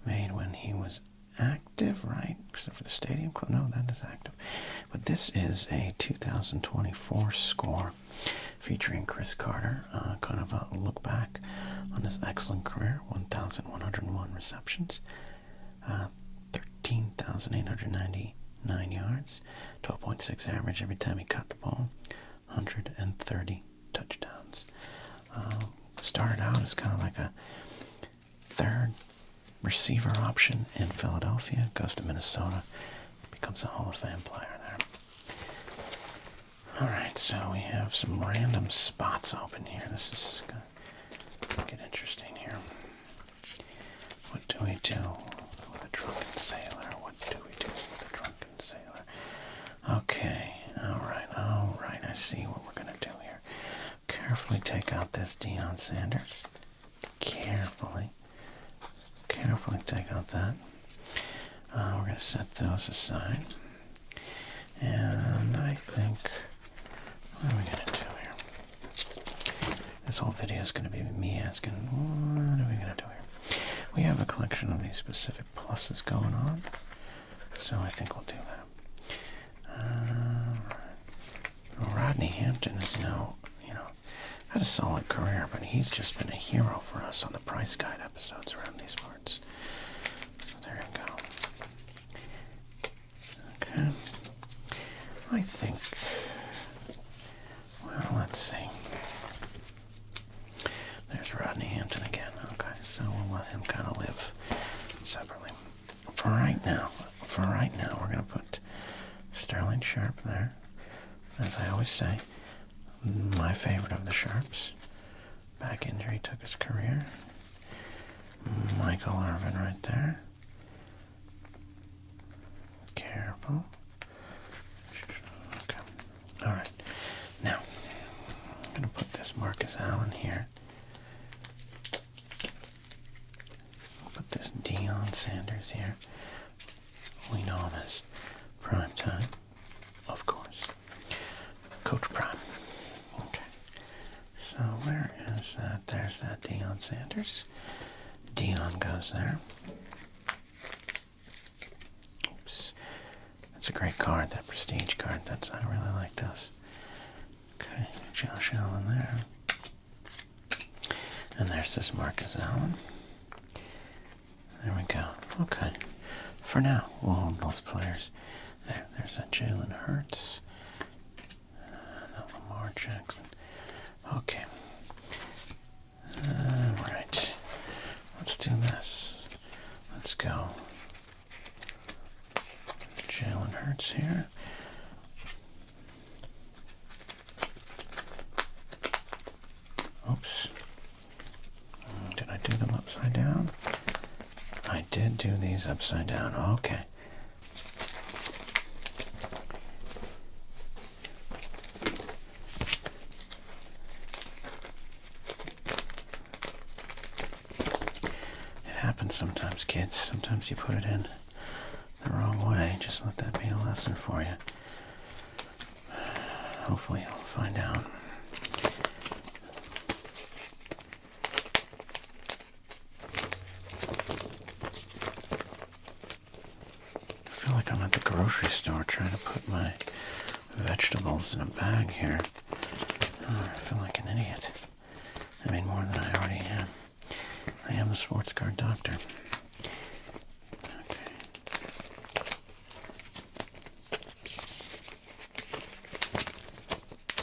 made when he was active, right? Except for the Stadium Club. No, that is active. But this is a 2024 score featuring Chris Carter. Kind of a look back on his excellent career. 1,101 receptions. 13,899 yards. 12.6 average every time he caught the ball. 130 touchdowns. Started out as kind of like a third receiver option in Philadelphia, goes to Minnesota, becomes a Hall of Fame player there. Alright, so we have some random spots open here. This is going to get interesting here. What do we do with a drunken sailor? What do we do with a drunken sailor? Okay, alright, I see what we're going to do here. Carefully take out this Deion Sanders. Carefully take out that. We're going to set those aside. And I think, what are we going to do here? This whole video is going to be me asking, what are we going to do here? We have a collection of these specific pluses going on, so I think we'll do that. Well, Rodney Hampton is now, had a solid career, but he's just been a hero for us on the Price Guide episodes around these parts. So there you go. Okay. I think, well, let's see. There's Rodney Hampton again. Okay, so we'll let him kind of live separately. For right now, we're going to put Sterling Sharp there. As I always say, my favorite of the Sharps. Back injury took his career. Michael Irvin right there. Careful. Okay. Alright. Now, I'm going to put this Marcus Allen here. I'll put this Deion Sanders here. We know him as Primetime, of course. Coach Prime. Okay. So where is that? There's that Deion Sanders. Deion goes there. Oops. That's a great card, that prestige card. I really like those. Okay, Josh Allen there. And there's this Marcus Allen. There we go. Okay. For now, we'll hold those players. There's that Jalen Hurts. Lamar Jackson. Okay. Alright. Let's do this. Let's go. Jalen Hurts here. Oops. Did I do them upside down? I did do these upside down. Okay. kids. Sometimes you put it in the wrong way. Just let that be a lesson for you. Hopefully you'll find out. I feel like I'm at the grocery store trying to put my vegetables in a bag here. Oh, I feel like an idiot. I mean, more than I already am. I am a sports card doctor. Okay.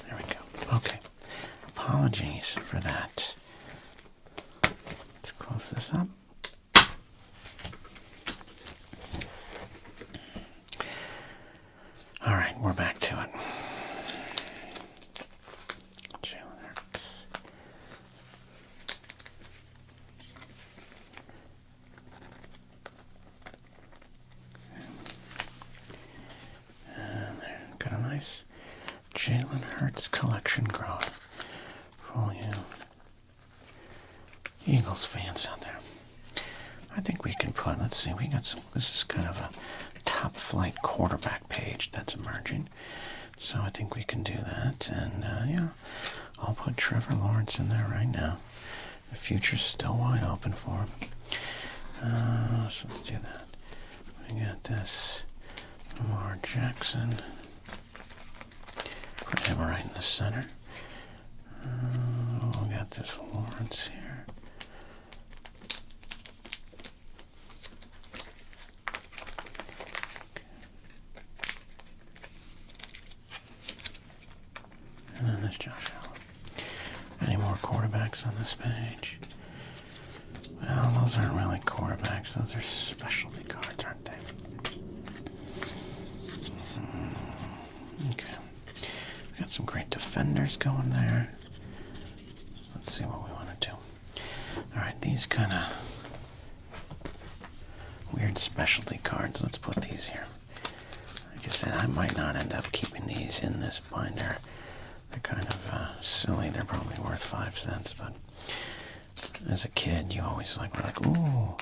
There we go. Okay. Apologies for that. Let's close this up. All right, we're back to it. Jalen Hurts collection growing for all you Eagles fans out there. I think we can put, let's see, we got some, this is kind of a top flight quarterback page that's emerging. So I think we can do that. And yeah, I'll put Trevor Lawrence in there right now. The future's still wide open for him. So let's do that. We got this Lamar Jackson. Put him right in the center. We got this Lawrence here. And then there's Josh Allen. Any more quarterbacks on this page? Well, those aren't really quarterbacks. Those are specialty cards, aren't they? Okay. We got some great defenders going there. Let's see what we want to do. All right, these kind of weird specialty cards. Let's put these here. Like I said, I might not end up keeping these in this binder. They're kind of silly. They're probably worth 5 cents, but as a kid, you always were like, ooh,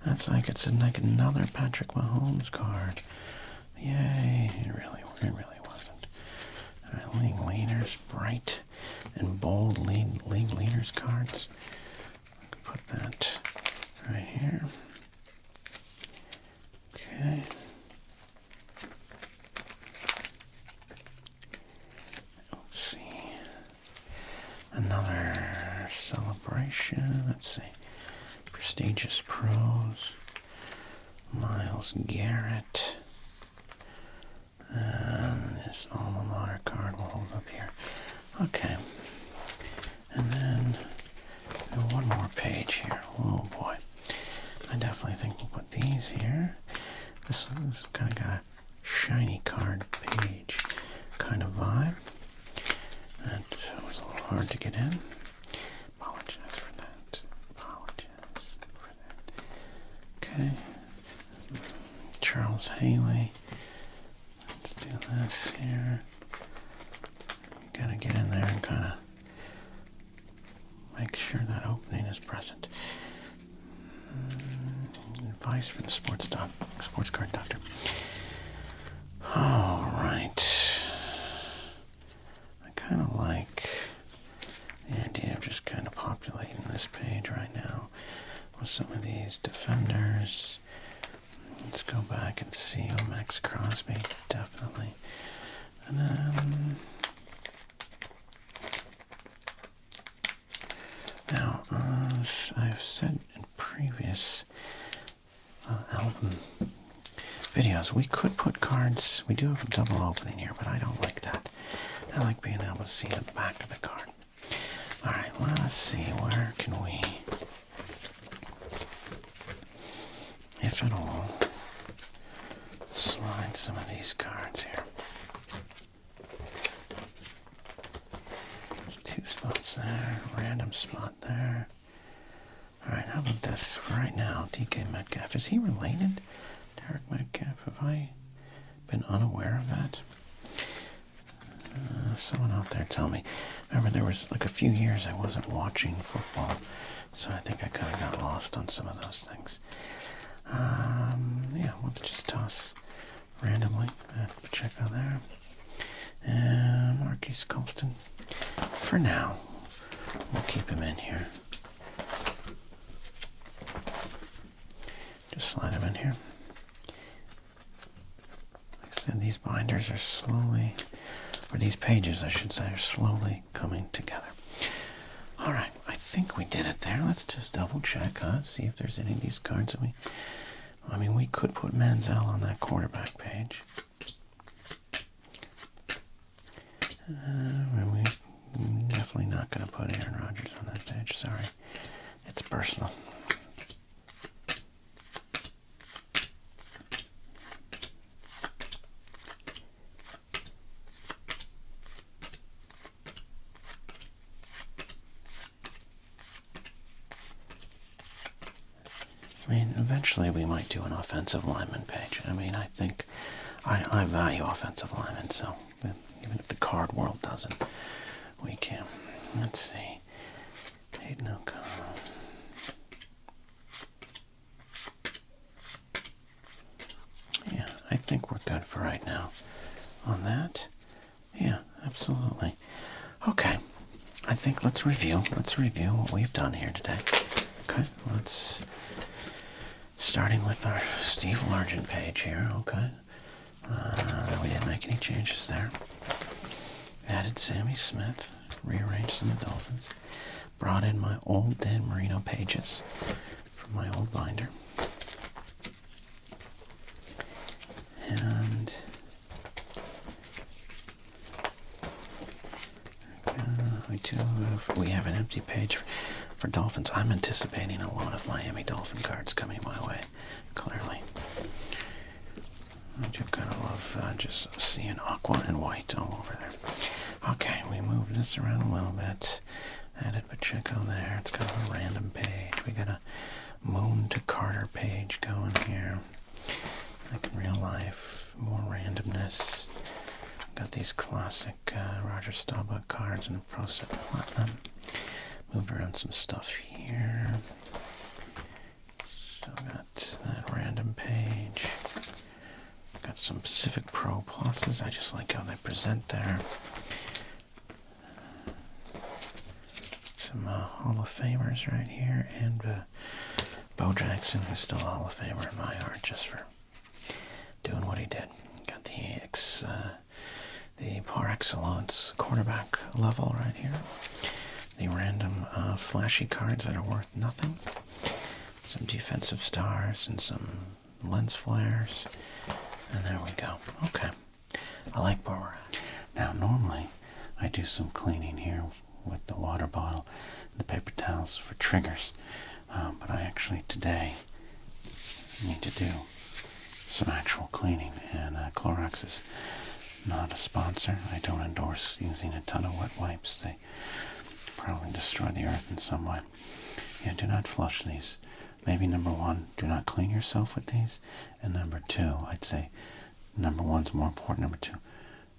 that's like it's like another Patrick Mahomes card. Yay! It really wasn't. All right, league leaders, bright and bold league leaders cards. I could put that right here. Okay. Another celebration. Let's see. Prestigious Pros. Miles Garrett. And this alma mater card will hold up here. Okay. And then one more page here. Oh boy. I definitely think we'll put these here. This kind of got a shiny card page kind of vibe. That was a little hard to get in. Apologize for that. Okay. Charles Haley. Let's do this here. Gotta get in there and kind of make sure that opening is present. Advice for the sports card doctor. All right. Kind of like the idea of just kind of populating this page right now with some of these defenders. Let's go back and see Max Crosby, definitely. And then now, as I've said in previous album videos, we could put cards. We do have a double opening here, but I don't like that. I like being able to see the back of the card. All right, let's see, where can we, if at all, slide some of these cards here. There's 2 spots there, random spot there. All right, how about this for right now? DK Metcalf, is he related to Derek Metcalf? Have I been unaware of that? Someone out there tell me. Remember, there was like a few years I wasn't watching football, so I think I kind of got lost on some of those things. Yeah, we'll just toss randomly. Pacheco there. And Marquise Colston. For now, we'll keep him in here. Just slide him in here. Like I said, these binders are slowly, or these pages, I should say, are slowly coming together. All right, I think we did it there. Let's just double check, see if there's any of these cards that we could put Manziel on that quarterback page. We're definitely not going to put Aaron Rodgers on that page. Sorry, it's personal. I mean, eventually we might do an offensive lineman page. I mean, I think I value offensive linemen, so even if the card world doesn't, we can. Let's see. Hayden O'Connell. Yeah, I think we're good for right now on that. Yeah, absolutely. Okay, I think let's review. Let's review what we've done here today. Okay, starting with our Steve Largent page here, okay. We didn't make any changes there. Added Sammy Smith, rearranged some Dolphins, brought in my old Dan Marino pages from my old binder. And we have an empty page for Dolphins. I'm anticipating a lot of Miami Dolphin cards coming my way, clearly. I do kind of love just seeing aqua and white all over there. Okay, we moved this around a little bit. Added Pacheco there. It's kind of a random page. We got a Moon to Carter page going here. Like in real life, more randomness. Got these classic Roger Staubach cards and Pro Set Platinum. Moved around some stuff here. Still got that random page. Got some Pacific Pro Pluses. I just like how they present there. Some Hall of Famers right here. And Bo Jackson, who's still a Hall of Famer in my heart, just for doing what he did. Got the par excellence quarterback level right here. The random flashy cards that are worth nothing. Some defensive stars and some lens flares. And there we go. Okay. I like where we're at. Now, normally, I do some cleaning here with the water bottle and the paper towels for triggers. But I actually, today, need to do some actual cleaning. And Clorox is not a sponsor. I don't endorse using a ton of wet wipes. They probably destroy the earth in some way. Yeah, do not flush these. Maybe number one, do not clean yourself with these. And number two, I'd say number one's more important. Number two,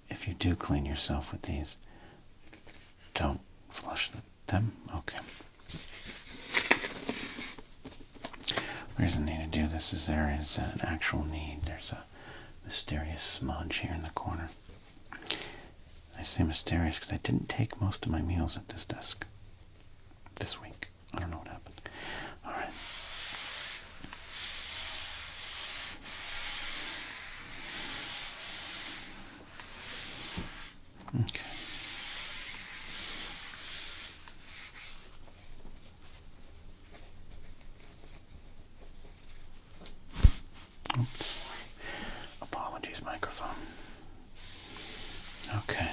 if you do clean yourself with these, don't flush them. Okay. The reason I need to do this is there is an actual need. There's a mysterious smudge here in the corner. I say mysterious because I didn't take most of my meals at this desk this week. I don't know what happened. All right. Okay. Oops. Apologies, microphone. Okay.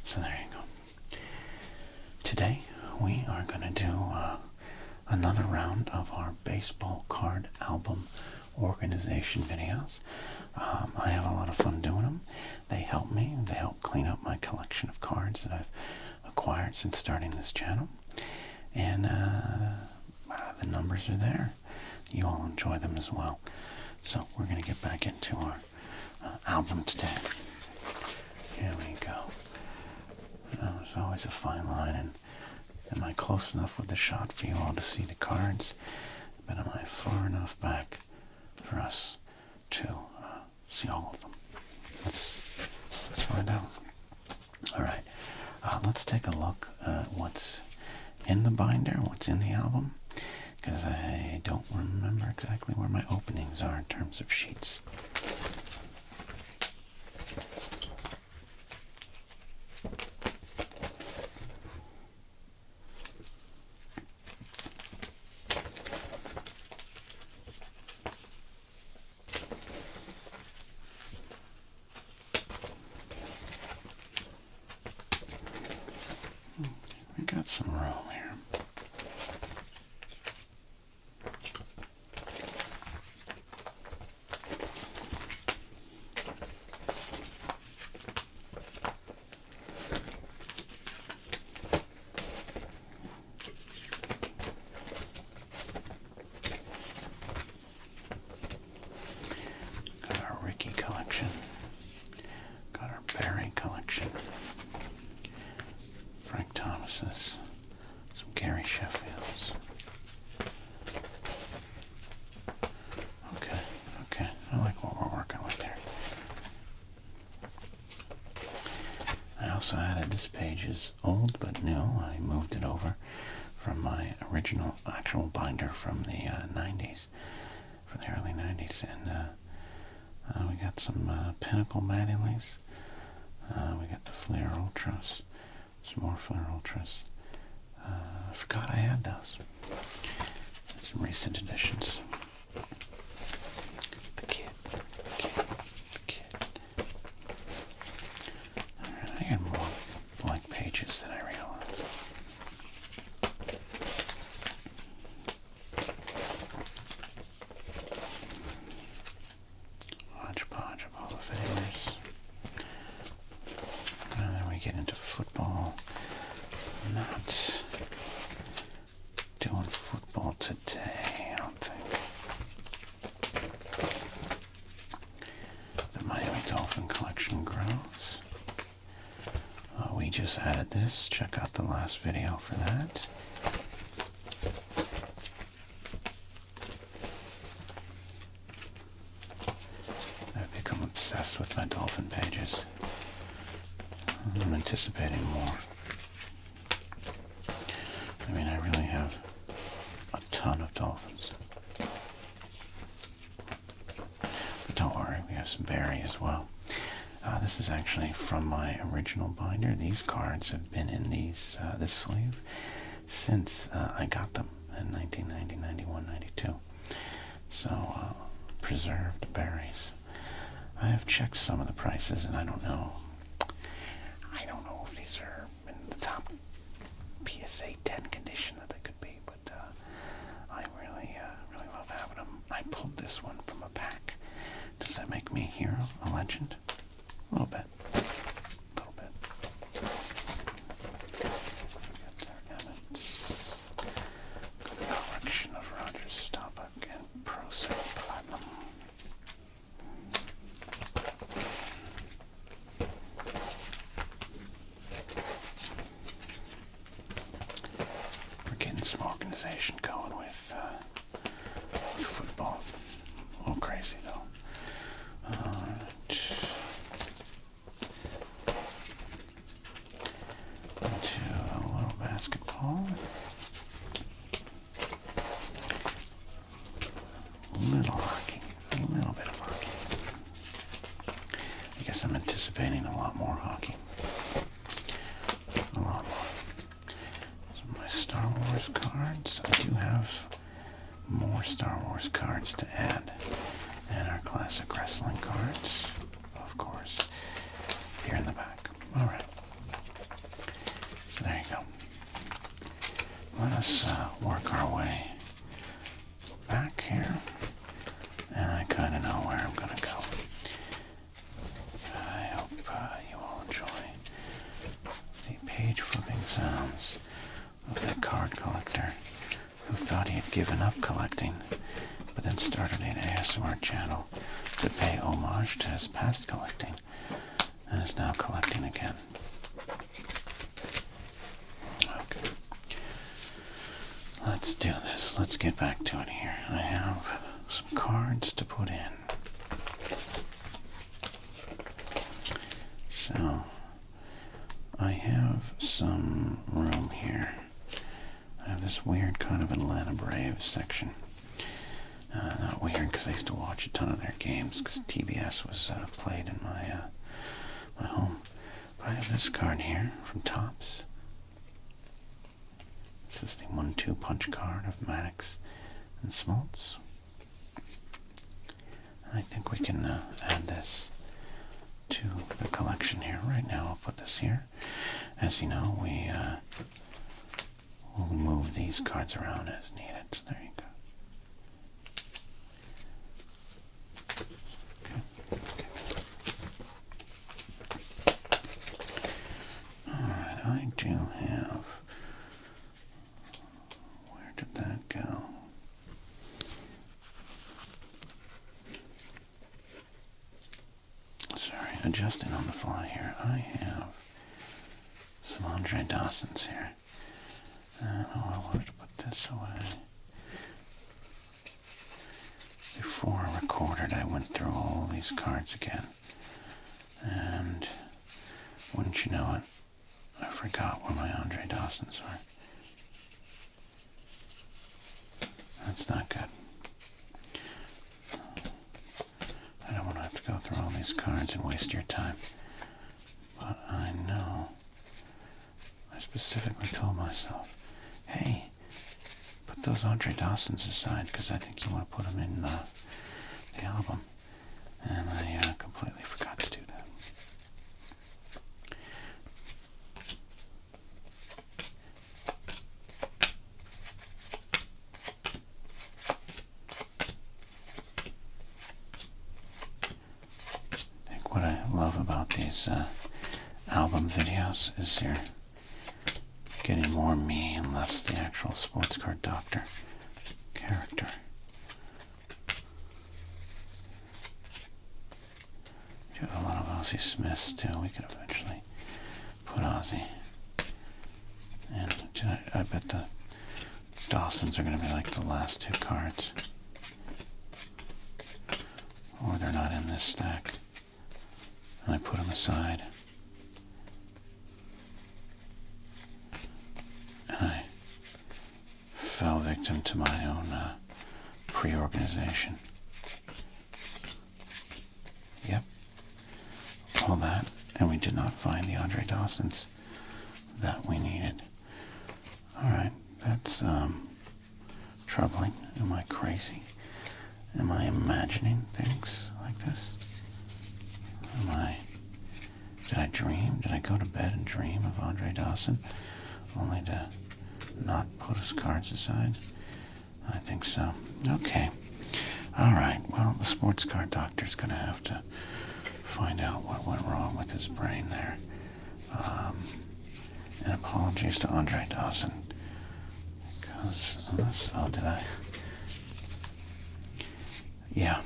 So there you go. Today we are going to do another round of our baseball card album organization videos. I have a lot of fun doing them. They help me. They help clean up my collection of cards that I've acquired since starting this channel. And the numbers are there. You all enjoy them as well. So we're going to get back into our album today. Here we go. There's always a fine line, and am I close enough with the shot for you all to see the cards? But am I far enough back for us to see all of them? Let's find out. All right, let's take a look at what's in the binder, what's in the album, because I don't remember exactly where my openings are in terms of sheets. We got some room here. Got our Ricky collection. Got our Barry collection. Frank Thomas's. Some Gary Sheffield's. Okay. I like what we're working with there. I also added, this page is old but new. I moved it over from my original actual binder from the 90s, from the early 90s. And we got some Pinnacle Mattingly's. We got the Flair Ultras. Some more Flair Ultras. I forgot I had those. Some recent editions. The kid. Alright, I got more blank pages than I realized. Hodgepodge of Hall of Famers. And then we get into football. Not doing football today, I don't think. The Miami Dolphin collection grows. We just added this. Check out the last video for that. I've become obsessed with my Dolphin pages. I'm anticipating more. I mean, I really have a ton of Dolphins. But don't worry, we have some Barry as well. This is actually from my original binder. These cards have been in this sleeve since I got them in 1990, 91, 92. So, preserved berries. I have checked some of the prices, and I don't know if these are in the top PSA 10 condition that they could be, but I really love having them. I pulled this one from a pack. Does that make me a hero, a legend? A little bit. Got their Emmett. Got a collection of Rogers, Staubach, and Procer Platinum. We're getting some organization going with football. A little crazy though. Into a little basketball. Little hockey. A little bit of hockey. I guess I'm anticipating a lot more hockey. A lot more. Some of my Star Wars cards. I do have more Star Wars cards to add. And our classic wrestling cards, of course, here in the back. Alright. So there you go. Let us work our way back here. And I kind of know where I'm going to go. I hope you all enjoy the page flipping sounds of that card collector who thought he had given up collecting, but then started an ASMR channel to pay homage to his past collecting, and is now collecting again. Okay. Let's let's do this. Let's get back to it here. I have some cards to put in. So, I have some room here. I have this weird kind of Atlanta Braves section. Not weird because I used to watch a ton of their games because TBS was played in my home. But I have this card here from Topps. This is the 1-2 punch card of Maddox and Smoltz. I think we can add this to the collection here. Right now I'll put this here. As you know, we'll move these cards around as needed. So there you go. Alright, I do have... Where did that go? Sorry, adjusting on the fly here. I have some Andre Dawsons here. I wanted to put this away. Before I recorded, I went through all these cards again. And wouldn't you know it, I forgot where my Andre Dawsons are. That's not good. I don't want to have to go through all these cards and waste your time. But I know, I specifically told myself, hey, put those Andre Dawsons aside because I think you want to put them in the album. And I completely forgot to do that. I think what I love about these album videos is you're getting more me and less the actual sports card doctor character. You have a lot of Ozzie Smiths too. We could eventually put Ozzie. And I bet the Dawsons are going to be like the last two cards. Or they're not in this stack. And I put them aside. And I fell victim to my own pre-organization. Yep. All that, and we did not find the Andre Dawsons that we needed. Alright, that's troubling. Am I crazy? Am I imagining things like this? Did I dream? Did I go to bed and dream of Andre Dawson only to not put his cards aside? I think so. Okay. Alright, well, the sports card doctor's going to have to find out what went wrong with his brain there. And apologies to Andre Dawson. Because, oh, did I? Yeah.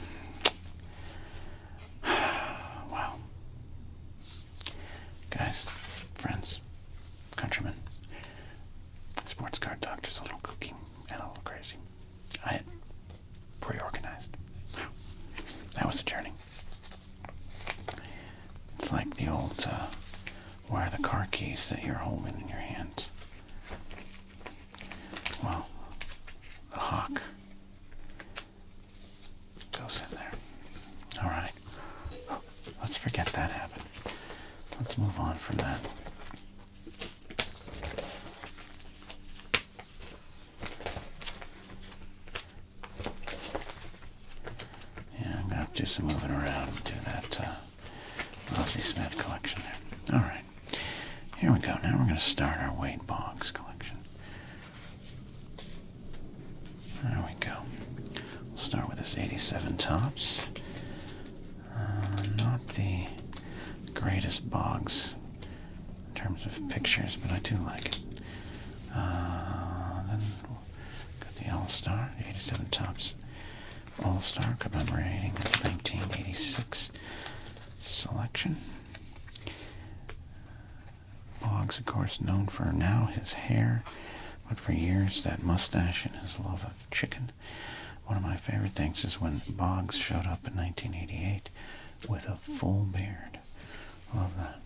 Wow. Guys, friends, countrymen, sports card doctor's a little kooky and a little crazy. I had pre-organized. That was a journey. It's like the old, where are the car keys that you're holding in your hands? Well, the hawk goes in there. Alright. Let's forget that happened. Let's move on from that. Yeah, I'm going to have to do some moving around and do that Ozzie Smith collection there. Alright. Here we go. Now we're going to start our Wade Boggs collection. There we go. We'll start with this 87 Topps. Not the greatest Boggs in terms of pictures, but I do like it. Then got the All-Star, 87 Topps All-Star commemorating his 1986 selection. Boggs, of course, known for now his hair, But for years, that mustache and his love of chicken. One of my favorite things is when Boggs showed up in 1988 with a full beard. Love that.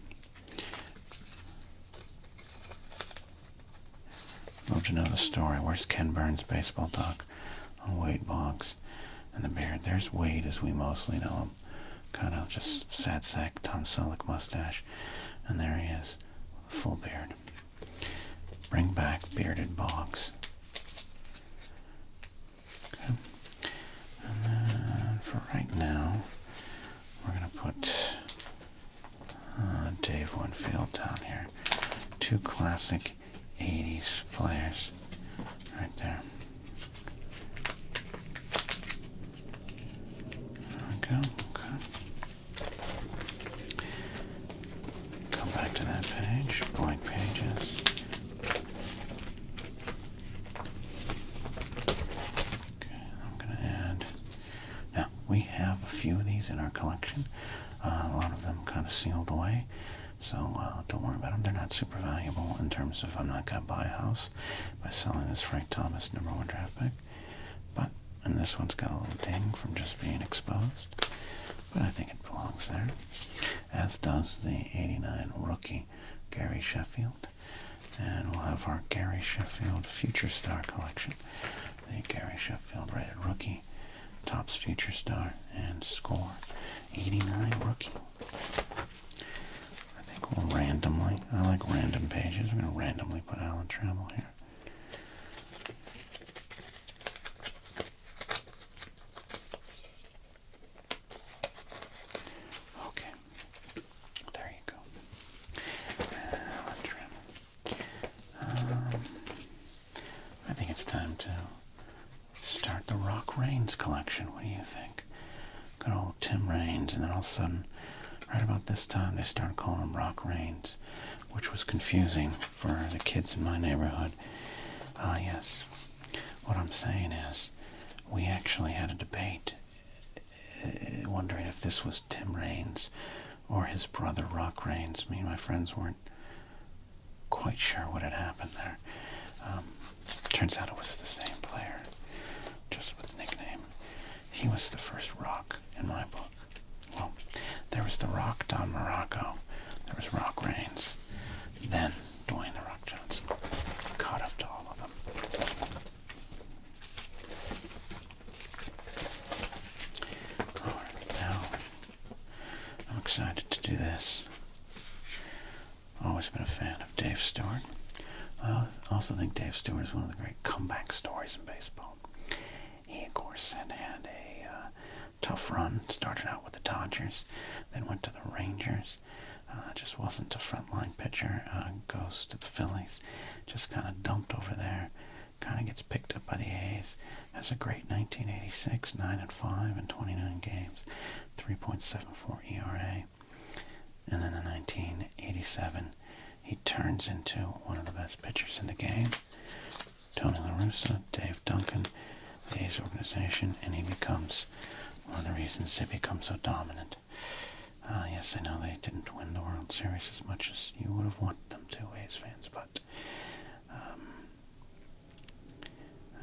Love to know the story. Where's Ken Burns' baseball talk on Wade Boggs and the beard? There's Wade as we mostly know him. Kind of just sad sack Tom Selleck mustache. And there he is, full beard. Bring back bearded Boggs. Okay. And then for right now, we're going to put Dave Winfield down here. Two classic 80s players right there. There we go. Okay. Come back to that page. Blank pages. Okay, I'm going to add. Now, we have a few of these in our collection. A lot of them kind of sealed away. So don't worry about them. They're not super valuable in terms of I'm not going to buy a house by selling this Frank Thomas #1 draft pick. And this one's got a little ding from just being exposed. But I think it belongs there. As does the 89 rookie Gary Sheffield. And we'll have our Gary Sheffield Future Star collection. The Gary Sheffield rated rookie, Topps Future Star, and score 89 rookie. We'll randomly, I like random pages. I'm going to randomly put Alan Trammell here. Okay, there you go. Alan Trammell. I think it's time to start the Rock Raines collection. What do you think? Good old Tim Raines, and then all of a sudden, right about this time, they started calling him Rock Raines, which was confusing for the kids in my neighborhood. Yes. What I'm saying is, we actually had a debate wondering if this was Tim Raines or his brother Rock Raines. Me and my friends weren't quite sure what had happened there. Turns out it was the same player, just with the nickname. He was the first Rock in my book. Well, there was the Rock Don Morocco, there was Rock Raines, then Dwayne the Rock Johnson. Caught up to all of them. Alright, now I'm excited to do this. Always been a fan of Dave Stewart. I also think Dave Stewart is one of the great comeback stories in baseball. He, of course, had a tough run. Started out with the Dodgers, then went to the Rangers. Just wasn't a frontline pitcher. Goes to the Phillies. Just kind of dumped over there. Kind of gets picked up by the A's. Has a great 1986, 9-5 in 29 games, 3.74 ERA. And then in 1987, he turns into one of the best pitchers in the game. Tony La Russa, Dave Duncan, the A's organization, and he becomes one of the reasons they become so dominant. Yes, I know they didn't win the World Series as much as you would have wanted them to, A's fans, but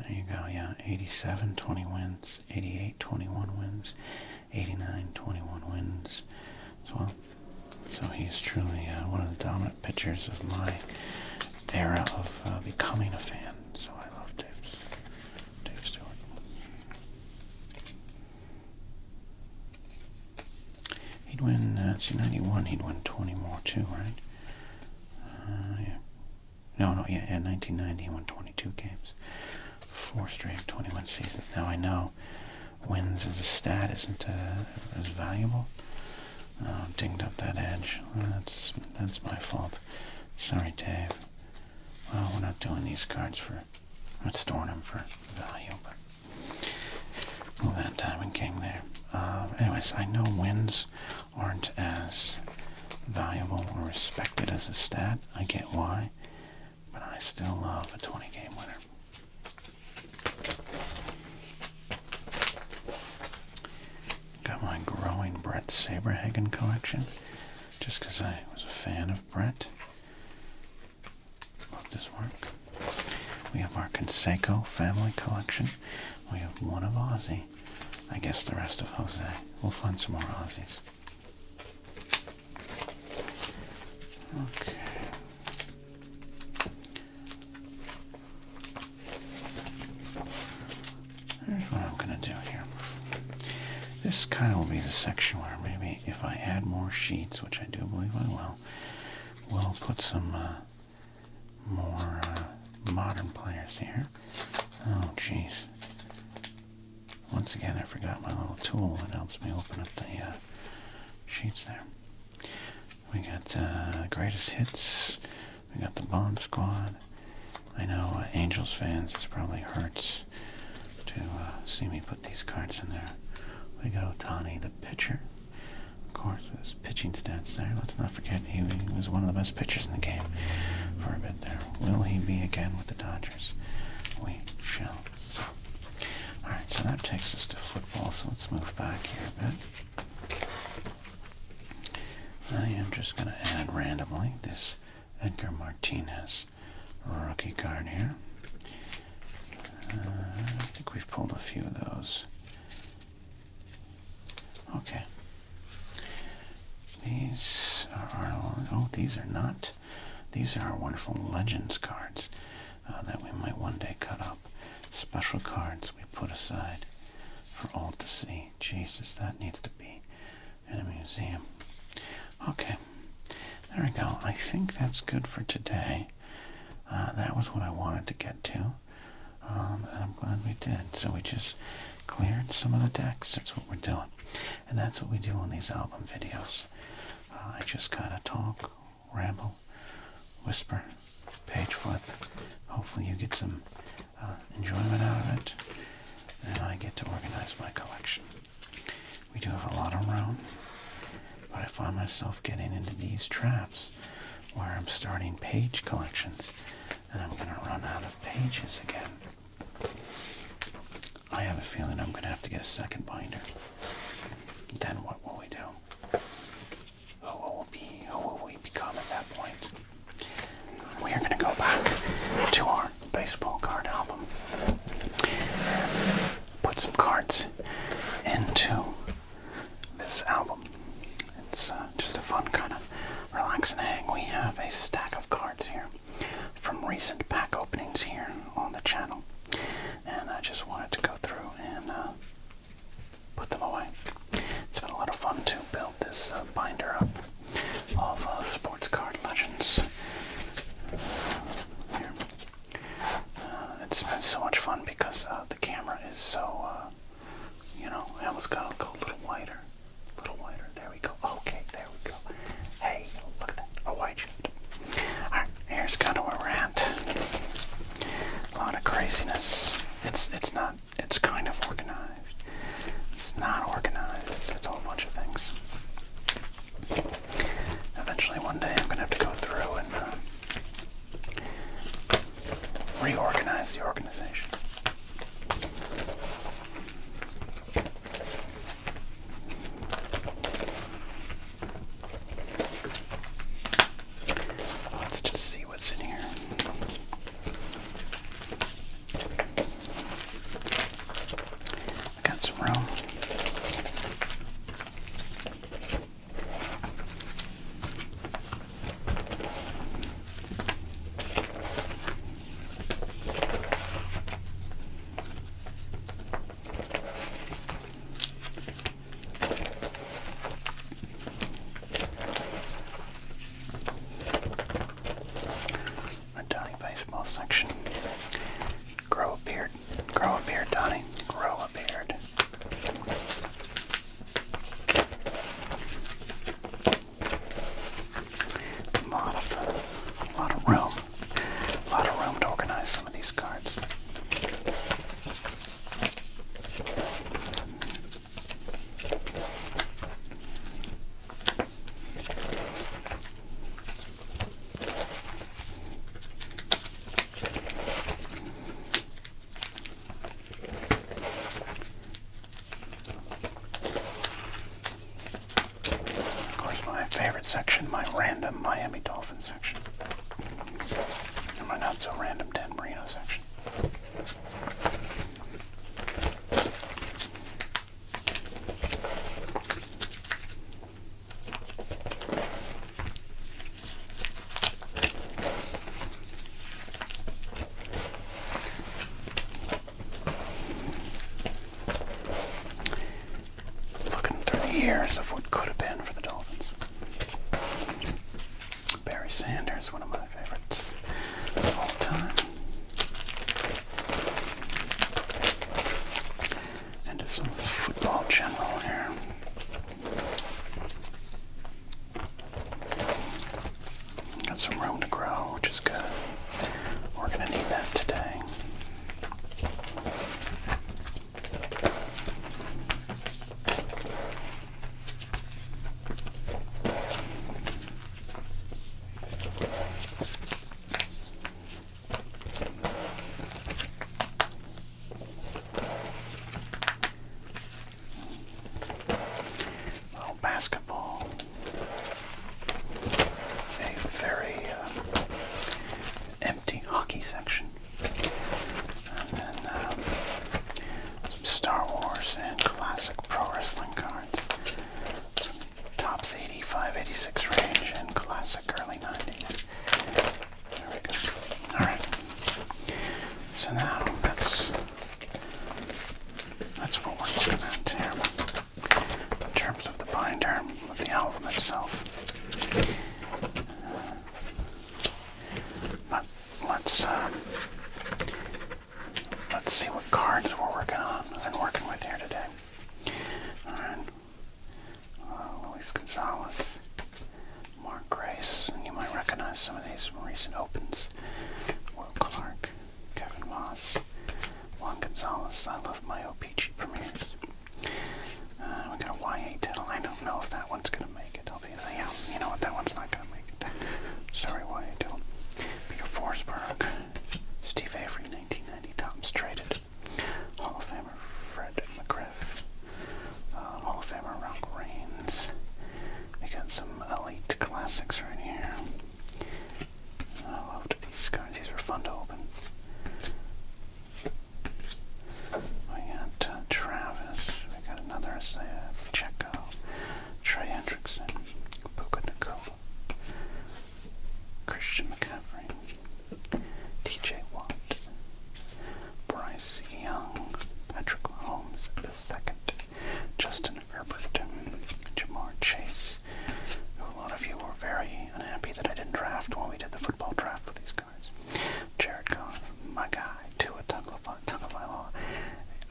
there you go, yeah, 87, 20 wins, 88, 21 wins, 89, 21 wins as well. So he's truly one of the dominant pitchers of my era of becoming a fan. So I love Dave Stewart. He'd win, 91, he'd win 20 more too, right? Yeah. No, yeah, 1990 he won 22 games. 4 straight 21 seasons. Now I know wins as a stat isn't as valuable. Dinged up that edge. That's my fault. Sorry, Dave. Well, we're not doing these cards for... I'm not storing them for value, but... Move that Diamond King there. Anyways, I know wins aren't as valuable or respected as a stat. I get why. But I still love a 20-game winner. Got my growing Brett Saberhagen collection, just because I was a fan of Brett. Love this work. we have our Conseco family collection. We have one of Ozzy. I guess the rest of Jose. We'll find some more Aussies. Okay. Here's what I'm going to do here. This kind of will be the section where maybe if I add more sheets, which I do believe I will, we'll put some more modern players here. Oh, jeez. Once again, I forgot my little tool that helps me open up the sheets there. We got greatest hits. We got the Bomb Squad. I know Angels fans, this probably hurts to see me put these cards in there. We got Ohtani, the pitcher. Of course, with his pitching stats there. Let's not forget he was one of the best pitchers in the game for a bit there. Will he be again with the Dodgers? We shall see. Alright, so that takes us to football, so let's move back here a bit. I am just going to add randomly this Edgar Martinez rookie card here. I think we've pulled a few of those. Okay. These are our, these are not. These are our wonderful Legends cards that we might one day cut up. Special cards we put aside for all to see. Jesus, that needs to be in a museum. Okay, there we go. I think that's good for today. That was what I wanted to get to, and I'm glad we did. So we just cleared some of the decks. That's what we're doing, and that's what we do on these album videos. I just kind of talk, ramble, whisper, page flip. Hopefully you get some enjoyment out of it, and I get to organize my collection. We do have a lot of room, but I find myself getting into these traps where I'm starting page collections, and I'm going to run out of pages again. I have a feeling I'm going to have to get a second binder. Then what will we do? Who will we become at that point? We are going to go back to our baseball card album and put some cards into this album. It's just a fun kind of relaxing hang. We have a stack of cards here from recent pack openings here on the channel, and I just wanted to go through and put them away. It's been a lot of fun to build this binder up of sports card legends. Here. It's been so much fun because the camera is so, I almost got to go a little wider. There we go. Okay, there we go. Hey, look at that. A wide shot. Alright, here's kind of where we're at. A lot of craziness. It's kind of organized. It's not organized. It's a whole bunch of things. Eventually one day I'm going to have to go through and reorganize the organization. Let's just see what's in here. I got some room. Section. Grow a beard, Donnie. Grow a beard. A lot of room to organize some of these cards. Favorite section, my random Miami Dolphin section. And my not so random Dan Marino section. Looking through the years of what could have been for the Dolphins. Barry Sanders, one of my favorites of all time. Into some football general here. Got some room to grow, which is good. We're going to need that today. Basketball, a very empty hockey section, and then some Star Wars and classic pro wrestling cards, some Topps 85, 86 range, and classic early 90s. There we go. Alright, so now that's what we're looking at here. In terms of the binder of the album itself. But let's see what cards we're working on and working with here today. Alright. Luis Gonzalez, Mark Grace, and you might recognize some of these from recent opens. Will Clark, Kevin Moss, Juan Gonzalez. I love my OPG premieres. We got a Y8 title. I don't know if that one's going to make it. Yeah, you know what? That one's not going to make it. Sorry, Y8 title. Peter Forsberg. Steve Avery, 1990 Topps traded. Hall of Famer Fred McGriff. Hall of Famer Ralph Raines. We got some elite classics right here. I loved these cards. These were fun to open. We got Travis. We got another Isaiah Pacheco, Trey Hendrickson, Puka Nacua, Christian McCaffrey, TJ Watt, Bryce Young, Patrick Mahomes II, Justin Herbert, Jamar Chase, who a lot of you were very unhappy that I didn't draft when we did the football draft with these cards. Jared Goff, my guy, Tua Tagovailoa.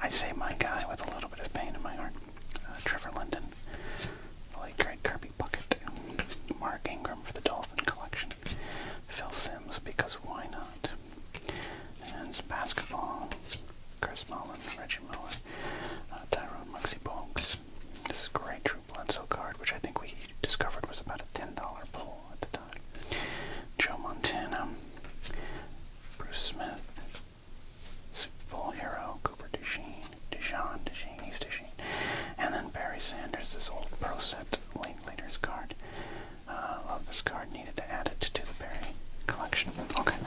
I say my guy with a little bit of pain in my heart. Trevor Linden, the late great Kirby Puckett, Mark Ingram for the Dolphin collection, Phil Simms because why not, and some basketball, Chris Mullin, Reggie Miller, Tyrone Muxie Bogues. This is a great Drew Bledsoe card, which I think we discovered was about a $10 pull at the time. Joe Montana, Bruce Smith, Super Bowl hero, Cooper DeJean, and then Barry Sanders, this old pro set late leaders card. Love this card, needed to add it to the Barry collection. Okay,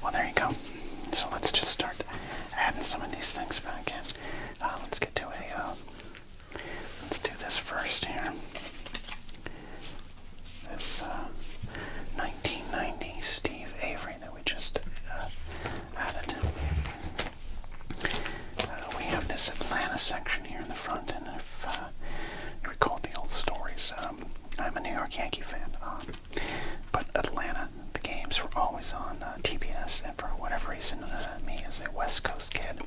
well there you go. So let's just start adding some of these things back in. Let's get to let's do this first here. This 1990 Steve Avery that we just added. We have this Atlanta section here in the front, and if you recall the old stories, I'm a New York Yankee fan, but Atlanta, the games were always on TBS, and for whatever reason, me as a West Coast kid,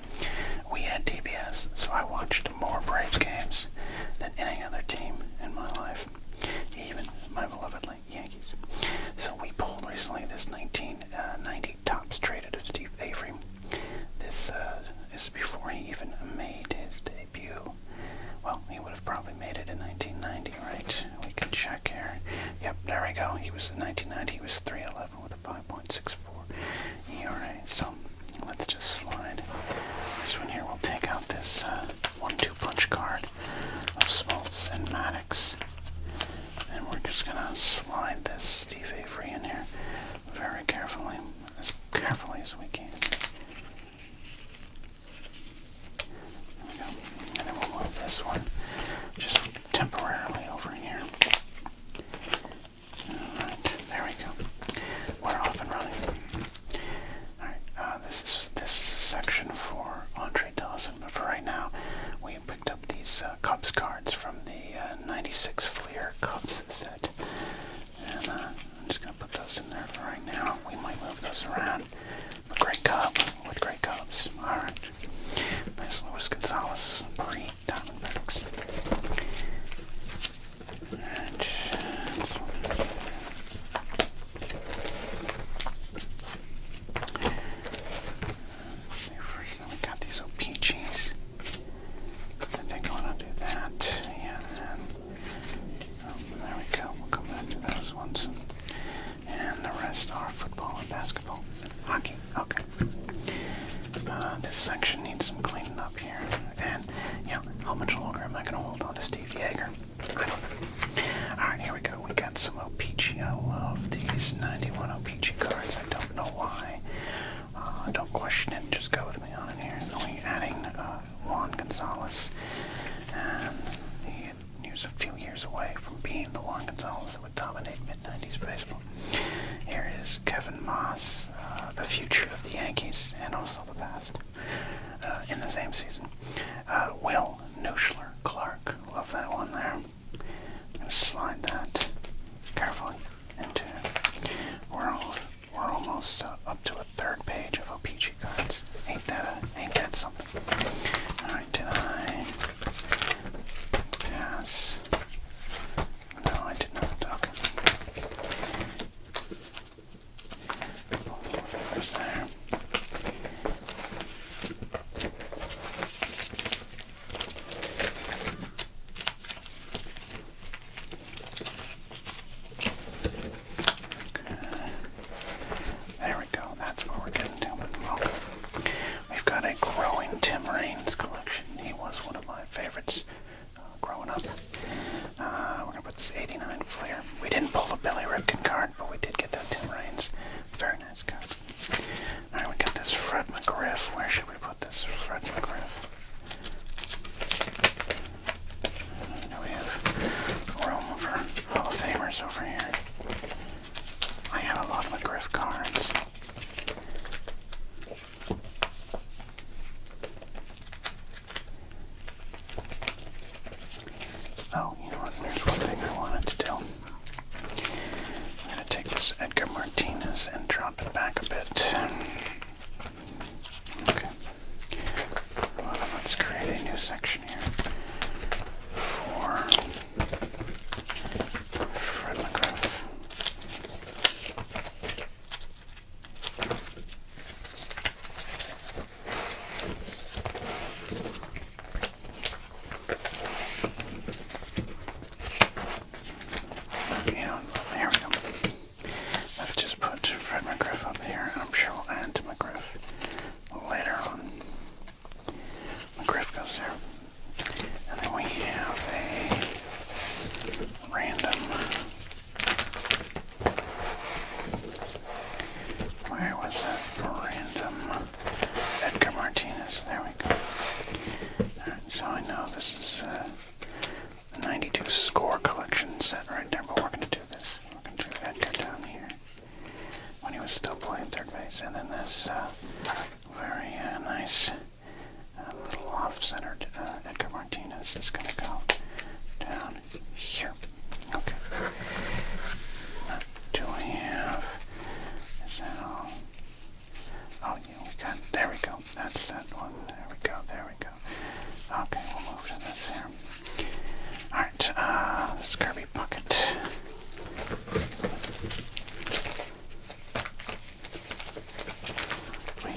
we had TBS, so I watched more Braves games than any other team in my life, even my beloved Yankees. So we pulled recently this 1990 Topps traded of Steve Avery. This is before he even made his debut. Well, he would have probably made it in 1990, right? We can check here. Yep, there we go. He was in 1990. He was 3.11 with a 5.64 ERA. So let's just slide this one here. We'll take out this 1-2 punch card of Smoltz and Maddox, and we're just gonna slide this Steve Avery in here very carefully, as carefully as we can. There we go. And then we'll move this one just temporarily over here. Alright, there we go. We're off and running. Alright, this is a section for Andre Dawson, but for right now, we picked up these Cubs cards from the 96 Fleer Cubs set. And I'm just going to put those in there for right now. We might move those around. But great Cub with great Cubs. Alright. Nice Luis Gonzalez pre-Diamondbacks. Alright. See, first we got these O-Peaches. I think I want to do that. Yeah, and there we go. We'll come back to those ones. And the rest are football and basketball. Hockey. Okay. This section needs some cleaning up here. And, yeah, how much longer am I going to hold on to Steve Yeager? I don't know. Alright, here we go. We got some O-Peachy. I love these 91 O-Peachy cards. I don't know why. Don't question it. Just go with me on in here. We're adding Juan Gonzalez. And he was a few years away from being the Juan Gonzalez that would dominate mid-90s baseball. Here is Kevin Moss, the future of the Yankees, and also the past, in the same season. Will Nuschler Clark, love that one there. I'm going to slide that carefully into, we're almost up to a third page of O-Peachy cards. Ain't that something? Alright, did I pass? No, I did not. Okay. There's there. There we go. That's what we're getting to. Okay. We've got a growing Tim Raines collection. He was one of my favorites growing up. We're going to put this 89 Flair. We didn't pull the Billy Ripken card, but we did get that Tim Raines. Very nice card. Alright, we got this Fred McGriff. Where should we put this Fred McGriff? We have room for Hall of Famers over here. I have a lot of McGriff cards. Oh, you know what? There's one thing I wanted to do. I'm going to take this Edgar Martinez and drop it back a bit. Okay. Well, let's create a new section here for Fred McGriff. There we go. Let's just put Fred McGriff up here, and I'm sure we'll add to McGriff later on. McGriff goes there. And then we have a random. Where was that random Edgar Martinez? There we go. Alright, so I know this is the 92 score collection set right there, but we're going to do this. We're going to do Edgar down here when he was still playing third base, and then this very nice little off-centered Edgar Martinez is going to go down here. Okay. What do we have? Is that all? Oh, yeah, we got, there we go. That's that one. There we go, there we go. Okay, we'll move to this here. Alright, this is Kirby Puckett. We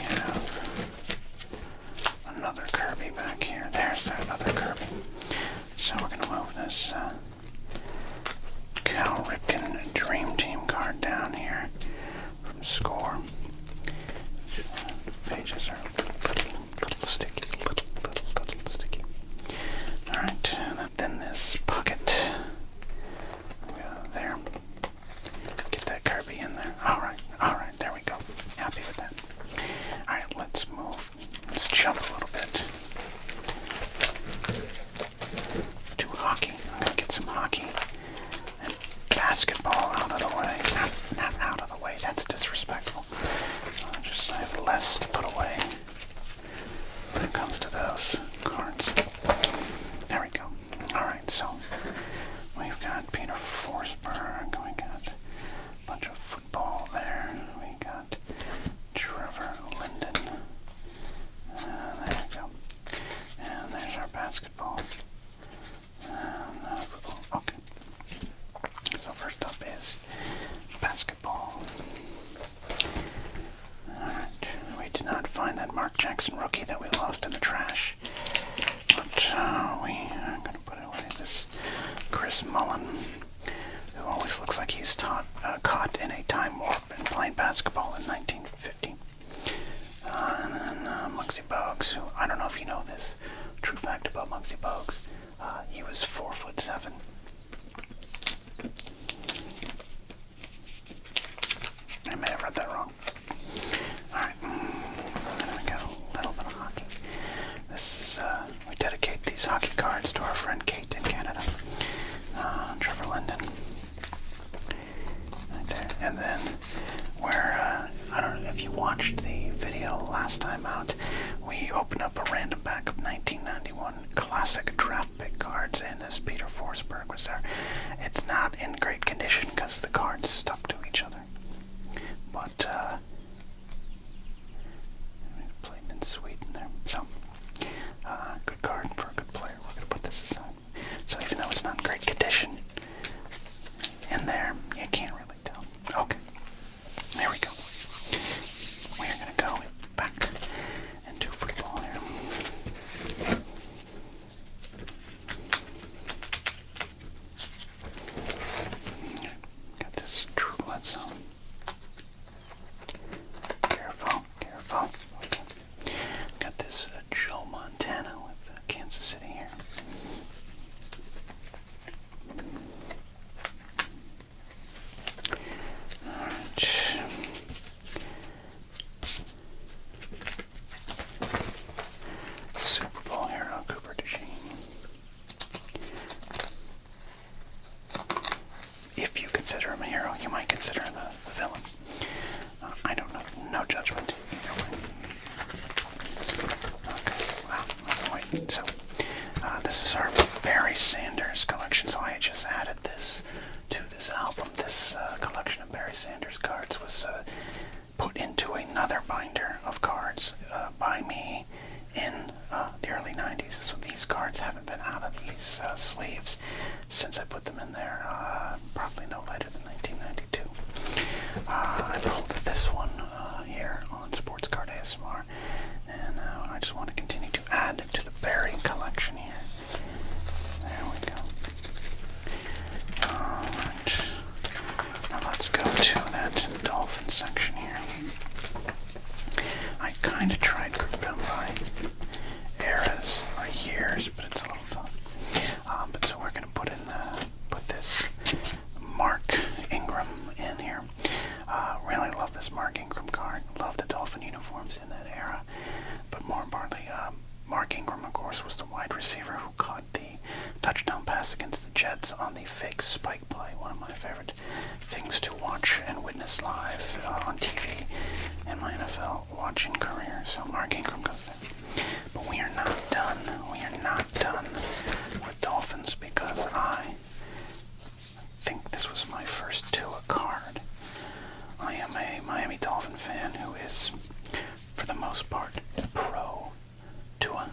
like he's caught in a time warp and playing basketball in 1950. And then Muggsy Bogues, who, I don't know if you know this, true fact about Muggsy Bogues, he was 4'7". I may have read that wrong. Alright, then we got a little bit of hockey. This is, we dedicate these hockey cards to our friend Kate in Canada. Trevor Linden. Right there. And then I don't know if you watched the video last time out, we opened up a random pack of 1991 classic draft pick cards, and this Peter Forsberg was there. It's not in great condition because the cards stuck to each other. But, played in Sweden there. So, good card for a good player. We're going to put this aside. So even though it's not in great condition, in there, you can't really tell. Okay. There we go. We are going to go back into football here. Got this True Blood Zone. Careful, careful. Got this Joe Montana with Kansas City here. Super Bowl hero Cooper DeJean. If you consider him a hero, you might consider him a villain. I don't know. No judgment either way. Okay, wow. Wait, so this is our Barry Sanders collection. So I just added this to this album. This collection of Barry Sanders cards was put into another binder of cards by me in the early 90s. So these cards haven't been out of these sleeves since I put them in there, probably no later than 1992. I pulled this one here on Sports Card ASMR, and I just want to continue to add to the Barry collection here. There we go. Alright. Now let's go to that Dolphin section here. I kind of tried grouping them by eras or years, but it's a little tough. But so we're going to put this Mark Ingram in here. Really love this Mark Ingram card. Love the Dolphin uniforms in that era. But more importantly, Mark Ingram, of course, was the wide receiver who caught the touchdown pass against the Jets on the fake spike play. One of my favorite things to watch and witness live on TV in my NFL watching career. So Mark Ingram goes there. But we are not done. We are not done with Dolphins because I think this was my first Tua card. I am a Miami Dolphin fan who is, for the most part, pro Tua.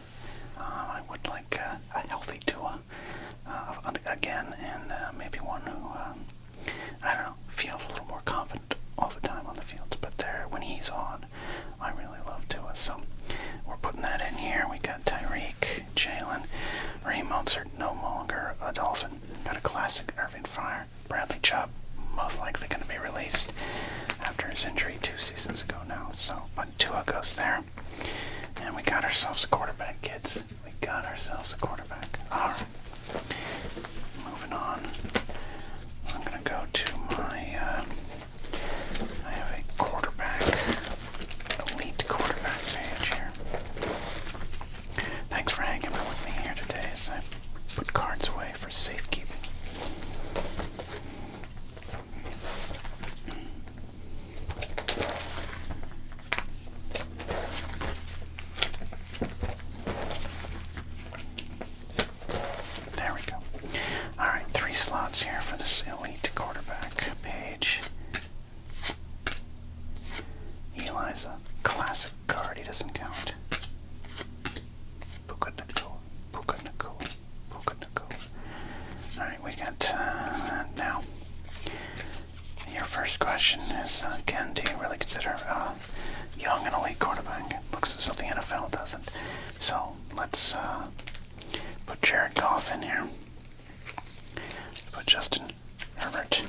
I would like a healthy Tua again, and maybe one who, I don't know, feels a little more confident all the time on the field. But when he's on, I really love Tua. So we're putting that in here. We got Tyreek, Jalen, Raheem Mostert, no longer a Dolphin. Got a classic Irving Fryar, Bradley Chubb, most likely going to be released after his injury 2 seasons ago now. So, but Tua goes there. And we got ourselves a quarterback, kids. We got ourselves a quarterback. Alright. Moving on. I'm going to go to my, I have a quarterback, elite quarterback page here. Thanks for hanging out with me here today as I put cards away for safekeeping. Here for this elite quarterback page. Eli's a classic card, he doesn't count. Puka Nakua. Alright, we got now. Your first question is, Ken, do you really consider Young an elite quarterback? Looks as though the NFL doesn't. So let's put Jared Goff in here. Put Justin Herbert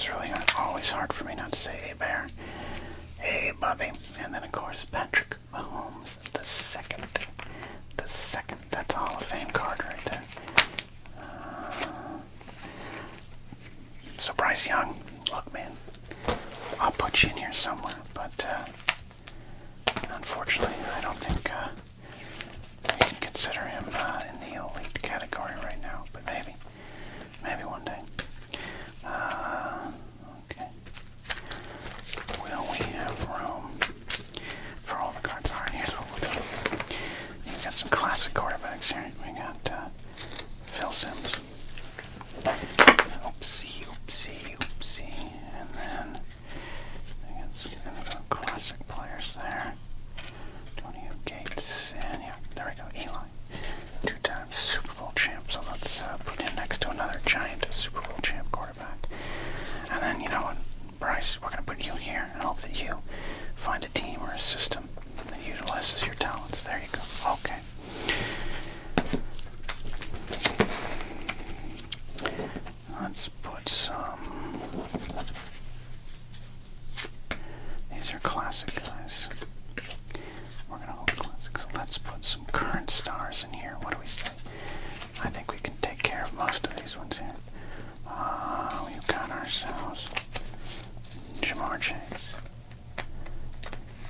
was really always hard for me not to say, hey, Bear. Hey, Bobby. And then, of course, Patrick Mahomes, the second. The second. That's a Hall of Fame card right there. So, Bryce Young, look, man, I'll put you in here somewhere, but unfortunately, I don't think we can consider him in the elite category right now, but maybe one day. Okay. Will we have room for all the cards? All right, here's what we'll do. We've got some classic quarterbacks here. We got Phil Simms. Oopsie. And then I got some kind of classic players there. Tony Gates, and yeah, there we go, Eli. 2-time Super Bowl champ, so let's put him next to another giant Super Bowl champ quarterback. And then, you know what, Bryce, we're going to put you here and hope that you find a team or a system that utilizes your talents. There you go. Okay. Let's put some... These are classic guys. We're going to hold classics. Let's put some current stars in here. What do we say? I think we can take care of most of these ones here. We've got ourselves Jamar Chase.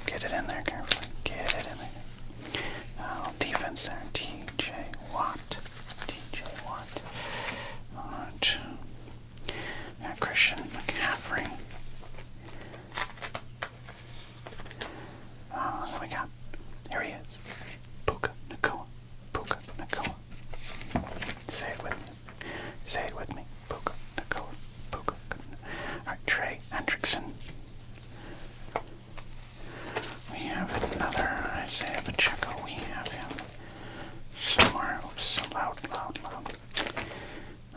Get it in there carefully. Get it in there. Defense there. TJ Watt. Alright. Got Christian McCaffrey. Then we got, here he is, Puka Nacua. Say it with me. Puka Nacua. Alright, Trey Hendrickson. We have another Isaiah Pacheco. We have him somewhere. Oops, loud.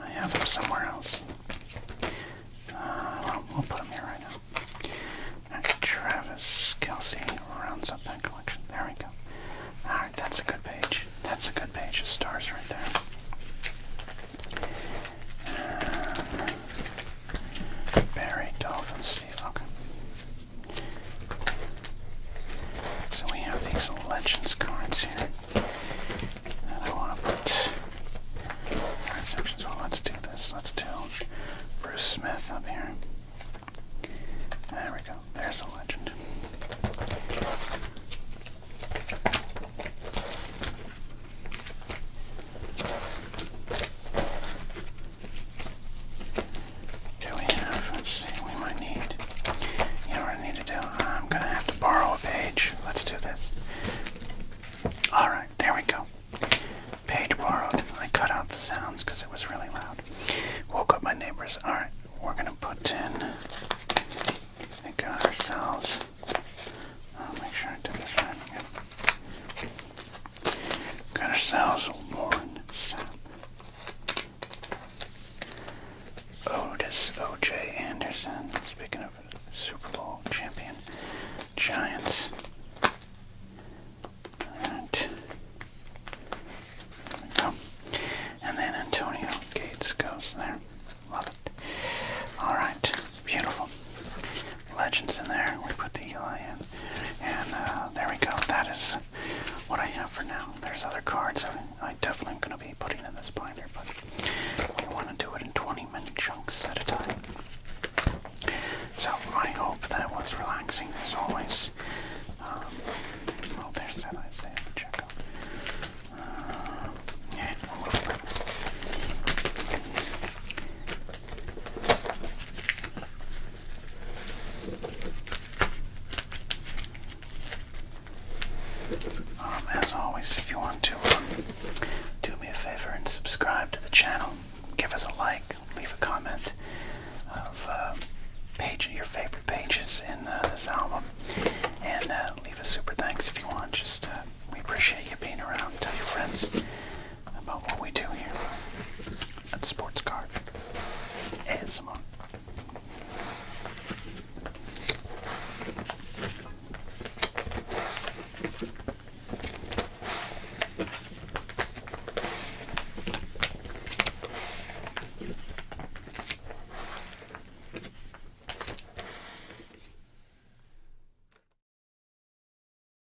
I have him somewhere else. We'll put him here right now. Alright, Travis Kelce rounds up that collection. There we go. Alright, that's a good page. That's a good page of stars right there. Barry, Dolphin, Steve. Okay. So we have these Legends cards here. And I want to put card sections. Well, let's do this. Let's do Bruce Smith up here. There we go. There's a legend. Do we have, let's see, we might need, you know what I need to do? I'm going to have to borrow a page. Let's do this. Alright, there we go. Page borrowed. I cut out the sounds because it was really loud. Woke up my neighbors. Alright, we're going to put in, we got ourselves, I'll make sure I do this right again. Got ourselves Warren Sapp. Otis O.J. Anderson. Speaking of Super Bowl champion Giants. And there we go. And then Antonio Gates goes there. Love it. Alright, beautiful. Legends